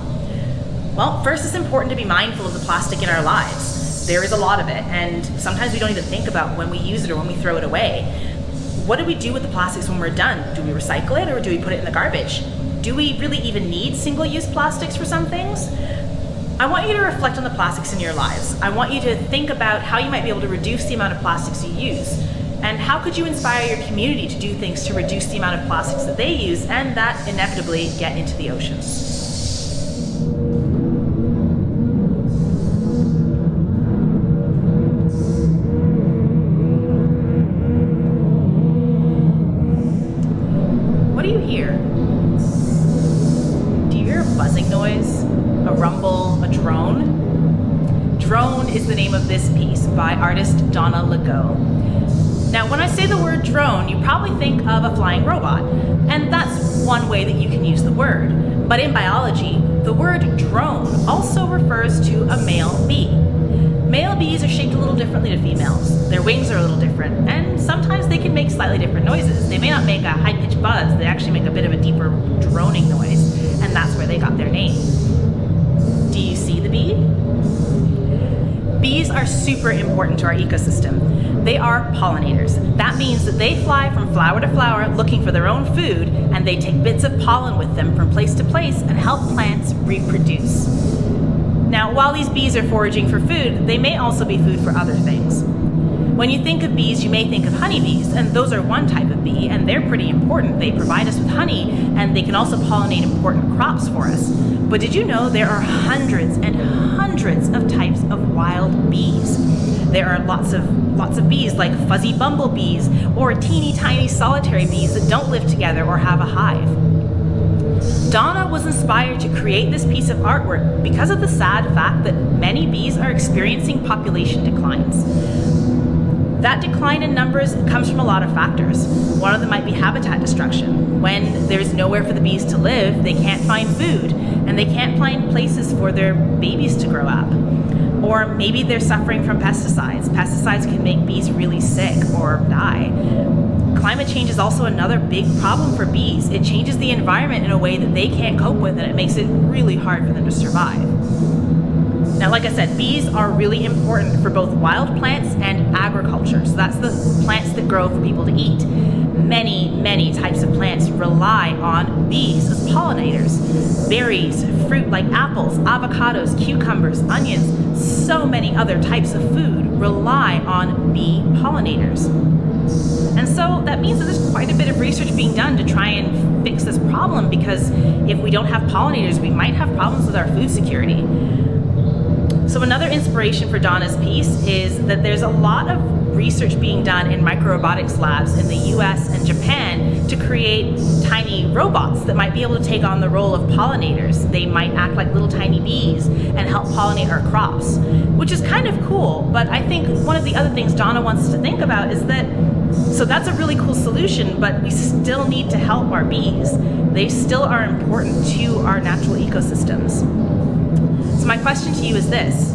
Well, first it's important to be mindful of the plastic in our lives. There is a lot of it, and sometimes we don't even think about when we use it or when we throw it away. What do we do with the plastics when we're done? Do we recycle it or do we put it in the garbage? Do we really even need single-use plastics for some things? I want you to reflect on the plastics in your lives. I want you to think about how you might be able to reduce the amount of plastics you use. And how could you inspire your community to do things to reduce the amount of plastics that they use and that inevitably get into the oceans? What do you hear? Do you hear a buzzing noise? A rumble? A drone? Drone is the name of this piece by artist Donna Legault. Now, when I say the word drone, you probably think of a flying robot, and that's one way that you can use the word. But in biology, the word drone also refers to a male bee. Male bees are shaped a little differently to females. Their wings are a little different, and sometimes they can make slightly different noises. They may not make a high-pitched buzz, they actually make a bit of a deeper droning noise, and that's where they got their name. Do you see the bee? Bees are super important to our ecosystem. They are pollinators. That means that they fly from flower to flower looking for their own food, and they take bits of pollen with them from place to place and help plants reproduce. Now, while these bees are foraging for food, they may also be food for other things. When you think of bees, you may think of honeybees, and those are one type of bee, and they're pretty important. They provide us with honey, and they can also pollinate important crops for us. But did you know there are hundreds and hundreds of types of wild bees? There are lots of bees like fuzzy bumblebees or teeny tiny solitary bees that don't live together or have a hive. Donna was inspired to create this piece of artwork because of the sad fact that many bees are experiencing population declines. That decline in numbers comes from a lot of factors. One of them might be habitat destruction. When there's nowhere for the bees to live, they can't find food, and they can't find places for their babies to grow up. Or maybe they're suffering from pesticides. Pesticides can make bees really sick or die. Climate change is also another big problem for bees. It changes the environment in a way that they can't cope with, and it makes it really hard for them to survive. Now, like I said, bees are really important for both wild plants and agriculture. So that's the plants that grow for people to eat. Many, many types of plants rely on bees as pollinators. Berries, fruit like apples, avocados, cucumbers, onions, so many other types of food rely on bee pollinators. And so that means that there's quite a bit of research being done to try and fix this problem, because if we don't have pollinators, we might have problems with our food security. So another inspiration for Donna's piece is that there's a lot of research being done in microrobotics labs in the US and Japan to create tiny robots that might be able to take on the role of pollinators. They might act like little tiny bees and help pollinate our crops, which is kind of cool. But I think one of the other things Donna wants us to think about is that, so that's a really cool solution, but we still need to help our bees. They still are important to our natural ecosystems. So my question to you is this: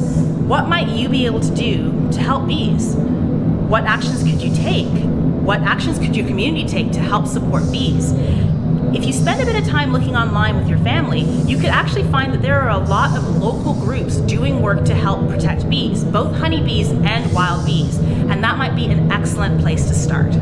what might you be able to do to help bees? What actions could you take? What actions could your community take to help support bees? If you spend a bit of time looking online with your family, you could actually find that there are a lot of local groups doing work to help protect bees, both honeybees and wild bees, and that might be an excellent place to start.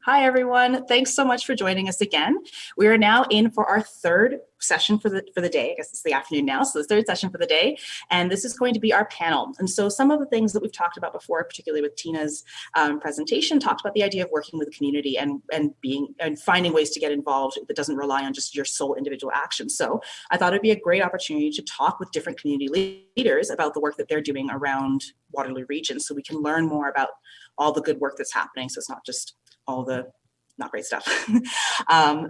Hi, everyone. Thanks so much for joining us again. We are now in for our third session for the day. I guess it's the afternoon now, so the third session for the day. And this is going to be our panel. And so some of the things that we've talked about before, particularly with Tina's presentation, talked about the idea of working with the community and finding ways to get involved that doesn't rely on just your sole individual action. So I thought it'd be a great opportunity to talk with different community leaders about the work that they're doing around Waterloo region, so we can learn more about all the good work that's happening. So it's not just all the not great stuff.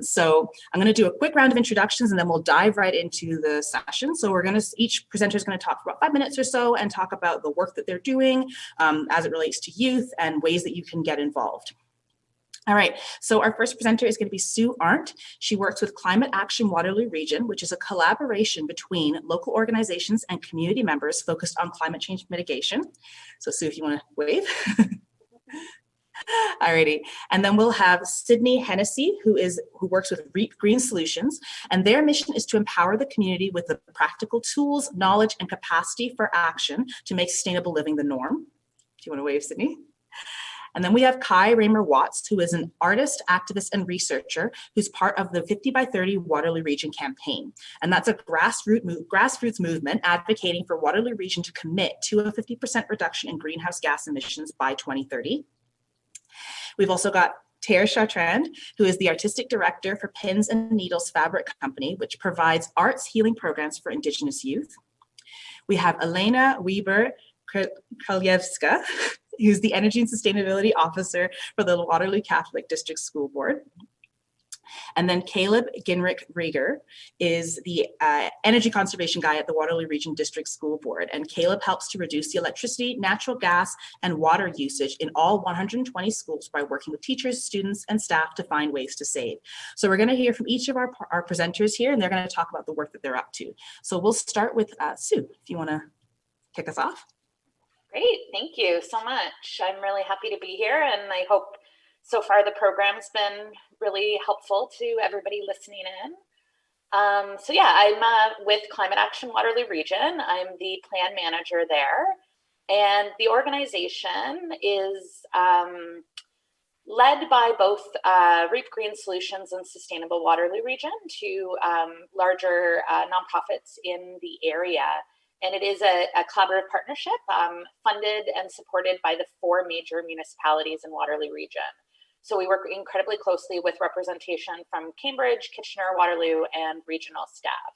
So I'm going to do a quick round of introductions and then we'll dive right into the session. So each presenter is going to talk for about 5 minutes or so and talk about the work that they're doing as it relates to youth and ways that you can get involved. All right, so our first presenter is going to be Sue Arndt. She works with Climate Action Waterloo Region, which is a collaboration between local organizations and community members focused on climate change mitigation. So Sue, if you want to wave. Alrighty, and then we'll have Sydney Hennessy, who works with Reap Green Solutions, and their mission is to empower the community with the practical tools, knowledge, and capacity for action to make sustainable living the norm. Do you want to wave, Sydney? And then we have Kai Raymer Watts, who is an artist, activist, and researcher who's part of the 50 by 30 Waterloo Region campaign. And that's a grassroots movement advocating for Waterloo Region to commit to a 50% reduction in greenhouse gas emissions by 2030. We've also got Tara Chartrand, who is the artistic director for Pins and Needles Fabric Company, which provides arts healing programs for Indigenous youth. We have Elena Weber Kraljewska, who's the Energy and Sustainability Officer for the Waterloo Catholic District School Board. And then Caleb Ginrich Rieger is the energy conservation guy at the Waterloo Region District School Board. And Caleb helps to reduce the electricity, natural gas, and water usage in all 120 schools by working with teachers, students, and staff to find ways to save. So we're going to hear from each of our presenters here, and they're going to talk about the work that they're up to. So we'll start with Sue, if you want to kick us off. Great, thank you so much. I'm really happy to be here, and I hope so far the program's been really helpful to everybody listening in. So yeah, I'm with Climate Action Waterloo Region. I'm the plan manager there, and the organization is led by both Reap Green Solutions and Sustainable Waterloo Region, two larger nonprofits in the area. And it is a collaborative partnership funded and supported by the 4 major municipalities in Waterloo Region. So we work incredibly closely with representation from Cambridge, Kitchener, Waterloo, and regional staff.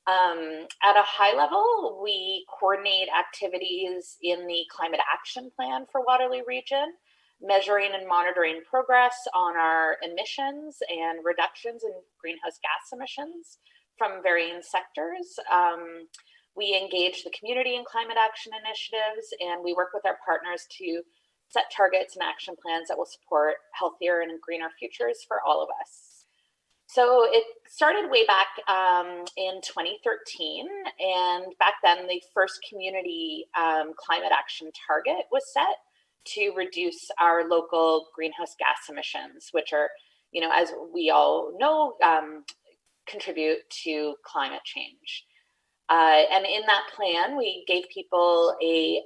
At a high level, we coordinate activities in the climate action plan for Waterloo Region, measuring and monitoring progress on our emissions and reductions in greenhouse gas emissions from varying sectors. We engage the community in climate action initiatives, and we work with our partners to set targets and action plans that will support healthier and greener futures for all of us. So it started way back in 2013, and back then the first community climate action target was set to reduce our local greenhouse gas emissions, which are, as we all know, contribute to climate change. And in that plan, we gave people a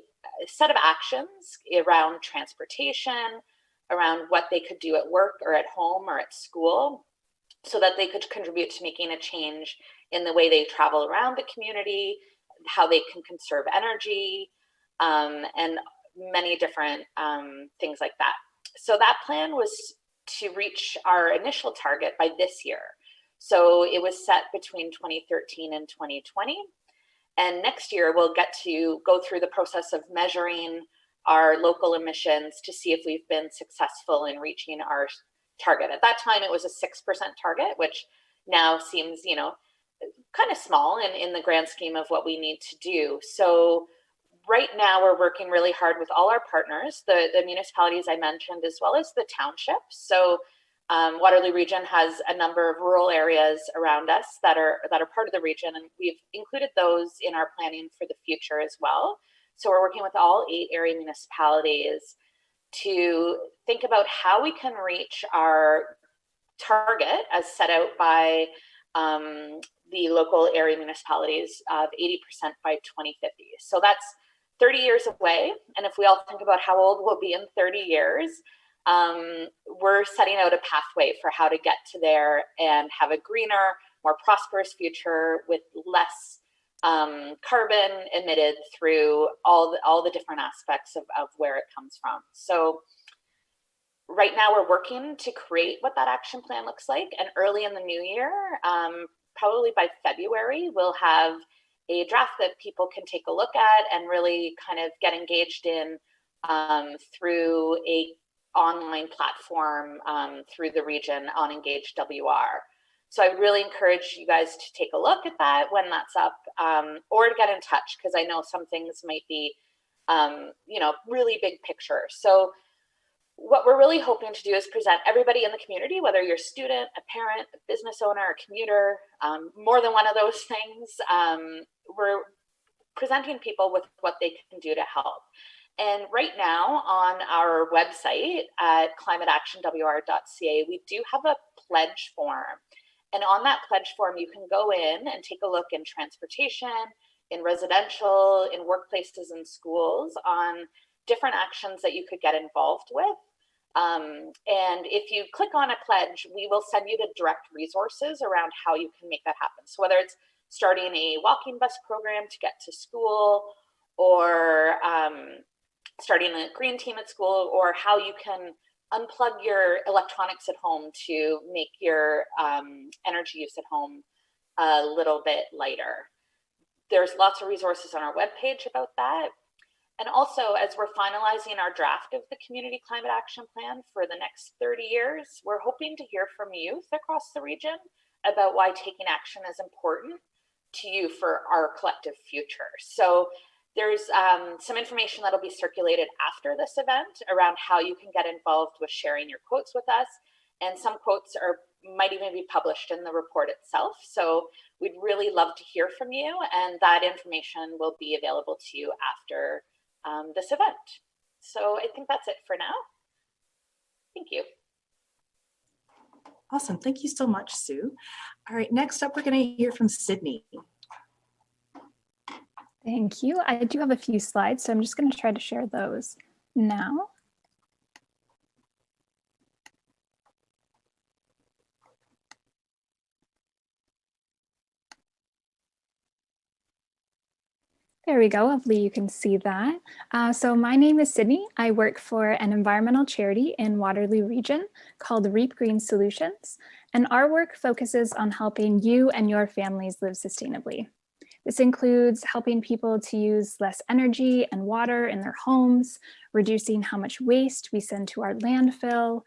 set of actions around transportation, around what they could do at work or at home or at school, so that they could contribute to making a change in the way they travel around the community, how they can conserve energy, and many different things like that. So that plan was to reach our initial target by this year. So it was set between 2013 and 2020. And next year, we'll get to go through the process of measuring our local emissions to see if we've been successful in reaching our target. At that time, it was a 6% target, which now seems, kind of small in the grand scheme of what we need to do. So right now, we're working really hard with all our partners, the municipalities I mentioned, as well as the townships. So Waterloo Region has a number of rural areas around us that are part of the region, and we've included those in our planning for the future as well. So we're working with all 8 area municipalities to think about how we can reach our target as set out by the local area municipalities of 80% by 2050. So that's 30 years away. And if we all think about how old we'll be in 30 years, we're setting out a pathway for how to get to there and have a greener, more prosperous future with less carbon emitted through all the different aspects of where it comes from. So right now we're working to create what that action plan looks like, and early in the new year, probably by February, we'll have a draft that people can take a look at and really kind of get engaged in through a online platform through the region on Engage WR. So I really encourage you guys to take a look at that when that's up, or to get in touch, because I know some things might be, really big picture. So what we're really hoping to do is present everybody in the community, whether you're a student, a parent, a business owner, a commuter, more than one of those things. We're presenting people with what they can do to help. And right now on our website at climateactionwr.ca, we do have a pledge form. And on that pledge form, you can go in and take a look in transportation, in residential, in workplaces and schools on different actions that you could get involved with. And if you click on a pledge, we will send you the direct resources around how you can make that happen. So whether it's starting a walking bus program to get to school, or starting a green team at school, or how you can unplug your electronics at home to make your energy use at home a little bit lighter. There's lots of resources on our webpage about that. And also, as we're finalizing our draft of the Community Climate Action Plan for the next 30 years, we're hoping to hear from youth across the region about why taking action is important to you for our collective future. So there's some information that'll be circulated after this event around how you can get involved with sharing your quotes with us. And some quotes might even be published in the report itself. So we'd really love to hear from you, and that information will be available to you after this event. So I think that's it for now. Thank you. Awesome. Thank you so much, Sue. All right, next up, we're going to hear from Sydney. Thank you. I do have a few slides, so I'm just going to try to share those now. There we go. Hopefully you can see that. So my name is Sydney. I work for an environmental charity in Waterloo Region called Reap Green Solutions, and our work focuses on helping you and your families live sustainably. This includes helping people to use less energy and water in their homes, reducing how much waste we send to our landfill,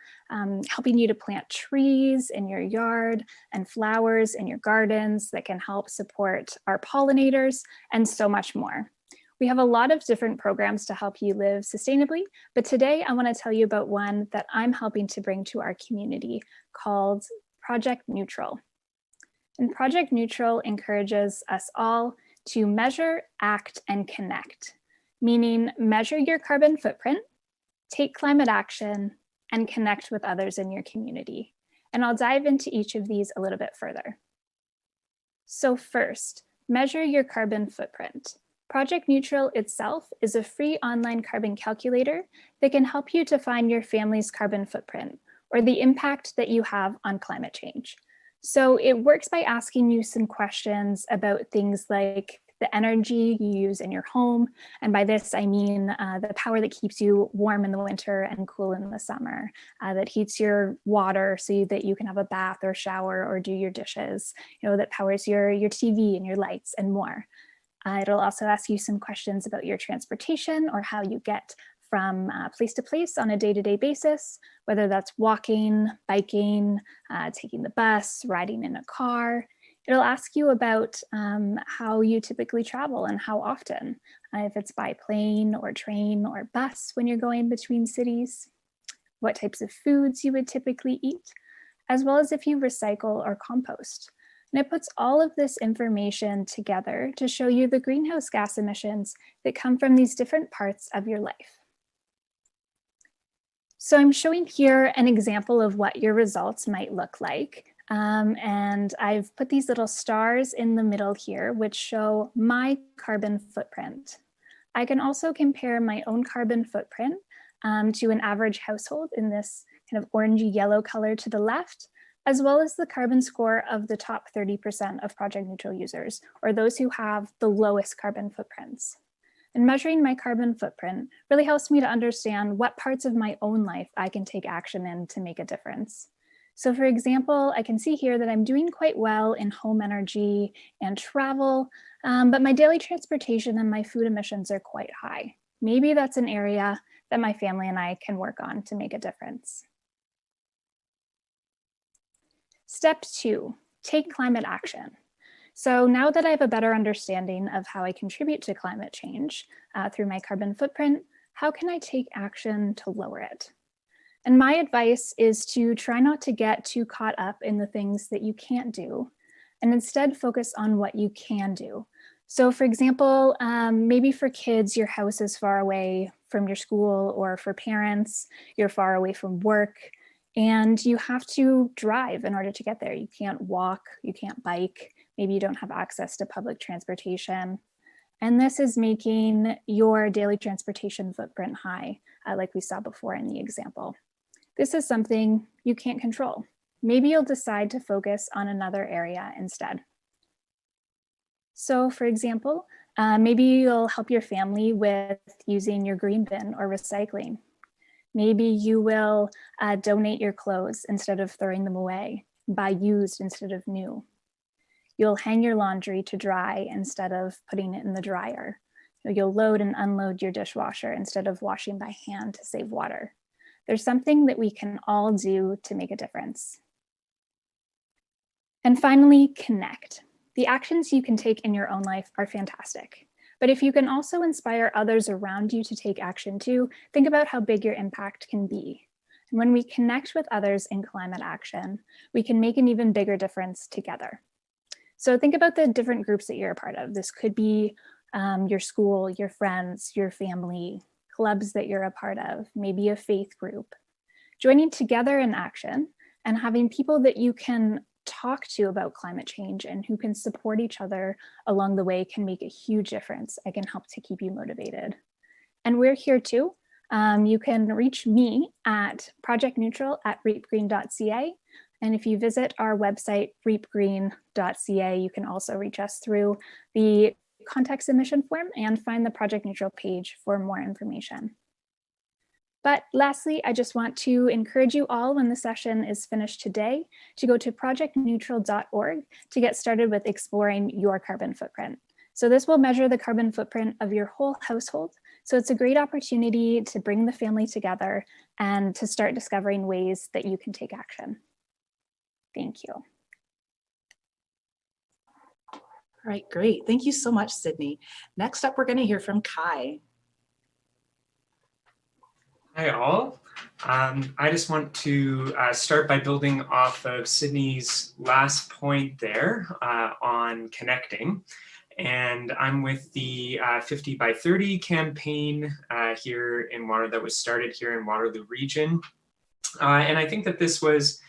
helping you to plant trees in your yard and flowers in your gardens that can help support our pollinators, and so much more. We have a lot of different programs to help you live sustainably, but today I want to tell you about one that I'm helping to bring to our community called Project Neutral. And Project Neutral encourages us all to measure, act, and connect, meaning measure your carbon footprint, take climate action, and connect with others in your community. And I'll dive into each of these a little bit further. So first, measure your carbon footprint. Project Neutral itself is a free online carbon calculator that can help you to find your family's carbon footprint or the impact that you have on climate change. So it works by asking you some questions about things like the energy you use in your home. And by this, I mean the power that keeps you warm in the winter and cool in the summer, that heats your water so that you can have a bath or shower or do your dishes, that powers your TV and your lights and more. It'll also ask you some questions about your transportation or how you get from place to place on a day-to-day basis, whether that's walking, biking, taking the bus, riding in a car. It'll ask you about how you typically travel and how often, if it's by plane or train or bus when you're going between cities, what types of foods you would typically eat, as well as if you recycle or compost. And it puts all of this information together to show you the greenhouse gas emissions that come from these different parts of your life. So I'm showing here an example of what your results might look like. And I've put these little stars in the middle here, which show my carbon footprint. I can also compare my own carbon footprint to an average household in this kind of orangey yellow color to the left, as well as the carbon score of the top 30% of Project Neutral users, or those who have the lowest carbon footprints. And measuring my carbon footprint really helps me to understand what parts of my own life I can take action in to make a difference. So for example, I can see here that I'm doing quite well in home energy and travel, but my daily transportation and my food emissions are quite high. Maybe that's an area that my family and I can work on to make a difference. Step 2, take climate action. So now that I have a better understanding of how I contribute to climate change through my carbon footprint, how can I take action to lower it? And my advice is to try not to get too caught up in the things that you can't do, and instead focus on what you can do. So for example, maybe for kids, your house is far away from your school, or for parents, you're far away from work, and you have to drive in order to get there. You can't walk, you can't bike, maybe you don't have access to public transportation. And this is making your daily transportation footprint high, like we saw before in the example. This is something you can't control. Maybe you'll decide to focus on another area instead. So for example, maybe you'll help your family with using your green bin or recycling. Maybe you will donate your clothes instead of throwing them away, buy used instead of new. You'll hang your laundry to dry instead of putting it in the dryer. You'll load and unload your dishwasher instead of washing by hand to save water. There's something that we can all do to make a difference. And finally, connect. The actions you can take in your own life are fantastic. But if you can also inspire others around you to take action too, think about how big your impact can be. And when we connect with others in climate action, we can make an even bigger difference together. So think about the different groups that you're a part of. This could be your school, your friends, your family, clubs that you're a part of, maybe a faith group. Joining together in action and having people that you can talk to about climate change and who can support each other along the way can make a huge difference. It can help to keep you motivated. And we're here too. You can reach me at projectneutral@reapgreen.ca. And if you visit our website, reapgreen.ca, you can also reach us through the contact submission form and find the Project Neutral page for more information. But lastly, I just want to encourage you all when the session is finished today to go to projectneutral.org to get started with exploring your carbon footprint. So this will measure the carbon footprint of your whole household. So it's a great opportunity to bring the family together and to start discovering ways that you can take action. Thank you. All right, great. Thank you so much, Sydney. Next up, we're going to hear from Kai. Hi all. I just want to start by building off of Sydney's last point there on connecting. And I'm with the 50 by 30 campaign here in Waterloo that was started here in Waterloo region. And I think that this was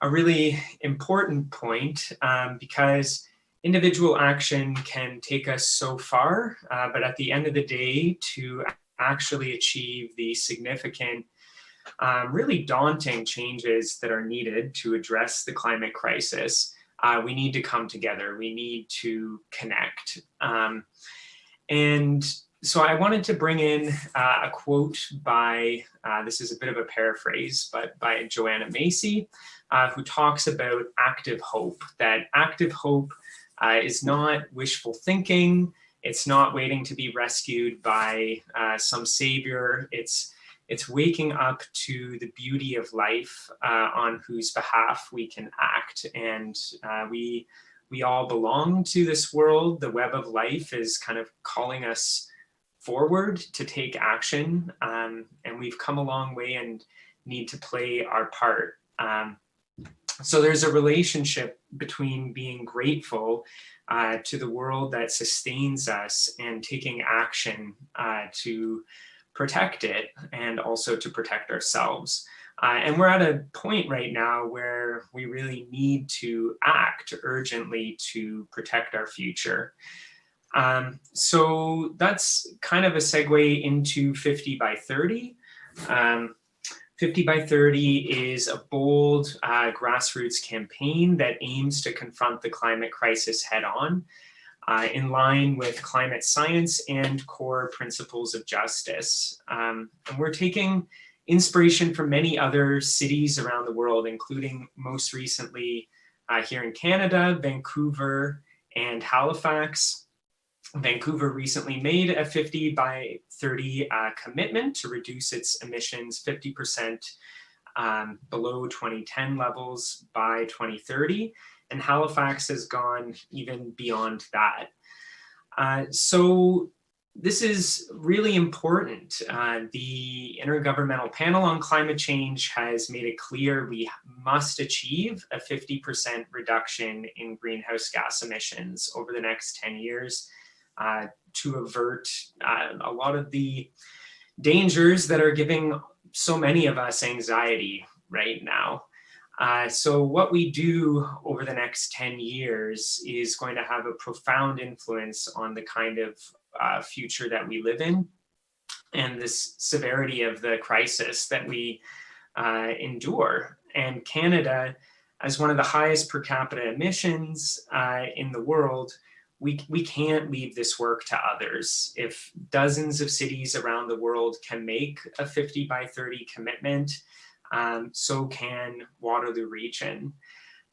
a really important point because individual action can take us so far, but at the end of the day, to actually achieve the significant, really daunting changes that are needed to address the climate crisis, we need to come together. We need to connect. And so I wanted to bring in a quote by, this is a bit of a paraphrase, but by Joanna Macy, who talks about active hope, that active hope is not wishful thinking. It's not waiting to be rescued by some savior. It's waking up to the beauty of life on whose behalf we can act. And we all belong to this world. The web of life is kind of calling us forward to take action. And we've come a long way and need to play our part. So there's a relationship between being grateful to the world that sustains us and taking action to protect it and also to protect ourselves. And we're at a point right now where we really need to act urgently to protect our future. So that's kind of a segue into 50 by 30. 50 by 30 is a bold grassroots campaign that aims to confront the climate crisis head on, in line with climate science and core principles of justice. And we're taking inspiration from many other cities around the world, including most recently here in Canada, Vancouver and Halifax. Vancouver recently made a 50 by 30 commitment to reduce its emissions 50% below 2010 levels by 2030, and Halifax has gone even beyond that. So this is really important. The Intergovernmental Panel on Climate Change has made it clear we must achieve a 50% reduction in greenhouse gas emissions over the next 10 years to avert a lot of the dangers that are giving so many of us anxiety right now. So what we do over the next 10 years is going to have a profound influence on the kind of future that we live in and this severity of the crisis that we endure. And Canada, as one of the highest per capita emissions in the world, we can't leave this work to others. If dozens of cities around the world can make a 50 by 30 commitment, so can Waterloo Region.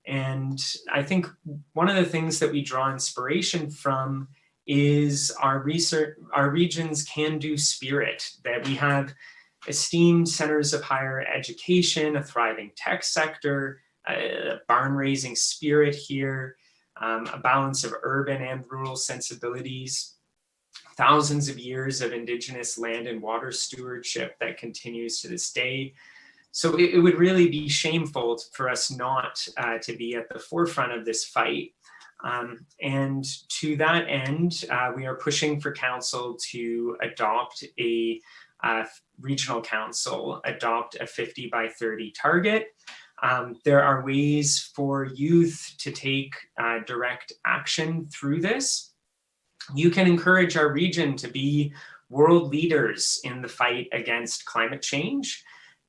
And I think one of the things that we draw inspiration from is our region's can-do spirit, that we have esteemed centers of higher education, a thriving tech sector, a barn-raising spirit here, a balance of urban and rural sensibilities, thousands of years of Indigenous land and water stewardship that continues to this day. So it would really be shameful for us not to be at the forefront of this fight. And to that end, we are pushing for council to adopt a regional council, adopt a 50 by 30 target. There are ways for youth to take direct action through this. You can encourage our region to be world leaders in the fight against climate change.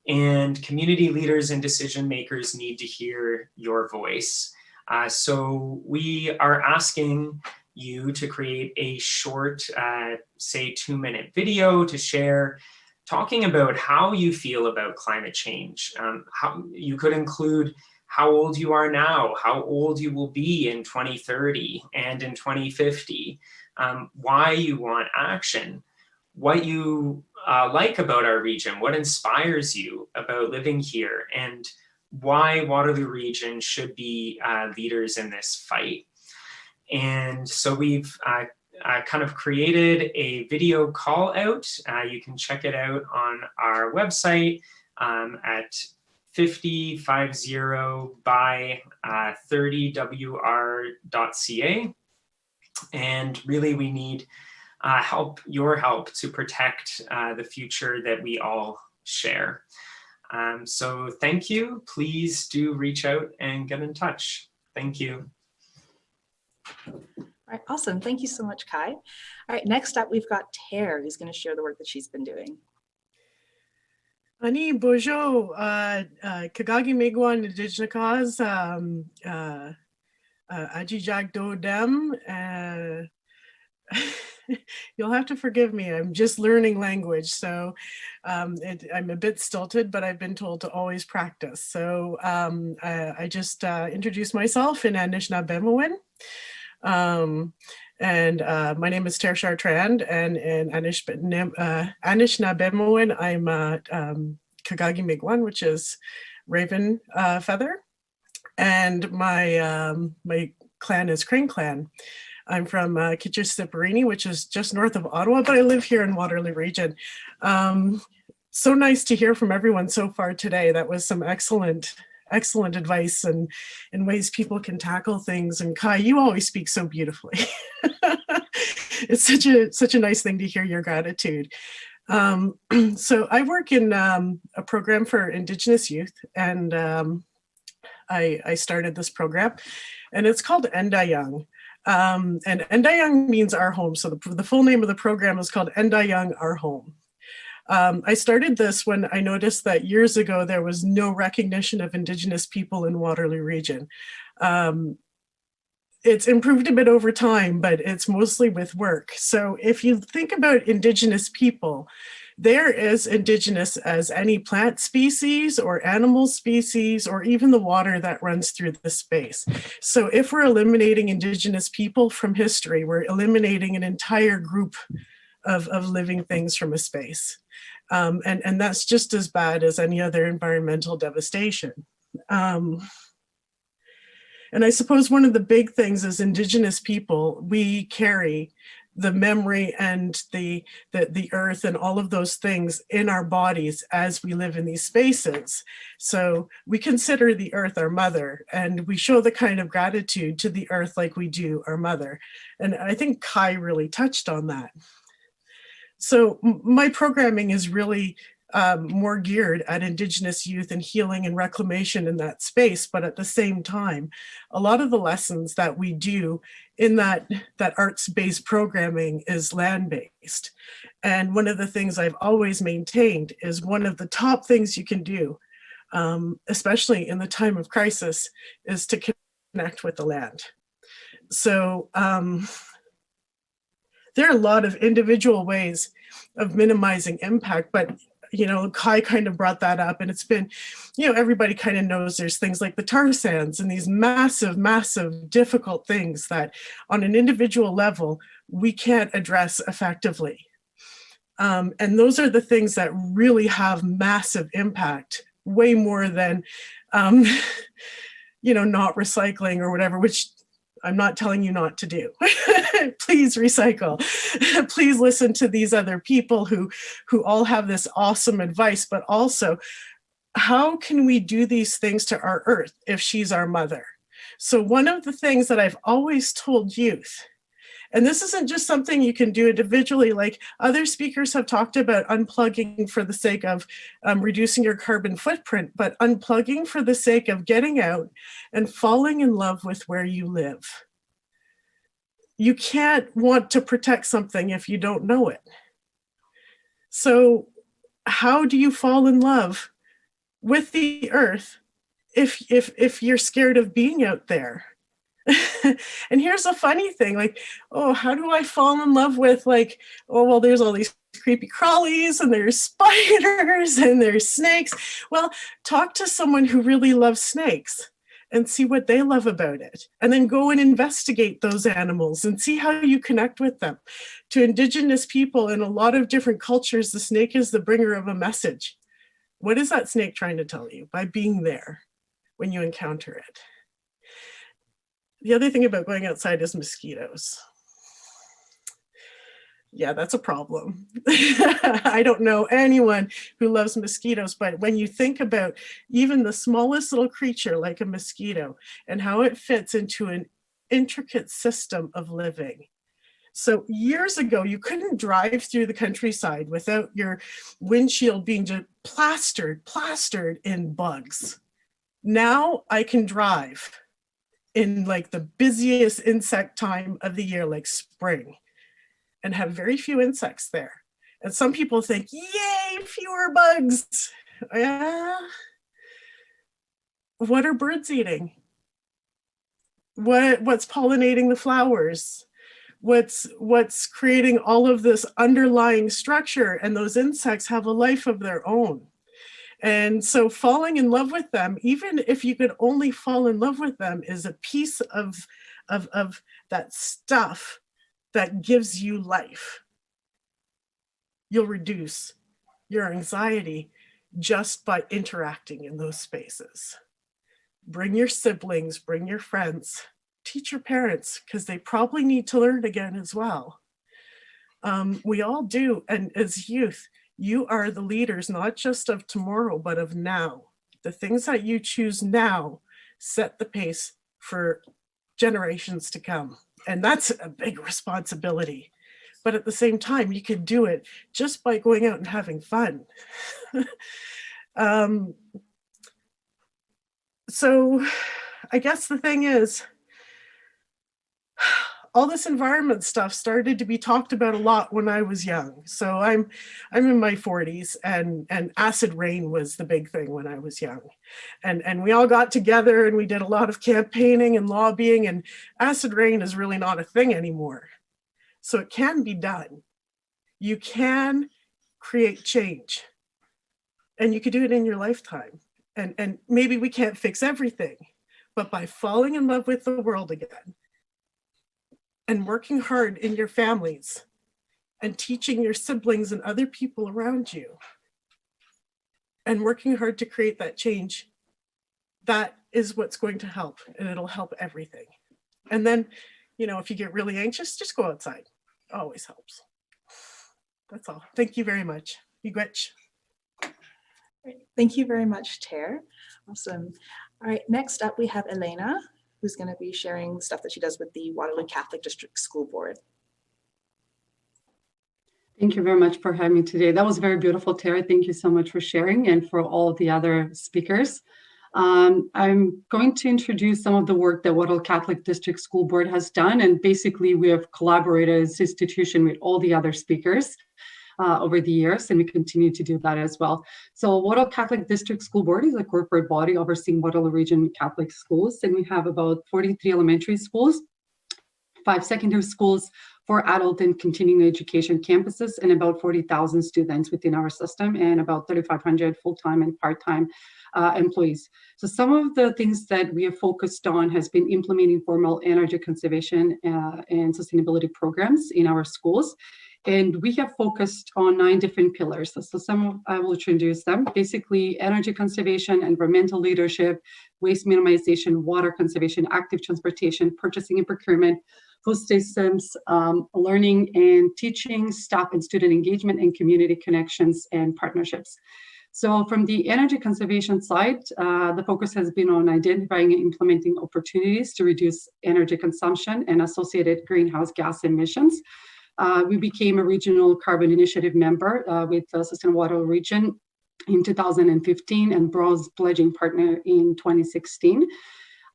And community leaders and decision makers need to hear your voice. So we are asking you to create a short, say 2-minute video to share, talking about how you feel about climate change. How you could include how old you are now, how old you will be in 2030 and in 2050, why you want action, what you like about our region, what inspires you about living here, and why Waterloo Region should be leaders in this fight. And so we've kind of created a video call out. You can check it out on our website at 5050by30wr.ca. And really we need your help to protect the future that we all share. So thank you. Please do reach out and get in touch. Thank you. All right, awesome. Thank you so much, Kai. All right, next up, we've got Tare, who's going to share the work that she's been doing. Ani Bojo, Kagagi Miigwech Indigenous Ajijak Do Dem. You'll have to forgive me. I'm just learning language, so I'm a bit stilted, but I've been told to always practice. So I just introduced myself in Anishinaabe. And my name is Tare Chartrand, and in Anishinaabe, I'm Kagagi Miigwech, which is raven feather, and my my clan is Crane Clan. I'm from Kitchissipparini, which is just north of Ottawa, but I live here in Waterloo Region. So nice to hear from everyone so far today. That was some excellent advice and ways people can tackle things. And Kai, you always speak so beautifully. It's such a nice thing to hear your gratitude. So I work in a program for Indigenous youth, and I started this program, and it's called Endayang. And Endayang means our home. So the full name of the program is called Endayang Our Home. I started this when I noticed that years ago there was no recognition of Indigenous people in Waterloo Region. It's improved a bit over time, but it's mostly with work. So if you think about Indigenous people, they're as Indigenous as any plant species or animal species, or even the water that runs through the space. So if we're eliminating Indigenous people from history, we're eliminating an entire group of living things from a space. And that's just as bad as any other environmental devastation. And I suppose one of the big things as Indigenous people, we carry the memory and the earth and all of those things in our bodies as we live in these spaces. So we consider the earth our mother, and we show the kind of gratitude to the earth like we do our mother. And I think Kai really touched on that. So my programming is really more geared at Indigenous youth and healing and reclamation in that space. But at the same time, a lot of the lessons that we do in that arts-based programming is land-based. And one of the things I've always maintained is one of the top things you can do, especially in the time of crisis, is to connect with the land. So there are a lot of individual ways of minimizing impact, but Kai kind of brought that up, and it's been, everybody kind of knows there's things like the tar sands and these massive, massive, difficult things that on an individual level, we can't address effectively. And those are the things that really have massive impact, way more than, not recycling or whatever, which I'm not telling you not to do. Please recycle. Please listen to these other people who all have this awesome advice, but also how can we do these things to our earth if she's our mother? So one of the things that I've always told youth, and this isn't just something you can do individually, like other speakers have talked about unplugging for the sake of reducing your carbon footprint, but unplugging for the sake of getting out and falling in love with where you live. You can't want to protect something if you don't know it. So how do you fall in love with the earth if you're scared of being out there? And here's a funny thing, like, how do I fall in love with, there's all these creepy crawlies and there's spiders and there's snakes. Well, talk to someone who really loves snakes and see what they love about it. And then go and investigate those animals and see how you connect with them. To Indigenous people in a lot of different cultures, the snake is the bringer of a message. What is that snake trying to tell you by being there when you encounter it? The other thing about going outside is mosquitoes. Yeah, that's a problem. I don't know anyone who loves mosquitoes, but when you think about even the smallest little creature like a mosquito and how it fits into an intricate system of living. So years ago, you couldn't drive through the countryside without your windshield being just plastered in bugs. Now I can drive in like the busiest insect time of the year, like spring, and have very few insects there. And some people think, yay, fewer bugs. What are birds eating? What's pollinating the flowers? What's creating all of this underlying structure? And those insects have a life of their own. And so falling in love with them, even if you could only fall in love with them, is a piece of that stuff that gives you life. You'll reduce your anxiety just by interacting in those spaces. Bring your siblings, bring your friends, teach your parents, because they probably need to learn again as well. We all do, and as youth, you are the leaders, not just of tomorrow, but of now. The things that you choose now set the pace for generations to come. And that's a big responsibility. But at the same time, you can do it just by going out and having fun. So I guess the thing is, all this environment stuff started to be talked about a lot when I was young. So I'm in my 40s, and acid rain was the big thing when I was young. And we all got together and we did a lot of campaigning and lobbying, and acid rain is really not a thing anymore. So it can be done. You can create change, and you could do it in your lifetime. And maybe we can't fix everything, but by falling in love with the world again, and working hard in your families and teaching your siblings and other people around you and working hard to create that change, that is what's going to help, and it'll help everything. And then, if you get really anxious, just go outside. always helps. That's all. Thank you very much. Miigwech. Great. Thank you very much, Tare. Awesome. All right, next up we have Elena, who's going to be sharing stuff that she does with the Waterloo Catholic District School Board. Thank you very much for having me today. That was very beautiful, Tara. Thank you so much for sharing, and for all the other speakers. I'm going to introduce some of the work that Waterloo Catholic District School Board has done, and basically we have collaborated as an institution with all the other speakers over the years, and we continue to do that as well. So Waterloo Catholic District School Board is a corporate body overseeing Waterloo Region Catholic schools, and we have about 43 elementary schools, 5 secondary schools, 4 adult and continuing education campuses, and about 40,000 students within our system, and about 3,500 full-time and part-time employees. So some of the things that we have focused on has been implementing formal energy conservation and sustainability programs in our schools. And we have focused on 9 different pillars. So I will introduce them. Basically, energy conservation, environmental leadership, waste minimization, water conservation, active transportation, purchasing and procurement, food systems, learning and teaching, staff and student engagement, and community connections and partnerships. So from the energy conservation side, the focus has been on identifying and implementing opportunities to reduce energy consumption and associated greenhouse gas emissions. We became a regional carbon initiative member with the Sustainable Waterloo Region in 2015 and Bronze Pledging Partner in 2016.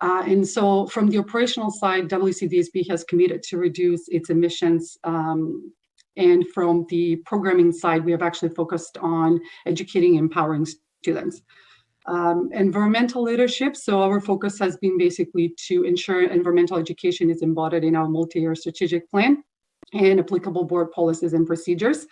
And so from the operational side, WCDSB has committed to reduce its emissions. And from the programming side, we have actually focused on educating and empowering students. Environmental leadership. So our focus has been basically to ensure environmental education is embodied in our multi-year strategic plan and applicable board policies and procedures.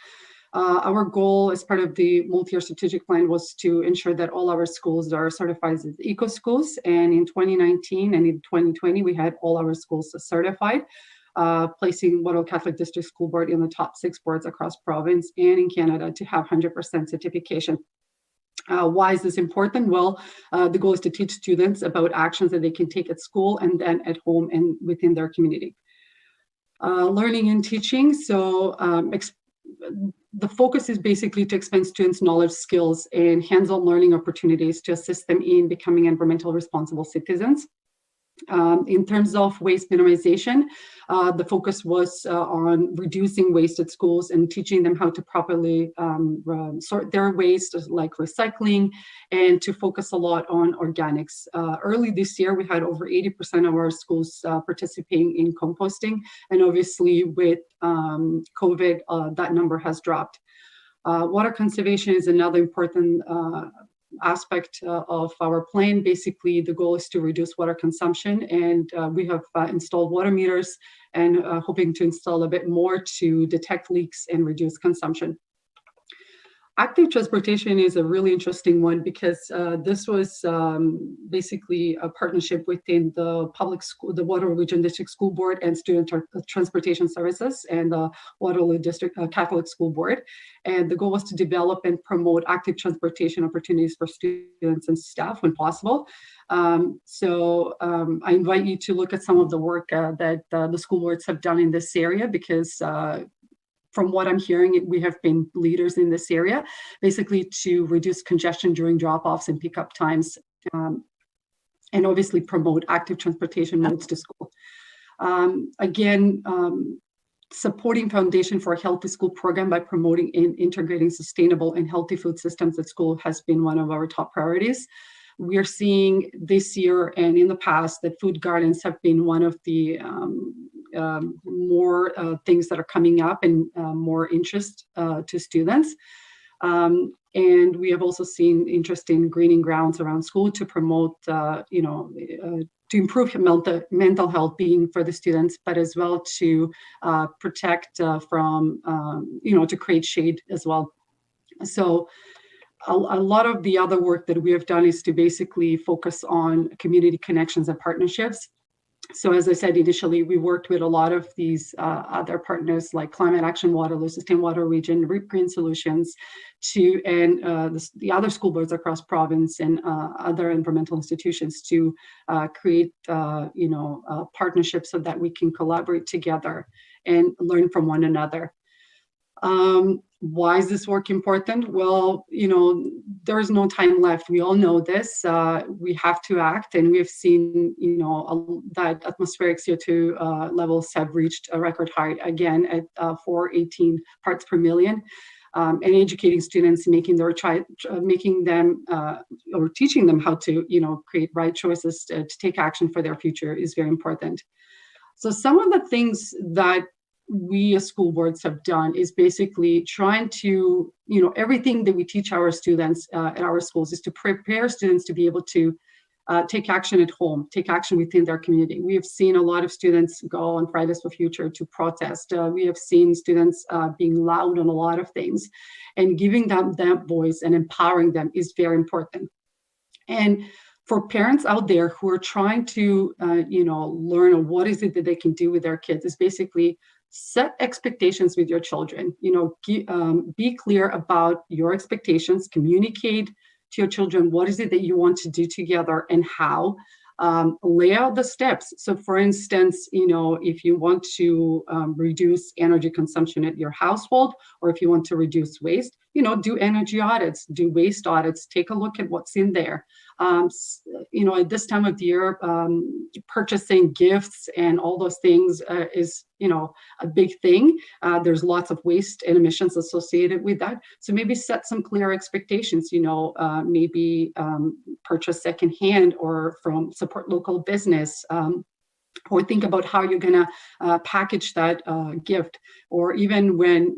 Our goal as part of the multi-year strategic plan was to ensure that all our schools are certified as eco schools. And in 2019 and in 2020, we had all our schools certified, placing Waterloo Catholic District School Board in the top 6 boards across province and in Canada to have 100% certification. Why is this important? Well, the goal is to teach students about actions that they can take at school and then at home and within their community. Learning and teaching. So the focus is basically to expand students' knowledge, skills, and hands-on learning opportunities to assist them in becoming environmentally responsible citizens. In terms of waste minimization, the focus was on reducing waste at schools and teaching them how to properly sort their waste, like recycling, and to focus a lot on organics. Early this year, we had over 80% of our schools participating in composting, and obviously with COVID, that number has dropped. Water conservation is another important aspect of our plan. Basically, the goal is to reduce water consumption, and we have installed water meters and hoping to install a bit more to detect leaks and reduce consumption. Active transportation is a really interesting one because this was basically a partnership within the public school, the Waterloo Region District School Board and Student Transportation Services and the Waterloo District Catholic School Board. And the goal was to develop and promote active transportation opportunities for students and staff when possible. I invite you to look at some of the work that the school boards have done in this area because from what I'm hearing, we have been leaders in this area, basically to reduce congestion during drop-offs and pickup times, and obviously promote active transportation modes to school. Supporting Foundation for a Healthy School program by promoting and integrating sustainable and healthy food systems at school has been one of our top priorities. We are seeing this year and in the past that food gardens have been one of the more things that are coming up and more interest to students. And we have also seen interest in greening grounds around school to promote, to improve mental health being for the students, but as well to protect from, to create shade as well. So a lot of the other work that we have done is to basically focus on community connections and partnerships. So as I said initially, we worked with a lot of these other partners like Climate Action Waterloo, Sustainable Waterloo Region, Reap Green Solutions, and the other school boards across province and other environmental institutions to create, partnerships so that we can collaborate together and learn from one another. Why is this work important? Well, there is no time left. We all know this. We have to act, and we've seen, that atmospheric CO2 levels have reached a record high again at 418 parts per million. And educating students, making them or teaching them how to, create right choices to take action for their future is very important. So some of the things that we as school boards have done is basically trying to, everything that we teach our students at our schools is to prepare students to be able to take action at home, take action within their community. We have seen a lot of students go on Fridays for Future to protest. We have seen students being loud on a lot of things, and giving them that voice and empowering them is very important. And for parents out there who are trying to, learn what is it that they can do with their kids, is basically set expectations with your children. Be clear about your expectations, communicate to your children what is it that you want to do together and how. Lay out the steps. So for instance, if you want to reduce energy consumption at your household, or if you want to reduce waste, do energy audits, do waste audits, take a look at what's in there. At this time of the year, purchasing gifts and all those things is, a big thing. There's lots of waste and emissions associated with that. So maybe set some clear expectations, maybe purchase secondhand or from support local business. Or think about how you're going to package that gift, or even when,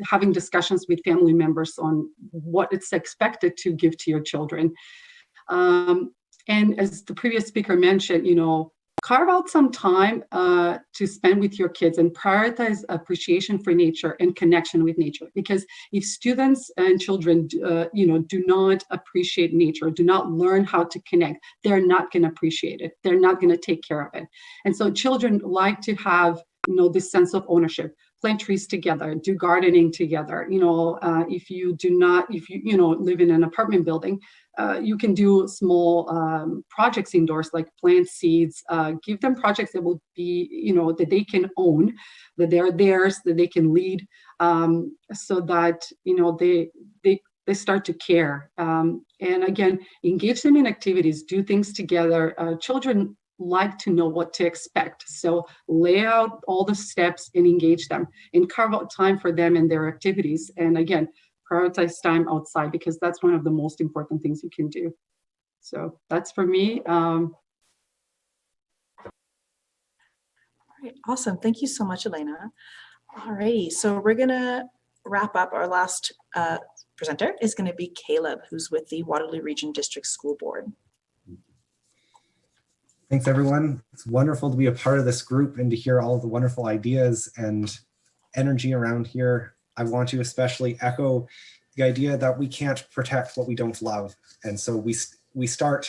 having discussions with family members on what it's expected to give to your children. And as the previous speaker mentioned, carve out some time to spend with your kids and prioritize appreciation for nature and connection with nature. Because if students and children, do not appreciate nature, do not learn how to connect, they're not going to appreciate it. They're not going to take care of it. And so children like to have, this sense of ownership. Plant trees together, do gardening together. If you live in an apartment building, you can do small projects indoors, like plant seeds. Give them projects that will be, that they can own, that they're theirs, that they can lead, so that they start to care. And again, engage them in activities, do things together. Children like to know what to expect. So lay out all the steps and engage them, and carve out time for them and their activities. And again, prioritize time outside, because that's one of the most important things you can do. So that's for me. All right, awesome. Thank you so much, Elena. All righty, so we're gonna wrap up. Our last presenter is gonna be Caleb, who's with the Waterloo Region District School Board. Thanks, everyone. It's wonderful to be a part of this group and to hear all of the wonderful ideas and energy around here. I want to especially echo the idea that we can't protect what we don't love. And so we start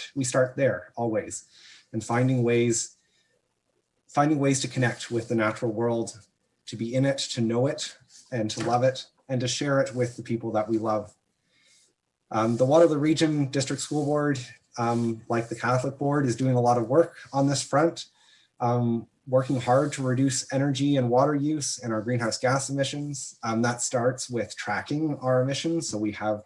there always, and finding ways to connect with the natural world, to be in it, to know it, and to love it, and to share it with the people that we love. The Waterloo Region District School Board, like the Catholic Board, is doing a lot of work on this front, working hard to reduce energy and water use and our greenhouse gas emissions. That starts with tracking our emissions. So we have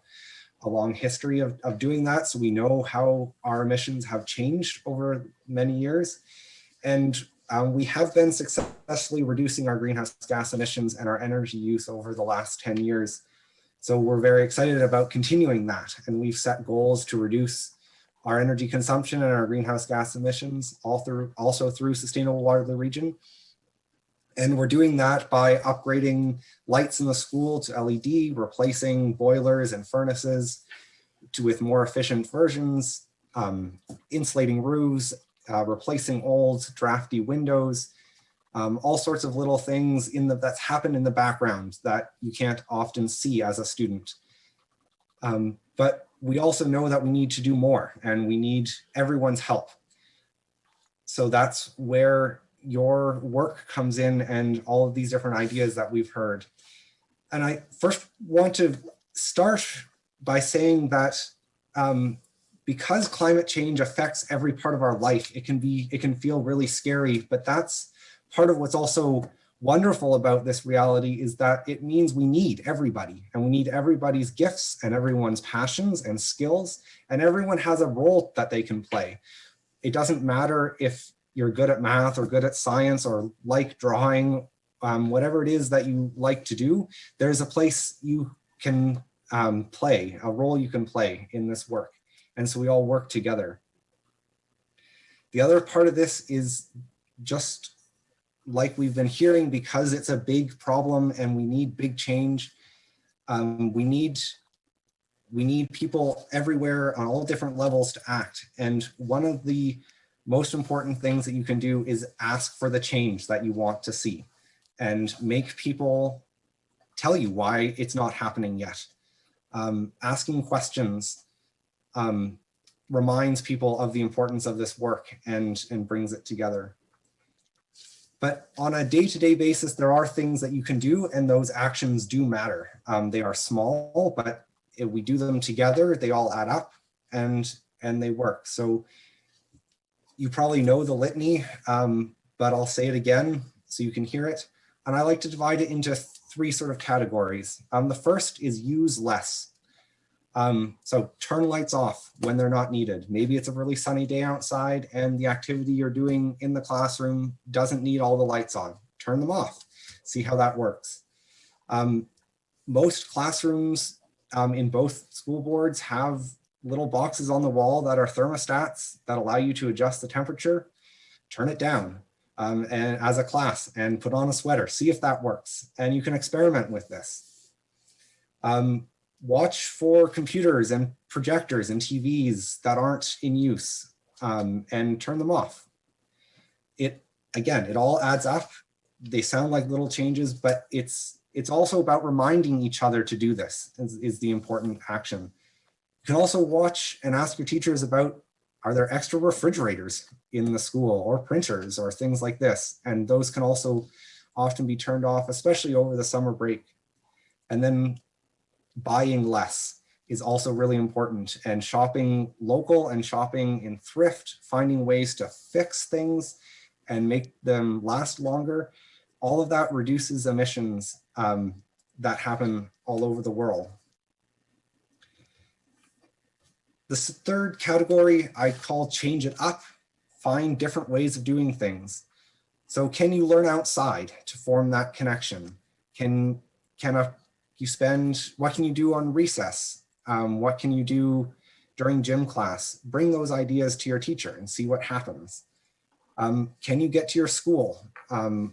a long history of doing that. So we know how our emissions have changed over many years. And we have been successfully reducing our greenhouse gas emissions and our energy use over the last 10 years. So we're very excited about continuing that. And we've set goals to reduce our energy consumption and our greenhouse gas emissions also through Sustainable Waterloo Region. And we're doing that by upgrading lights in the school to LED, replacing boilers and furnaces with more efficient versions, insulating roofs, replacing old drafty windows, all sorts of little things that's happened in the background that you can't often see as a student. But we also know that we need to do more, and we need everyone's help. So that's where your work comes in, and all of these different ideas that we've heard. And I first want to start by saying that because climate change affects every part of our life, it can feel really scary, but that's part of what's also wonderful about this reality is that it means we need everybody, and we need everybody's gifts and everyone's passions and skills, and everyone has a role that they can play. It doesn't matter if you're good at math or good at science or like drawing, whatever it is that you like to do, there's a place you can play, a role you can play in this work. And so we all work together. The other part of this is just like we've been hearing, because it's a big problem and we need big change. We need people everywhere on all different levels to act. And one of the most important things that you can do is ask for the change that you want to see and make people tell you why it's not happening yet. Asking questions reminds people of the importance of this work and brings it together. But on a day-to-day basis, there are things that you can do, and those actions do matter. They are small, but if we do them together, they all add up and they work. So you probably know the litany, but I'll say it again so you can hear it. And I like to divide it into three sort of categories. The first is use less. So turn lights off when they're not needed. Maybe it's a really sunny day outside and the activity you're doing in the classroom doesn't need all the lights on. Turn them off. See how that works. Most classrooms in both school boards have little boxes on the wall that are thermostats that allow you to adjust the temperature. Turn it down and as a class and put on a sweater. See if that works. And you can experiment with this. Watch for computers and projectors and TVs that aren't in use and turn them off. Again, it all adds up. They sound like little changes, but it's also about reminding each other to do this is the important action. You can also watch and ask your teachers about, are there extra refrigerators in the school or printers or things like this? And those can also often be turned off, especially over the summer break. And then buying less is also really important, and shopping local and shopping in thrift, finding ways to fix things and make them last longer. All of that reduces emissions that happen all over the world. The third category I call change it up, find different ways of doing things. So can you learn outside to form that connection? What can you do on recess? What can you do during gym class? Bring those ideas to your teacher and see what happens. Can you get to your school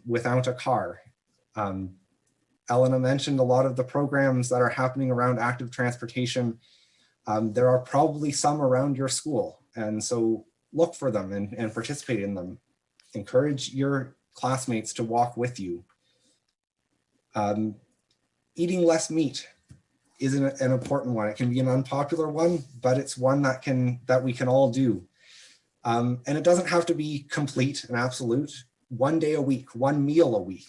without a car? Elena mentioned a lot of the programs that are happening around active transportation. There are probably some around your school. And so look for them and participate in them. Encourage your classmates to walk with you. Eating less meat is an important one. It can be an unpopular one, but it's one that we can all do. And it doesn't have to be complete and absolute. One day a week, one meal a week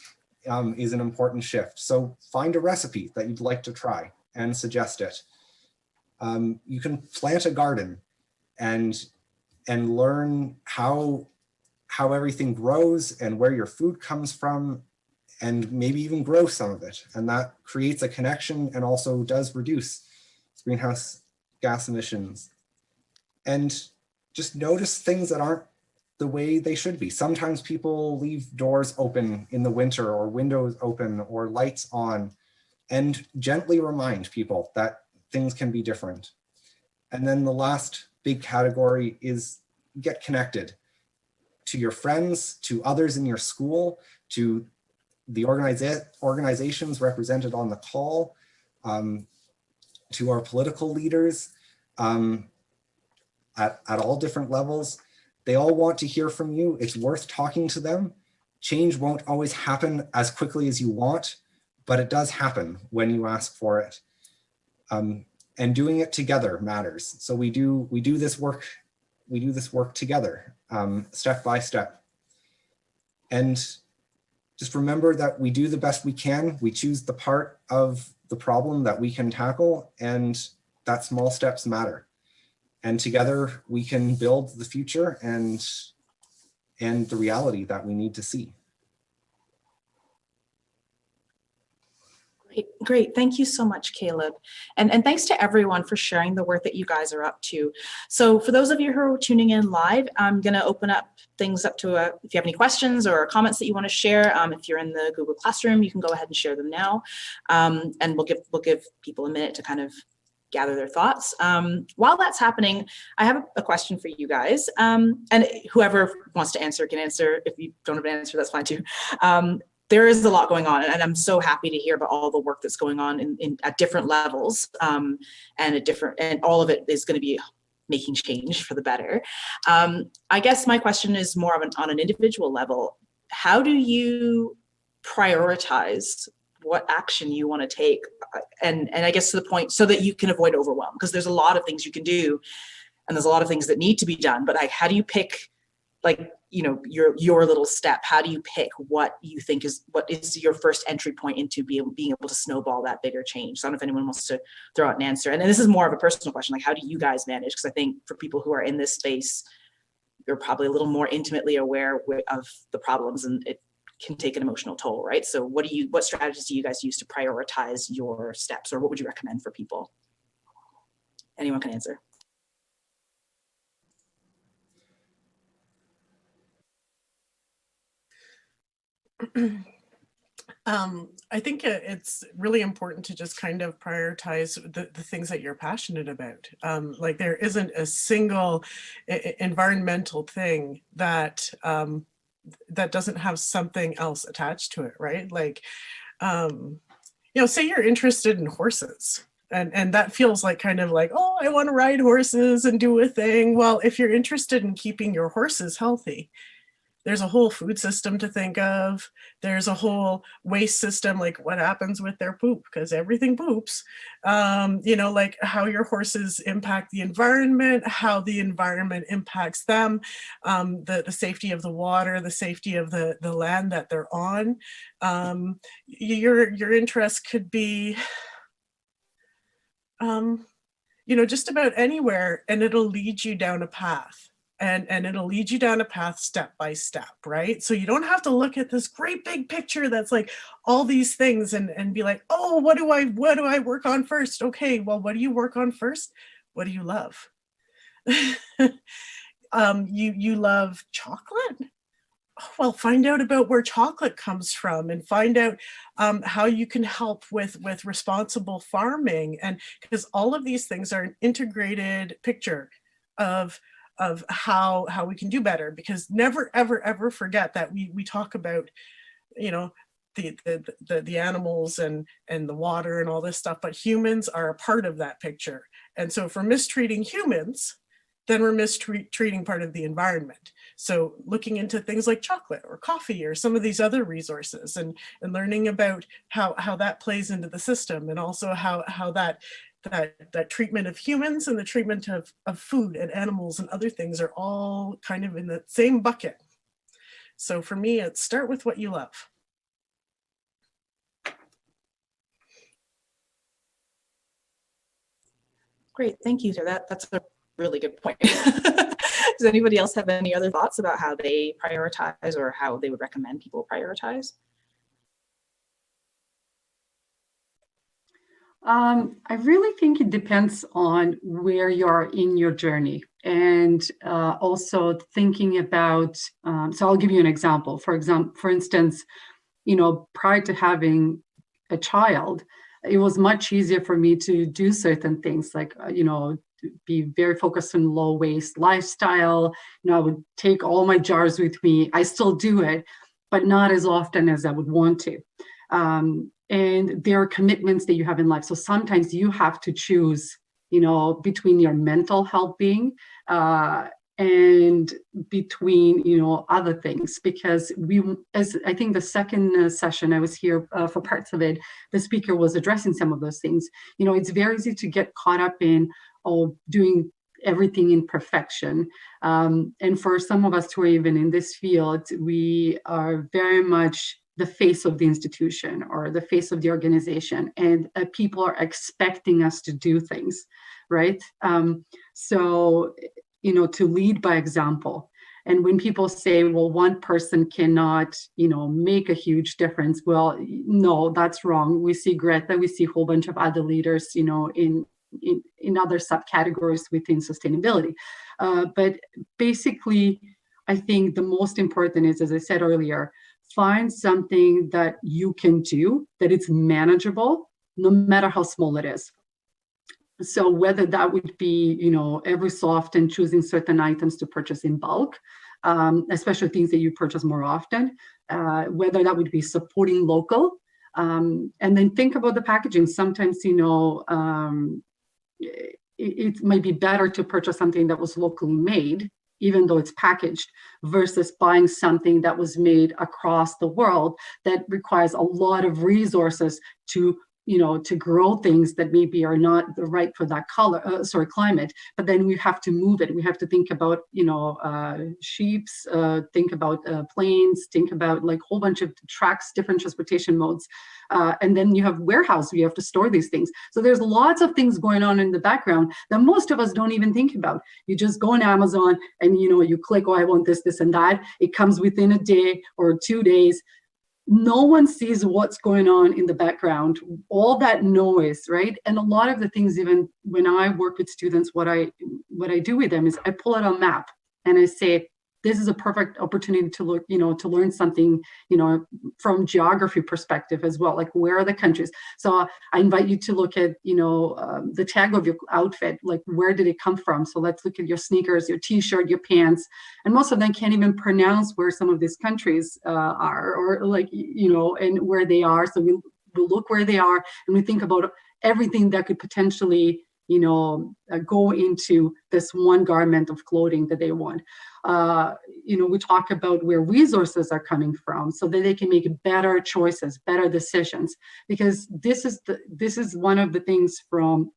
is an important shift. So find a recipe that you'd like to try and suggest it. You can plant a garden and learn how everything grows and where your food comes from, and maybe even grow some of it. And that creates a connection and also does reduce greenhouse gas emissions. And just notice things that aren't the way they should be. Sometimes people leave doors open in the winter or windows open or lights on, and gently remind people that things can be different. And then the last big category is get connected to your friends, to others in your school, to the organizations represented on the call, to our political leaders at all different levels. They all want to hear from you. It's worth talking to them. Change won't always happen as quickly as you want, but it does happen when you ask for it. And doing it together matters. So we do this work together, step by step. And just remember that we do the best we can. We choose the part of the problem that we can tackle, and that small steps matter. And together we can build the future and the reality that we need to see. Great. Thank you so much, Caleb. And thanks to everyone for sharing the work that you guys are up to. So for those of you who are tuning in live, I'm going to open up things up to if you have any questions or comments that you want to share. If you're in the Google Classroom, you can go ahead and share them now. And we'll give people a minute to kind of gather their thoughts. While that's happening, I have a question for you guys. And whoever wants to answer can answer. If you don't have an answer, that's fine too. There is a lot going on, and I'm so happy to hear about all the work that's going on at different levels, and all of it is going to be making change for the better. I guess my question is more of on an individual level. How do you prioritize what action you want to take? And I guess to the point so that you can avoid overwhelm, because there's a lot of things you can do, and there's a lot of things that need to be done. But how do you pick, your little step? How do you pick what you think is your first entry point into being able to snowball that bigger change? So I don't know if anyone wants to throw out an answer. And this is more of a personal question, how do you guys manage? Because I think for people who are in this space, you're probably a little more intimately aware of the problems, and it can take an emotional toll, right? So what strategies do you guys use to prioritize your steps, or what would you recommend for people? Anyone can answer. I think it's really important to just kind of prioritize the things that you're passionate about. There isn't a single environmental thing that doesn't have something else attached to it, right? Say you're interested in horses. And that feels like oh, I want to ride horses and do a thing. Well, if you're interested in keeping your horses healthy, there's a whole food system to think of. There's a whole waste system, like what happens with their poop, because everything poops. How your horses impact the environment, how the environment impacts them, the safety of the water, the safety of the land that they're on. Your interest could be, just about anywhere, and it'll lead you down a path. And it'll lead you down a path step by step, right? So you don't have to look at this great big picture that's like all these things and be like, oh, what do I work on first? Okay, well, what do you work on first? What do you love? You love chocolate? Well, find out about where chocolate comes from, and find out how you can help with responsible farming. And because all of these things are an integrated picture of how we can do better, because never ever forget that we talk about the animals and the water and all this stuff, but humans are a part of that picture. And so if we're mistreating humans, then we're mistreating part of the environment. So looking into things like chocolate or coffee or some of these other resources, and learning about how that plays into the system, and also how that treatment of humans and the treatment of food and animals and other things are all kind of in the same bucket. So for me, it's start with what you love. Great, thank you for that. That's a really good point. Does anybody else have any other thoughts about how they prioritize, or how they would recommend people prioritize? I really think it depends on where you are in your journey, and also thinking about, so I'll give you an example. For instance, prior to having a child, it was much easier for me to do certain things, like, be very focused on low waste lifestyle. I would take all my jars with me. I still do it, but not as often as I would want to. And there are commitments that you have in life. So sometimes you have to choose, between your mental health being and between, other things. Because as I think the second session I was here for parts of it, the speaker was addressing some of those things. It's very easy to get caught up in, doing everything in perfection. And for some of us who are even in this field, we are very much the face of the institution or the face of the organization, and people are expecting us to do things, right? So, to lead by example. And when people say, well, one person cannot, make a huge difference, well, no, that's wrong. We see Greta, we see a whole bunch of other leaders, in other subcategories within sustainability. But basically, I think the most important is, as I said earlier, find something that you can do, that it's manageable, no matter how small it is. So whether that would be, every so often choosing certain items to purchase in bulk, especially things that you purchase more often, whether that would be supporting local, and then think about the packaging. Sometimes, it might be better to purchase something that was locally made, even though it's packaged, versus buying something that was made across the world that requires a lot of resources to grow things that maybe are not right for that climate. But then we have to move it. We have to think about, sheeps, think about planes, think about like a whole bunch of trucks, different transportation modes. And then you have warehouse, you have to store these things. So there's lots of things going on in the background that most of us don't even think about. You just go on Amazon and, you click, oh, I want this, this, and that. It comes within a day or 2 days. No one sees what's going on in the background, all that noise, right? And a lot of the things, even when I work with students, what I do with them is I pull out a map and I say, this is a perfect opportunity to look, to learn something, from geography perspective as well, like where are the countries? So I invite you to look at, the tag of your outfit, like where did it come from? So let's look at your sneakers, your t-shirt, your pants. And most of them can't even pronounce where some of these countries are, or like, and where they are. So we'll look where they are and we think about everything that could potentially go into this one garment of clothing that they want. We talk about where resources are coming from so that they can make better choices, better decisions, because this is one of the things from,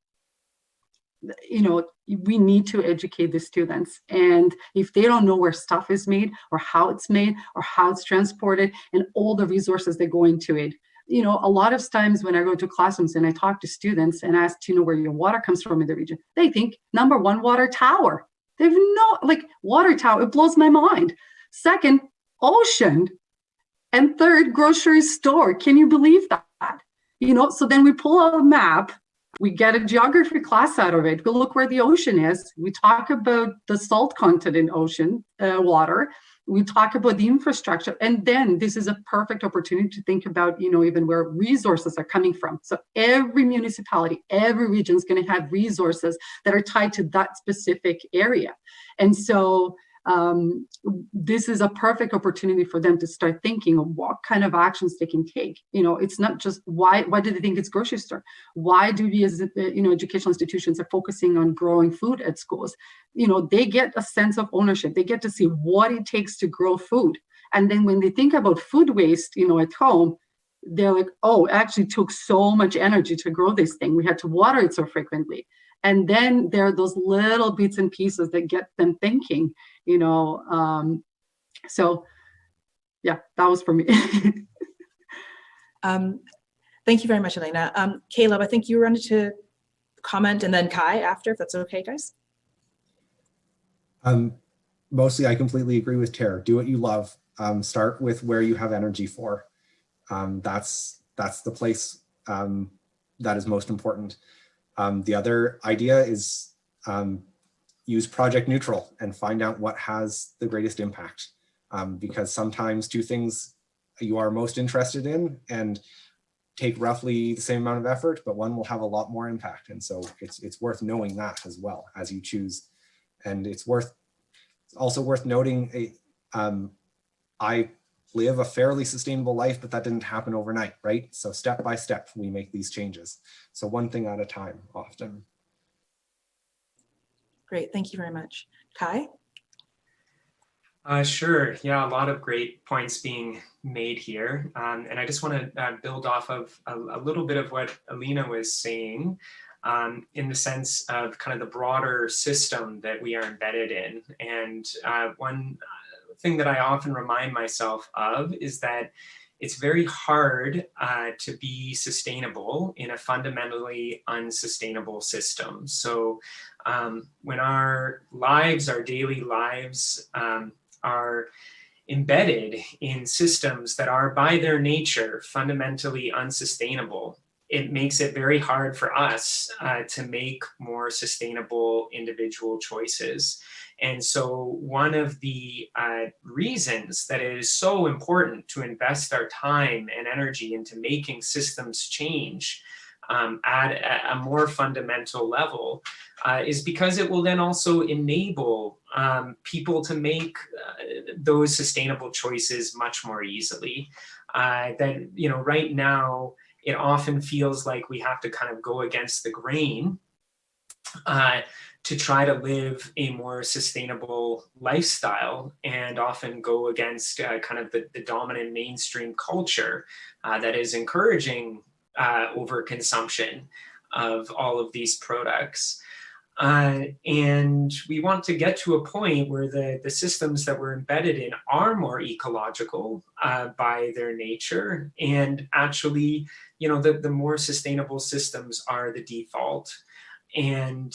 we need to educate the students. And if they don't know where stuff is made or how it's made or how it's transported and all the resources that go into it, a lot of times when I go to classrooms and I talk to students and ask, where your water comes from in the region, they think number one, water tower. They have no, water tower, it blows my mind. Second, ocean. And third, grocery store. Can you believe that? So then we pull out a map, we get a geography class out of it. Go look where the ocean is. We talk about the salt content in ocean water. We talk about the infrastructure, and then this is a perfect opportunity to think about, even where resources are coming from. So every municipality, every region is going to have resources that are tied to that specific area. And so this is a perfect opportunity for them to start thinking of what kind of actions they can take. It's not just why do they think it's grocery store? Why do we as educational institutions are focusing on growing food at schools? They get a sense of ownership. They get to see what it takes to grow food. And then when they think about food waste, at home, they're like, oh, it actually took so much energy to grow this thing. We had to water it so frequently. And then there are those little bits and pieces that get them thinking, so yeah, that was for me. Thank you very much, Elena. Caleb, I think you wanted to comment, and then Kai after, if that's okay, guys. Mostly, I completely agree with Tara. Do what you love. Start with where you have energy for. That's the place that is most important. The other idea is use Project Neutral and find out what has the greatest impact. Because sometimes two things you are most interested in and take roughly the same amount of effort, but one will have a lot more impact. And so it's worth knowing that as well as you choose. And it's also worth noting, I live a fairly sustainable life, but that didn't happen overnight, right? So step by step, we make these changes. So one thing at a time often. Great, thank you very much. Kai? Sure, yeah, a lot of great points being made here. And I just want to build off of a little bit of what Alina was saying in the sense of kind of the broader system that we are embedded in. And one thing that I often remind myself of is that it's very hard to be sustainable in a fundamentally unsustainable system. So when our lives, our daily lives, are embedded in systems that are by their nature fundamentally unsustainable, it makes it very hard for us to make more sustainable individual choices. And so one of the reasons that it is so important to invest our time and energy into making systems change at a more fundamental level is because it will then also enable people to make those sustainable choices much more easily. That, you know, right now, it often feels like we have to kind of go against the grain to try to live a more sustainable lifestyle, and often go against kind of the dominant mainstream culture that is encouraging overconsumption of all of these products. And we want to get to a point where the systems that we're embedded in are more ecological by their nature, and actually, you know, the more sustainable systems are the default. And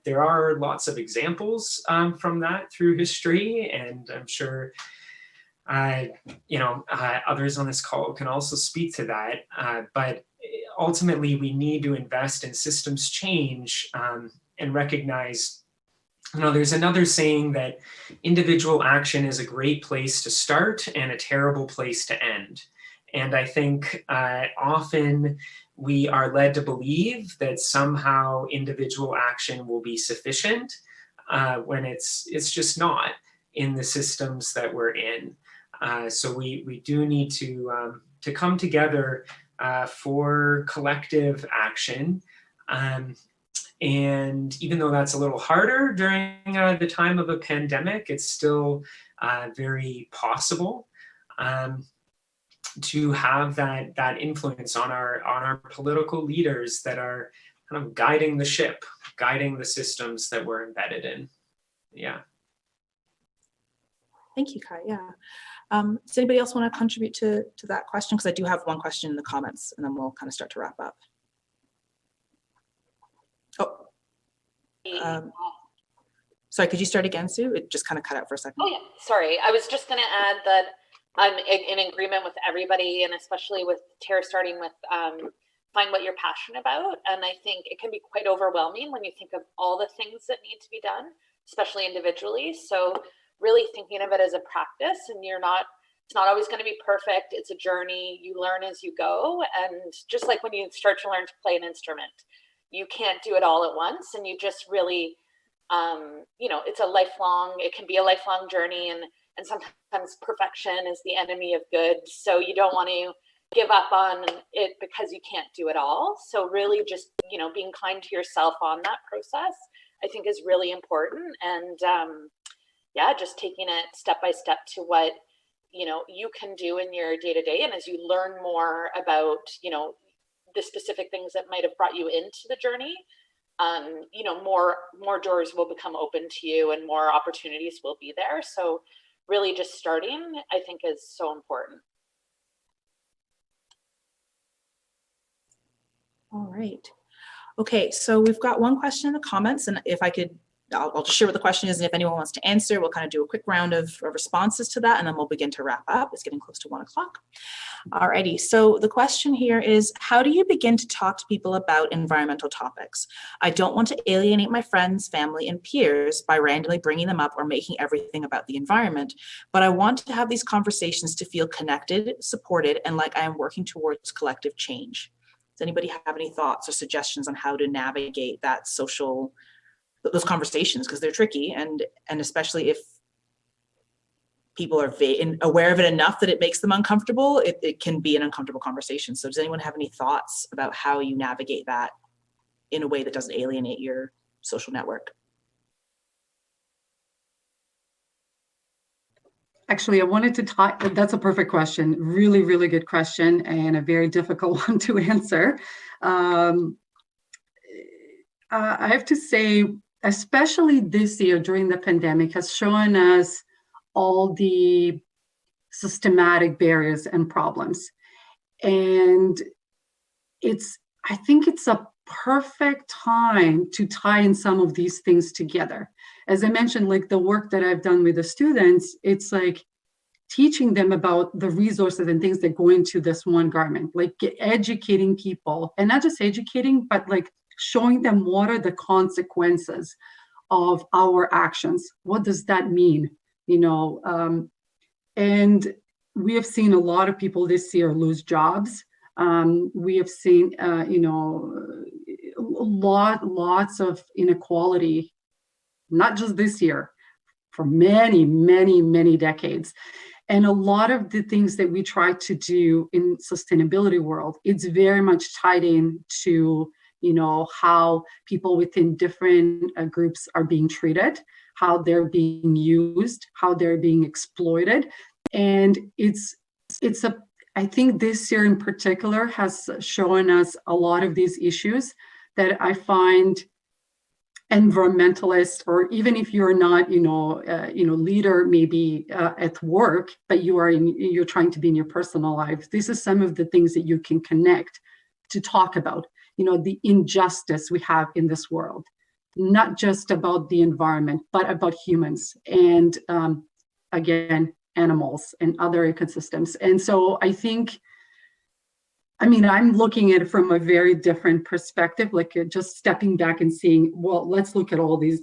there are lots of examples from that through history, and I'm sure you know, others on this call can also speak to that. But ultimately, we need to invest in systems change and recognize, you know, there's another saying that individual action is a great place to start and a terrible place to end. And I think often we are led to believe that somehow individual action will be sufficient when it's just not in the systems that we're in. So we do need to come together for collective action. And even though that's a little harder during the time of a pandemic, it's still very possible to have that influence on our political leaders that are kind of guiding the ship, guiding the systems that we're embedded in. Yeah. Thank you, Kai. Yeah. Does anybody else want to contribute to that question? Because I do have one question in the comments, and then we'll kind of start to wrap up. Oh, sorry, could you start again, Sue? It just kind of cut out for a second. Oh yeah, sorry. I was just going to add that I'm in agreement with everybody, and especially with Tara starting with find what you're passionate about. And I think it can be quite overwhelming when you think of all the things that need to be done, especially individually. So really thinking of it as a practice, and it's not always going to be perfect. It's a journey. You learn as you go. And just like when you start to learn to play an instrument, you can't do it all at once. And you just really, you know, it can be a lifelong journey, and sometimes perfection is the enemy of good. So you don't want to give up on it because you can't do it all. So really just, you know, being kind to yourself on that process, I think is really important. And yeah, just taking it step by step to what, you know, you can do in your day-to-day. And as you learn more about, you know, the specific things that might have brought you into the journey, you know, more doors will become open to you and more opportunities will be there. So really just starting, I think, is so important. All right. Okay, so we've got one question in the comments, and if I could, I'll just share what the question is, and if anyone wants to answer, we'll kind of do a quick round of responses to that, and then we'll begin to wrap up. It's getting close to 1 o'clock. Alrighty, so the question here is, how do you begin to talk to people about environmental topics? I don't want to alienate my friends, family, and peers by randomly bringing them up or making everything about the environment, but I want to have these conversations to feel connected, supported, and like I am working towards collective change. Does anybody have any thoughts or suggestions on how to navigate that those conversations, because they're tricky, and especially if people are aware of it enough that it makes them uncomfortable, it can be an uncomfortable conversation. So does anyone have any thoughts about how you navigate that in a way that doesn't alienate your social network? Actually, I wanted to talk, that's a perfect question. Really, really good question, and a very difficult one to answer. I have to say, especially this year during the pandemic, has shown us all the systematic barriers and problems. And I think it's a perfect time to tie in some of these things together. as I mentioned, like the work that I've done with the students, it's like teaching them about the resources and things that go into this one garment, like educating people, and not just educating, but like showing them what are the consequences of our actions. What does that mean? And we have seen a lot of people this year lose jobs. We have seen, lots of inequality, not just this year, for many, many, many decades. And a lot of the things that we try to do in sustainability world, it's very much tied in to, how people within different groups are being treated, how they're being used, how they're being exploited. And I think this year in particular has shown us a lot of these issues that I find environmentalists, or even if you're not, leader maybe at work, but you're trying to be in your personal life. This is some of the things that you can connect to talk about, the injustice we have in this world, not just about the environment, but about humans and again, animals and other ecosystems. And so I think, I'm looking at it from a very different perspective, like just stepping back and seeing, well, let's look at all these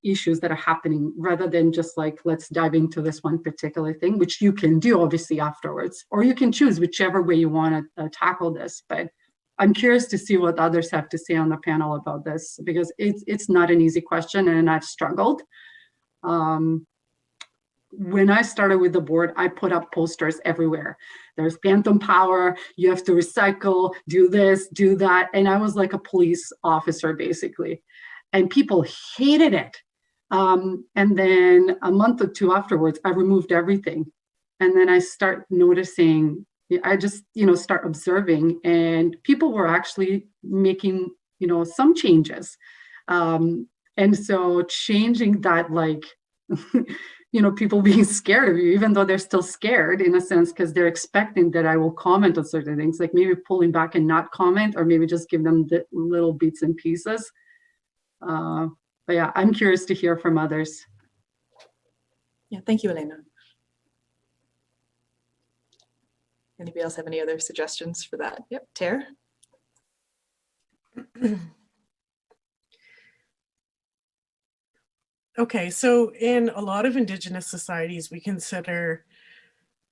issues that are happening rather than just like, let's dive into this one particular thing, which you can do obviously afterwards, or you can choose whichever way you want to tackle this. But I'm curious to see what others have to say on the panel about this, because it's not an easy question and I've struggled. When I started with the board, I put up posters everywhere. There's phantom power, you have to recycle, do this, do that. And I was like a police officer, basically. And people hated it. And then a month or two afterwards, I removed everything. And then I start noticing, I just, start observing, and people were actually making, some changes. And so changing that, like, people being scared of you, even though they're still scared in a sense, because they're expecting that I will comment on certain things, like maybe pulling back and not comment, or maybe just give them the little bits and pieces. But yeah, I'm curious to hear from others. Yeah, thank you, Elena. Anybody else have any other suggestions for that? Yep, Tara. Okay, so in a lot of Indigenous societies, we consider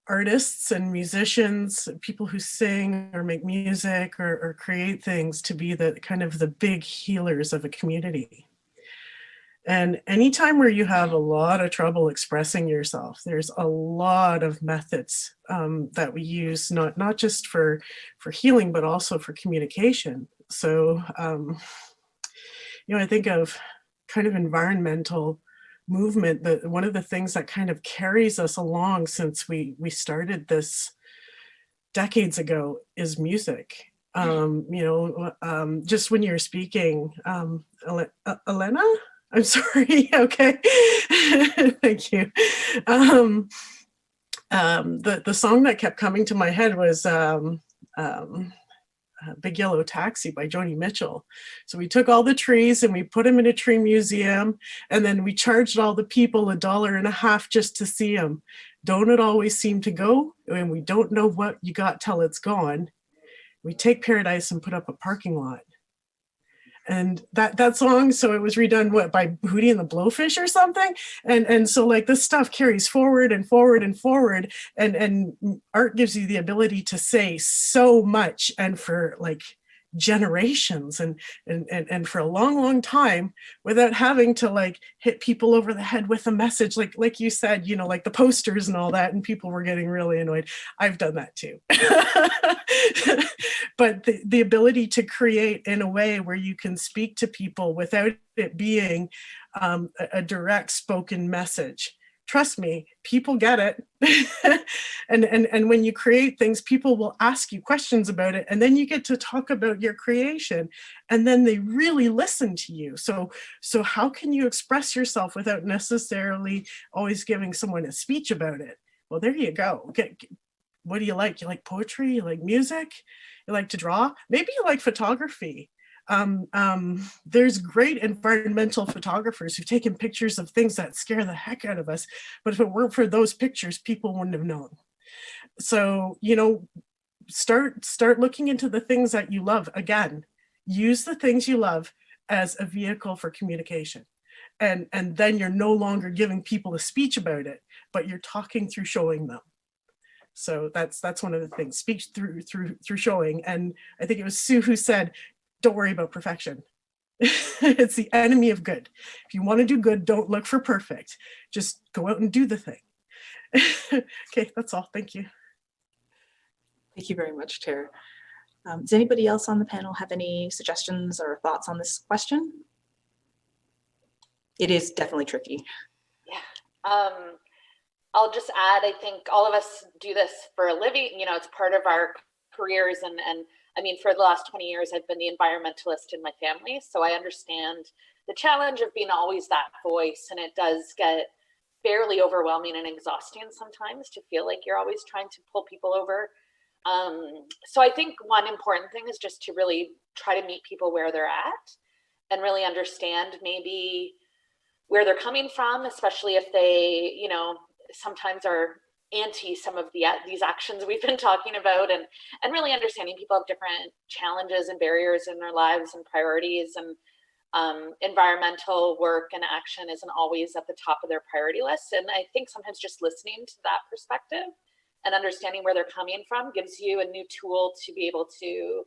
artists and musicians, people who sing or make music or create things, to be the kind of the big healers of a community. And anytime where you have a lot of trouble expressing yourself, there's a lot of methods that we use, not just for healing, but also for communication. So, I think of kind of environmental movement, that one of the things that kind of carries us along since we started this decades ago is music. Just when you're speaking, Elena, I'm sorry. Okay. Thank you. The song that kept coming to my head was Big Yellow Taxi by Joni Mitchell. So we took all the trees and we put them in a tree museum, and then we charged all the people $1.50 just to see them. Don't it always seem to go? And we don't know what you got till it's gone. We take paradise and put up a parking lot. And that song, so it was redone by Hootie and the Blowfish or something, and so like this stuff carries forward and forward and forward, and art gives you the ability to say so much, and for like generations and for a long time, without having to like hit people over the head with a message, like you said, like the posters and all that, and people were getting really annoyed. I've done that too. But the ability to create in a way where you can speak to people without it being a direct spoken message. Trust me, people get it. and when you create things, people will ask you questions about it, and then you get to talk about your creation, and then they really listen to you. So how can you express yourself without necessarily always giving someone a speech about it? Well, there you go. What do you like? You like poetry? You like music? You like to draw? Maybe you like photography. There's great environmental photographers who've taken pictures of things that scare the heck out of us. But if it weren't for those pictures, people wouldn't have known. So, you know, start looking into the things that you love. Again, use the things you love as a vehicle for communication. And then you're no longer giving people a speech about it, but you're talking through showing them. So that's one of the things, speak through showing. And I think it was Sue who said, don't worry about perfection. It's the enemy of good. If you want to do good, don't look for perfect. Just go out and do the thing. Okay, that's all. Thank you. Thank you very much, Tara. Does anybody else on the panel have any suggestions or thoughts on this question? It is definitely tricky. Yeah. I'll just add, I think all of us do this for a living, you know, it's part of our careers. And I mean, for the last 20 years, I've been the environmentalist in my family. So I understand the challenge of being always that voice. And it does get fairly overwhelming and exhausting sometimes to feel like you're always trying to pull people over. So I think one important thing is just to really try to meet people where they're at and really understand maybe where they're coming from, especially if they, you know, sometimes are anti some of these actions we've been talking about, and really understanding people have different challenges and barriers in their lives and priorities, and environmental work and action isn't always at the top of their priority list. And I think sometimes just listening to that perspective and understanding where they're coming from gives you a new tool to be able to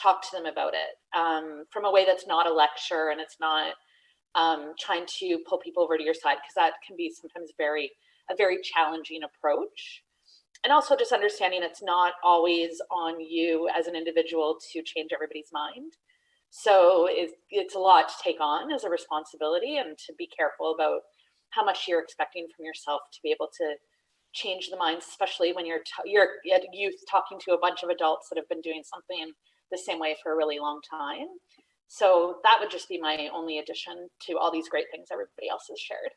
talk to them about it from a way that's not a lecture, and it's not trying to pull people over to your side, because that can be sometimes a very challenging approach. And also just understanding it's not always on you as an individual to change everybody's mind. So it's a lot to take on as a responsibility, and to be careful about how much you're expecting from yourself to be able to change the minds, especially when you're at youth talking to a bunch of adults that have been doing something the same way for a really long time. So that would just be my only addition to all these great things everybody else has shared.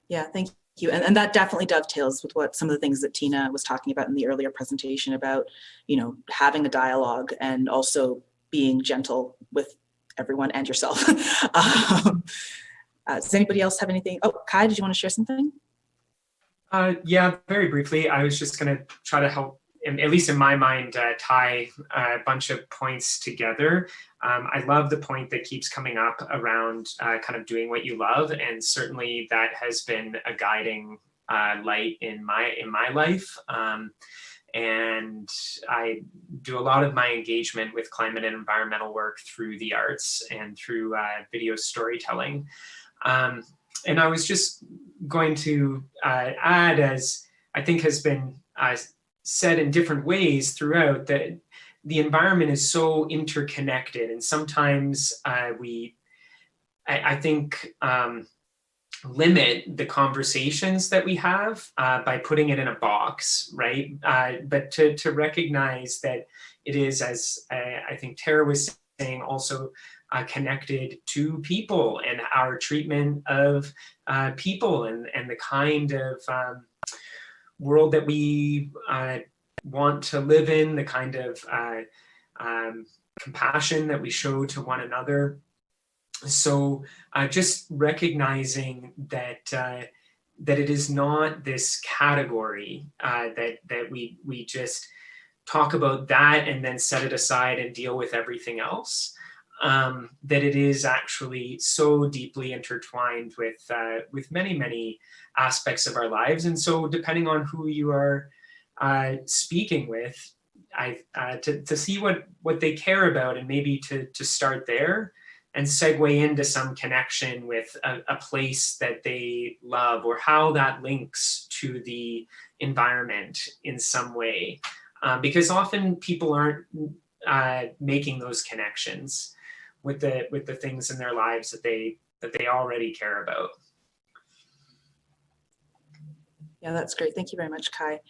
Yeah, thank you. And that definitely dovetails with what some of the things that Tina was talking about in the earlier presentation about, you know, having a dialogue and also being gentle with everyone and yourself. Does anybody else have anything? Oh, Kai, did you want to share something? Yeah, very briefly. I was just going to try to help, at least in my mind, tie a bunch of points together. I love the point that keeps coming up around kind of doing what you love, and certainly that has been a guiding light in my life. And I do a lot of my engagement with climate and environmental work through the arts and through video storytelling. And I was just going to add, as I think has been said in different ways throughout, that the environment is so interconnected, and sometimes I think limit the conversations that we have by putting it in a box, right? But to recognize that it is, as I think Tara was saying, also connected to people and our treatment of people, and the kind of world that we want to live in, the kind of compassion that we show to one another. So just recognizing that that it is not this category that we just talk about that and then set it aside and deal with everything else. That it is actually so deeply intertwined with many aspects of our lives. And so depending on who you are speaking with, to see what they care about, and maybe to start there and segue into some connection with a place that they love, or how that links to the environment in some way. Because often people aren't making those connections with the things in their lives that they already care about. Yeah, that's great. Thank you very much, Kai.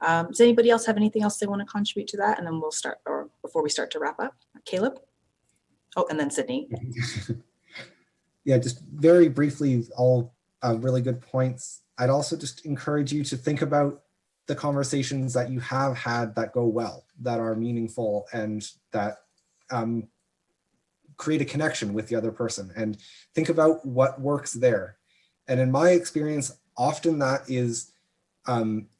Does anybody else have anything else they want to contribute to that? And then we'll start, or before we start to wrap up. Caleb? Oh, and then Sydney. Yeah, just very briefly, all really good points. I'd also just encourage you to think about the conversations that you have had that go well, that are meaningful, and that create a connection with the other person and think about what works there. And in my experience, often that is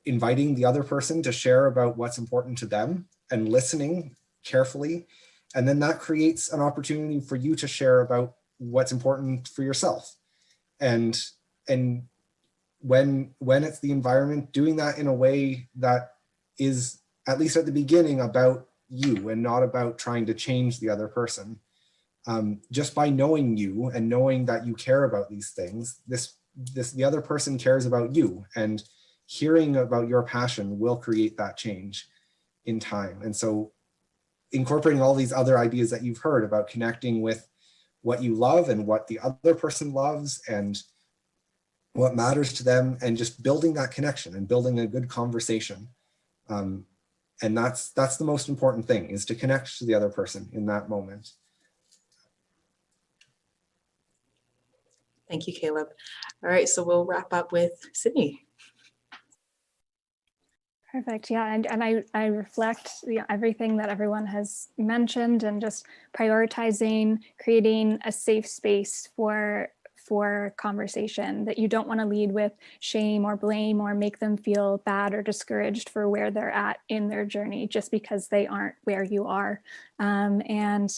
inviting the other person to share about what's important to them and listening carefully. And then that creates an opportunity for you to share about what's important for yourself. And when it's the environment, doing that in a way that is, at least at the beginning, about you and not about trying to change the other person. Just by knowing you and knowing that you care about these things, the other person cares about you, and hearing about your passion will create that change in time. And so incorporating all these other ideas that you've heard about connecting with what you love and what the other person loves and what matters to them, and just building that connection and building a good conversation. And that's the most important thing, is to connect to the other person in that moment. Thank you, Caleb. All right, so we'll wrap up with Sydney. Perfect. Yeah, and I reflect everything that everyone has mentioned, and just prioritizing creating a safe space for conversation, that you don't want to lead with shame or blame or make them feel bad or discouraged for where they're at in their journey just because they aren't where you are. And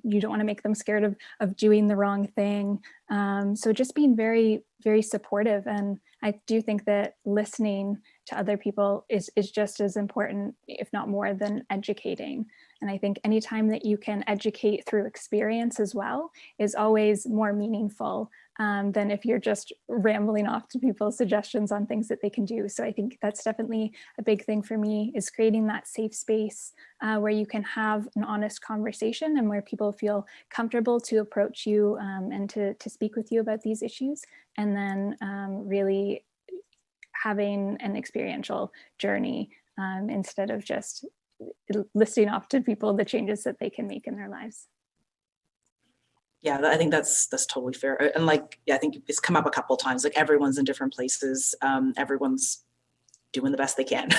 you don't want to make them scared of doing the wrong thing. So just being very, very supportive. And I do think that listening to other people is just as important, if not more, than educating. And I think anytime that you can educate through experience as well is always more meaningful than if you're just rambling off to people's suggestions on things that they can do. So I think that's definitely a big thing for me, is creating that safe space where you can have an honest conversation and where people feel comfortable to approach you and to speak with you about these issues. And then really having an experiential journey instead of just listing off to people the changes that they can make in their lives. Yeah, I think that's totally fair. And like, yeah, I think it's come up a couple of times, like everyone's in different places. Everyone's doing the best they can.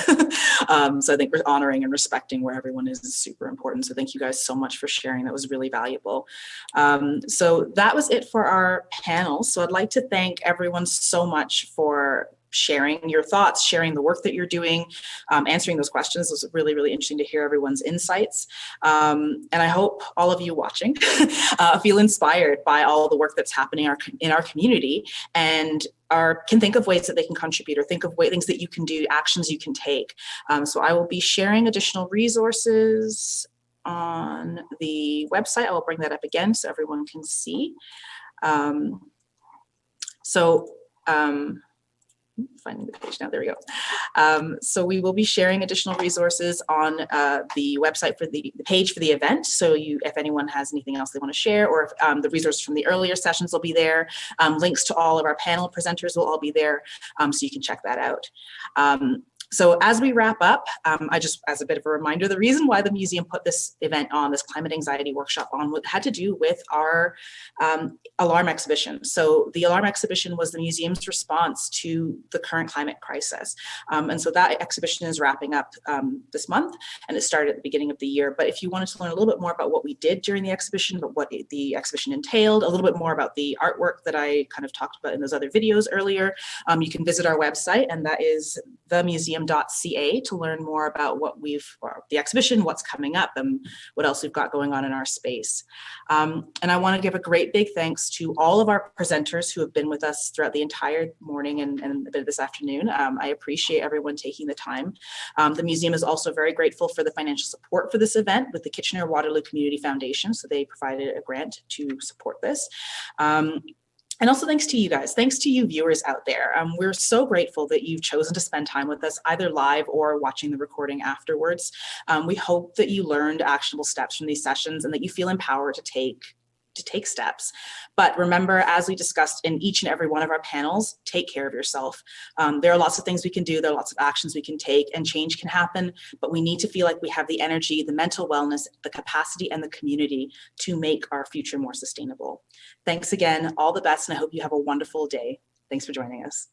So I think we're honoring and respecting where everyone is super important. So thank you guys so much for sharing. That was really valuable. So that was it for our panel. So I'd like to thank everyone so much for sharing your thoughts, sharing the work that you're doing, answering those questions. It was really, really interesting to hear everyone's insights. And I hope all of you watching feel inspired by all the work that's happening in our community, and can think of ways that they can contribute, or think of things that you can do, actions you can take. So I will be sharing additional resources on the website. I will bring that up again so everyone can see. Finding the page now, there we go. So we will be sharing additional resources on the website for the page for the event. So if anyone has anything else they want to share, or if the resources from the earlier sessions will be there, links to all of our panel presenters will all be there, so you can check that out. So as we wrap up, I just, as a bit of a reminder, the reason why the museum put this event on, this climate anxiety workshop on, had to do with our alarm exhibition. So the alarm exhibition was the museum's response to the current climate crisis. And so that exhibition is wrapping up this month, and it started at the beginning of the year. But if you wanted to learn a little bit more about what we did during the exhibition, but what the exhibition entailed, a little bit more about the artwork that I kind of talked about in those other videos earlier, you can visit our website, and that is themuseum.ca, to learn more about the exhibition, what's coming up, and what else we've got going on in our space. And I want to give a great big thanks to all of our presenters who have been with us throughout the entire morning and a bit of this afternoon. I appreciate everyone taking the time. The museum is also very grateful for the financial support for this event with the Kitchener-Waterloo Community Foundation. So they provided a grant to support this. And also thanks to you guys, thanks to you viewers out there. We're so grateful that you've chosen to spend time with us, either live or watching the recording afterwards. We hope that you learned actionable steps from these sessions and that you feel empowered to take steps. But remember, as we discussed in each and every one of our panels, take care of yourself. There are lots of things we can do, there are lots of actions we can take, and change can happen, but we need to feel like we have the energy, the mental wellness, the capacity, and the community to make our future more sustainable. Thanks again, all the best, and I hope you have a wonderful day. Thanks for joining us.